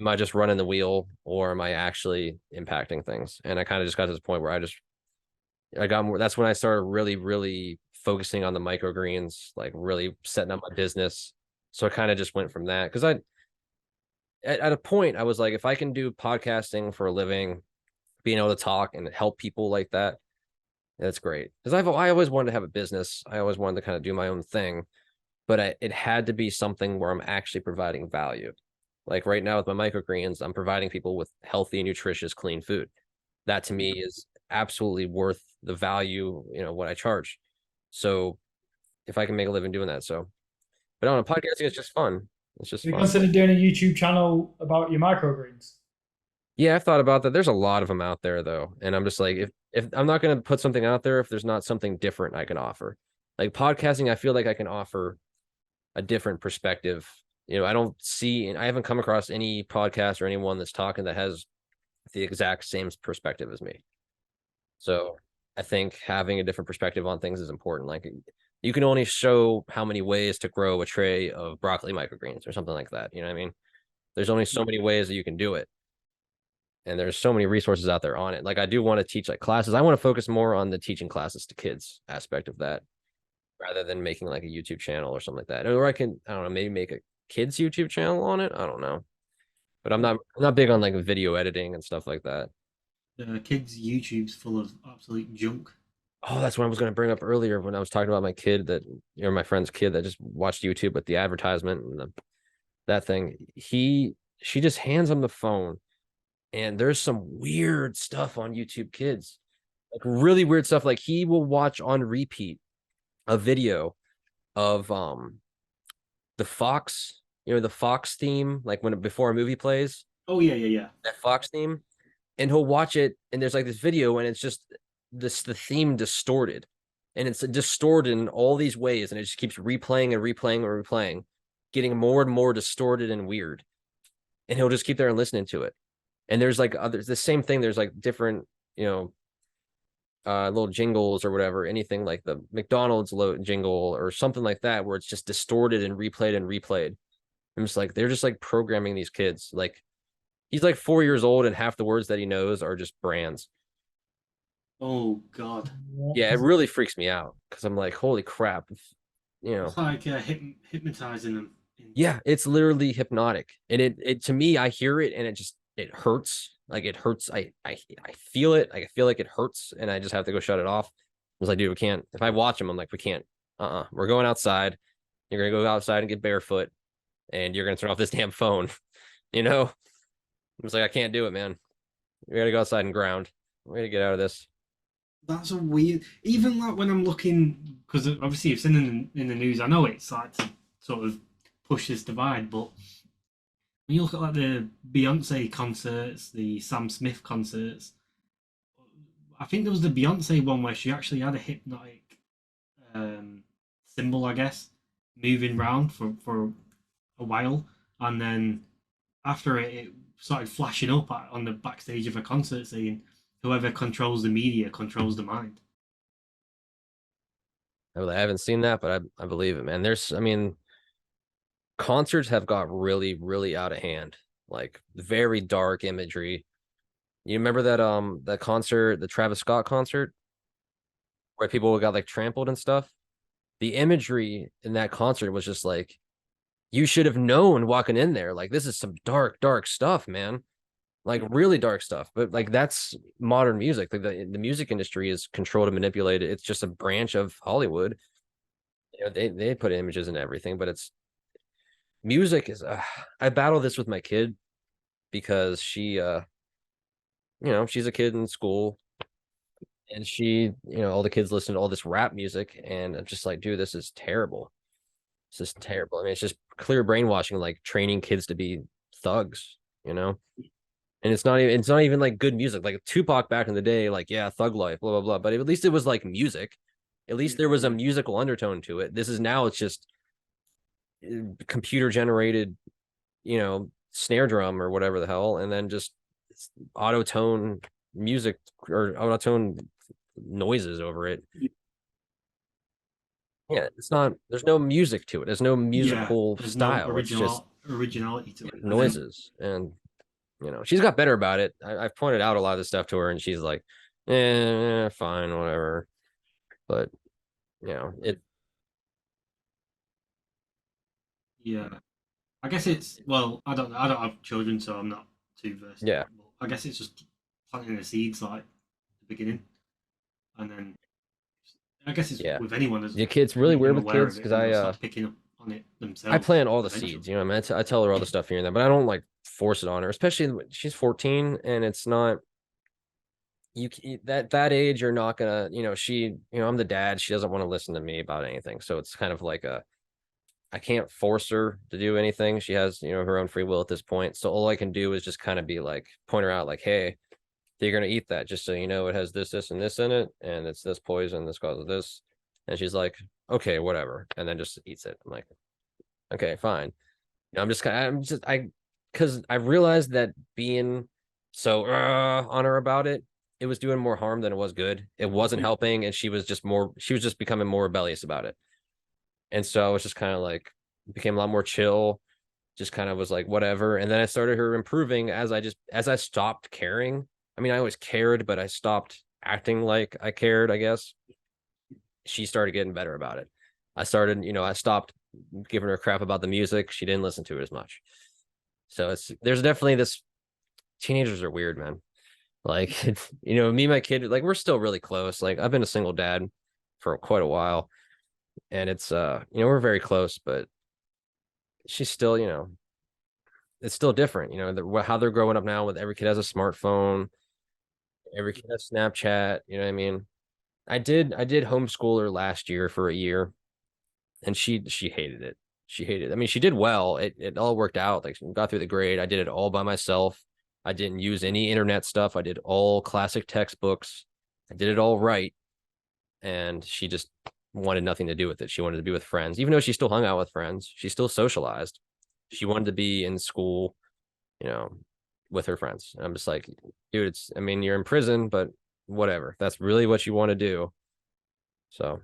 am I just running the wheel or am I actually impacting things? And I kind of just got to this point where I got more. That's when I started really, really focusing on the microgreens, like really setting up my business. So I kind of just went from that because at a point I was like, if I can do podcasting for a living, being able to talk and help people like that, that's great. Because I always wanted to have a business. I always wanted to kind of do my own thing, but it had to be something where I'm actually providing value. Like right now with my microgreens, I'm providing people with healthy, nutritious, clean food. That to me is absolutely worth the value, what I charge. So if I can make a living doing that, but on a podcasting, it's just fun. It's just Have you fun. considered doing a YouTube channel about your microgreens? Yeah, I've thought about that. There's a lot of them out there though. And I'm just like, if I'm not going to put something out there, if there's not something different I can offer, like podcasting, I feel like I can offer a different perspective. I don't see, and I haven't come across any podcast or anyone that's talking that has the exact same perspective as me. So I think having a different perspective on things is important. Like you can only show how many ways to grow a tray of broccoli microgreens or something like that. You know what I mean? There's only so many ways that you can do it. And there's so many resources out there on it. Like I do want to teach like classes. I want to focus more on the teaching classes to kids aspect of that rather than making like a YouTube channel or something like that. Or I don't know, maybe make a kids YouTube channel on it. I don't know. But I'm not big on like video editing and stuff like that. Kids' YouTube's full of absolute junk. Oh, that's what I was going to bring up earlier when I was talking about my kid my friend's kid that just watched YouTube with the advertisement and that thing. She just hands him the phone, and there's some weird stuff on YouTube Kids, like really weird stuff. Like he will watch on repeat a video of the Fox, the Fox theme, like before a movie plays. Oh yeah. That Fox theme. And he'll watch it, and there's like this video, and it's just the theme distorted, and it's distorted in all these ways, and it just keeps replaying and replaying and replaying, getting more and more distorted and weird. And he'll just keep there and listening to it. And there's like the same thing. There's like different, little jingles or whatever, anything like the McDonald's jingle or something like that, where it's just distorted and replayed and replayed. I'm just like, they're just like programming these kids. Like he's like 4 years old and half the words that he knows are just brands. Oh God. Yeah, it really freaks me out because I'm like, holy crap. It's like hypnotizing them. Yeah, it's literally hypnotic. And it to me, I hear it and it hurts. Like it hurts. I feel it. I feel like it hurts and I just have to go shut it off. I was like, dude, we can't. If I watch him, I'm like, we can't. We're going outside. You're going to go outside and get barefoot and you're going to turn off this damn phone. I was like, I can't do it, man. We got to go outside and ground. Way to get out of this. That's a weird. Even like when I'm looking, because obviously you've seen in the news. I know it's like to sort of push this divide, but when you look at like the Beyonce concerts, the Sam Smith concerts, I think there was the Beyonce one where she actually had a hypnotic um, symbol, I guess, moving round for a while, and then after it started flashing up on the backstage of a concert saying, "Whoever controls the media controls the mind." I haven't seen that, but I believe it, man. I mean, concerts have got really, really out of hand. Like very dark imagery. You remember that concert, the Travis Scott concert, where people got like trampled and stuff? The imagery in that concert was just like you should have known walking in there. Like this is some dark, dark stuff, man. Like really dark stuff. But like that's modern music. Like the music industry is controlled and manipulated. It's just a branch of Hollywood. You know, they put images in everything, but it's music is I battle this with my kid because she's a kid in school and all the kids listen to all this rap music and I'm just like, dude, this is terrible. This is terrible. I mean, it's just clear brainwashing, like training kids to be thugs, you know? And it's not even like good music. Like Tupac back in the day, like, yeah, thug life, blah, blah, blah. But at least it was like music. At least there was a musical undertone to it. This is now it's just computer generated, snare drum or whatever the hell, and then just auto tone music or auto tone noises over it. Yeah, it's not. There's no music to it. There's no Yeah, musical there's no style. It's just originality to it. noises, and she's got better about it. I've pointed out a lot of this stuff to her, and she's like, fine, whatever." But it. Yeah, I guess it's well. I don't know. I don't have children, so I'm not too versed. Yeah, But I guess it's just planting the seeds like at the beginning, and then I guess it's yeah. with anyone as The kid's you really become weird with aware kids of it, because and they'll start picking up on it I themselves plant all the eventually. seeds. I mean, I tell her all the stuff here and there, but I don't like force it on her. Especially she's 14, and it's not that age. You're not gonna, I'm the dad. She doesn't want to listen to me about anything, so it's kind of like I can't force her to do anything. She has, her own free will at this point. So all I can do is just kind of be like, point her out, like, hey, you're gonna eat that, just so you know, it has this, this, and this in it, and it's this poison, this causes this. And she's like, okay, whatever, and then just eats it. I'm like, okay, fine. Because I realized that being so on her about it, it was doing more harm than it was good. It wasn't helping, and she was just becoming more rebellious about it. And so I was just kind of like, became a lot more chill, just kind of was like, whatever. And then I started her improving as I stopped caring. I mean, I always cared, but I stopped acting like I cared, I guess. She started getting better about it. I stopped giving her crap about the music. She didn't listen to it as much. So there's definitely this. Teenagers are weird, man. Like, me and my kid, like, we're still really close. Like, I've been a single dad for quite a while, and it's we're very close, but she's still, it's still different. How they're growing up now with every kid has a smartphone, every kid has Snapchat. You know what I mean? I did homeschool her last year for a year, and she hated it. She hated it. I mean, she did well. It all worked out. Like, she got through the grade. I did it all by myself. I didn't use any internet stuff. I did all classic textbooks. I did it all right. And she just wanted nothing to do with it. She wanted to be with friends, even though she still hung out with friends. She still socialized. She wanted to be in school, you know, with her friends. And I'm just like, dude, I mean, you're in prison, but whatever. If that's really what you want to do. So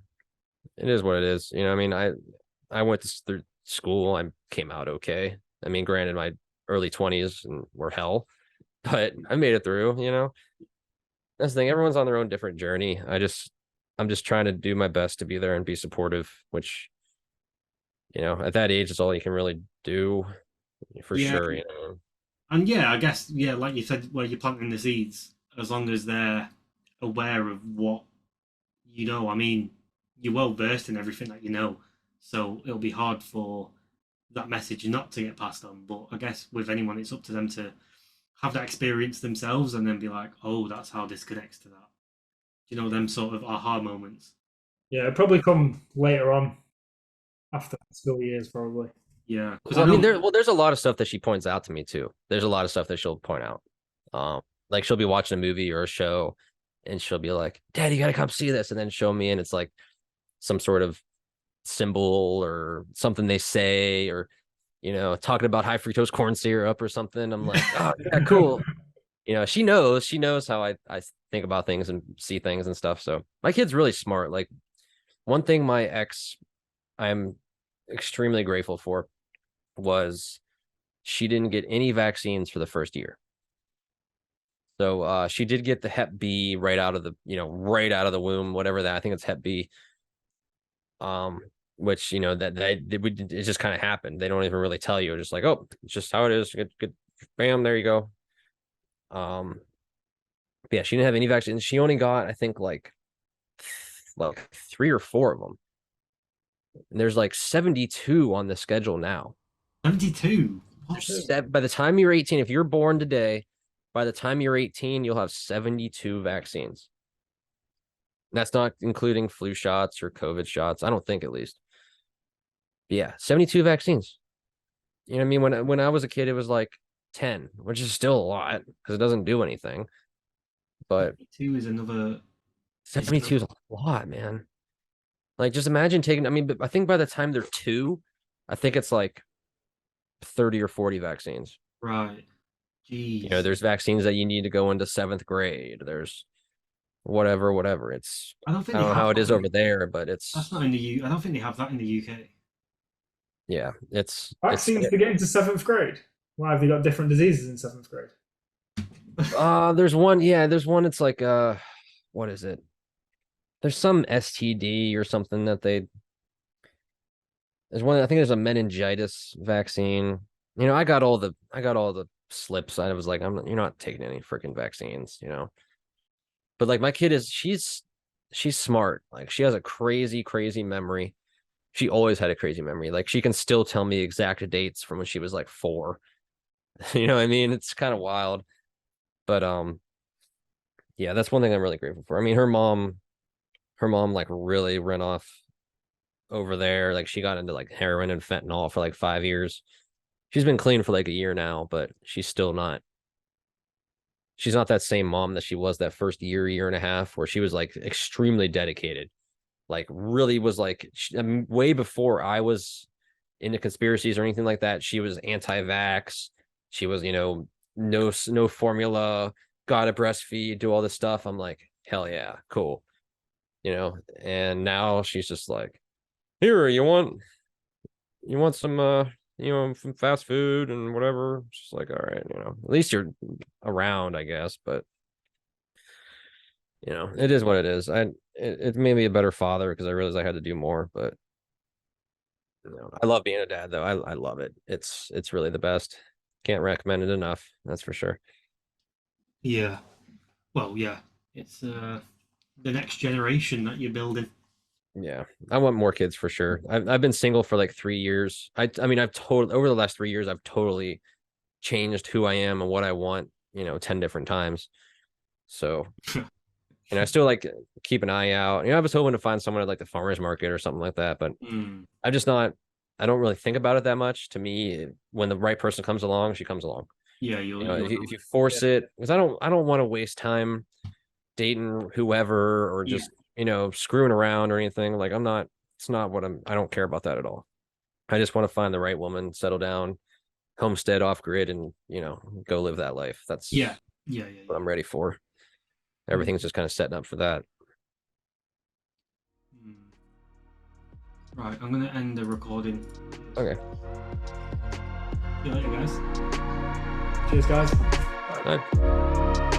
it is what it is. I mean, I went through school. I came out okay. I mean, granted, my early 20s were hell, but I made it through. That's the thing. Everyone's on their own different journey. I'm just trying to do my best to be there and be supportive, which, at that age, is all you can really do for Yeah, sure. and yeah, I guess like you said, where you're planting the seeds, as long as they're aware of what I mean, you're well versed in everything that you know, so it'll be hard for that message not to get passed on. But I guess with anyone, it's up to them to have that experience themselves and then be like, oh, that's how this connects to that. You know, them sort of aha moments. Yeah, it'll probably come later on after school years, probably. Yeah, because Well, I mean, there's a lot of stuff that she points out to me too. There's a lot of stuff that she'll point out. Like she'll be watching a movie or a show, and she'll be like, "Dad, you gotta come see this," and then show me, and it's like some sort of symbol or something they say, or talking about high fructose corn syrup or something. I'm like, oh yeah, cool. She knows how I think about things and see things and stuff. So my kid's really smart. Like one thing my ex I'm extremely grateful for was she didn't get any vaccines for the first year. So she did get the Hep B right out of the womb, whatever that, I think it's Hep B. Which it just kind of happened. They don't even really tell you. Just like, oh, it's just how it is. Good, bam, there you go. Yeah, she didn't have any vaccines. She only got, I think, like 3 or 4 of them. And there's like 72 on the schedule now. 72. By the time you're 18, if you're born today, by the time you're 18, you'll have 72 vaccines. That's not including flu shots or COVID shots. I don't think, at least. But yeah, 72 vaccines. You know what I mean? When I was a kid, it was like 10, which is still a lot because it doesn't do anything. But 72 is another. 72 is a lot, man. Like, just imagine taking. I mean, I think by the time they're 2, I think it's like 30 or 40 vaccines. Right. Jeez. There's vaccines that you need to go into 7th grade. There's whatever. It's I don't know how it is over there, but that's not in the U. I don't think they have that in the UK. Yeah, it's vaccines to get into 7th grade. Why have they got different diseases in 7th grade? There's one. Yeah, there's one. It's like what is it? There's some STD or something that they. There's one. I think there's a meningitis vaccine. I got all the slips. I was like, you're not taking any freaking vaccines. But like my kid she's smart. Like she has a crazy memory. She always had a crazy memory. Like she can still tell me exact dates from when she was like 4. You know what I mean? It's kind of wild. But yeah, that's one thing I'm really grateful for. I mean, her mom like really ran off over there. Like she got into like heroin and fentanyl for like 5 years. She's been clean for like a year now, but she's not that same mom that she was that first year and a half, where she was like extremely dedicated. Like really was like, way before I was into conspiracies or anything like that. She was anti-vax. She was, no formula, gotta breastfeed, do all this stuff. I'm like, hell yeah, cool. And now she's just like, here, you want some some fast food and whatever. Just like, all right, at least you're around, I guess. But it is what it is. It made me a better father because I realized I had to do more. But I love being a dad, though. I love it. It's really the best. Can't recommend it enough. That's for sure. Yeah. Well, yeah. It's the next generation that you're building. Yeah, I want more kids for sure. I've been single for like 3 years. I mean, I've totally, over the last 3 years, I've totally changed who I am and what I want, 10 different times. So, and I still like keep an eye out. I was hoping to find someone at like the farmer's market or something like that, but I'm just not. I don't really think about it that much. To me, when the right person comes along, she comes along. Yeah, if you force it, because I don't want to waste time dating whoever or just screwing around or anything. Like it's not what I don't care about that at all. I just want to find the right woman, settle down, homestead off grid, and go live that life. That's yeah what I'm ready for. Everything's just kind of setting up for that. Right, I'm gonna end the recording. Okay. See you later, guys. Cheers, guys. Bye.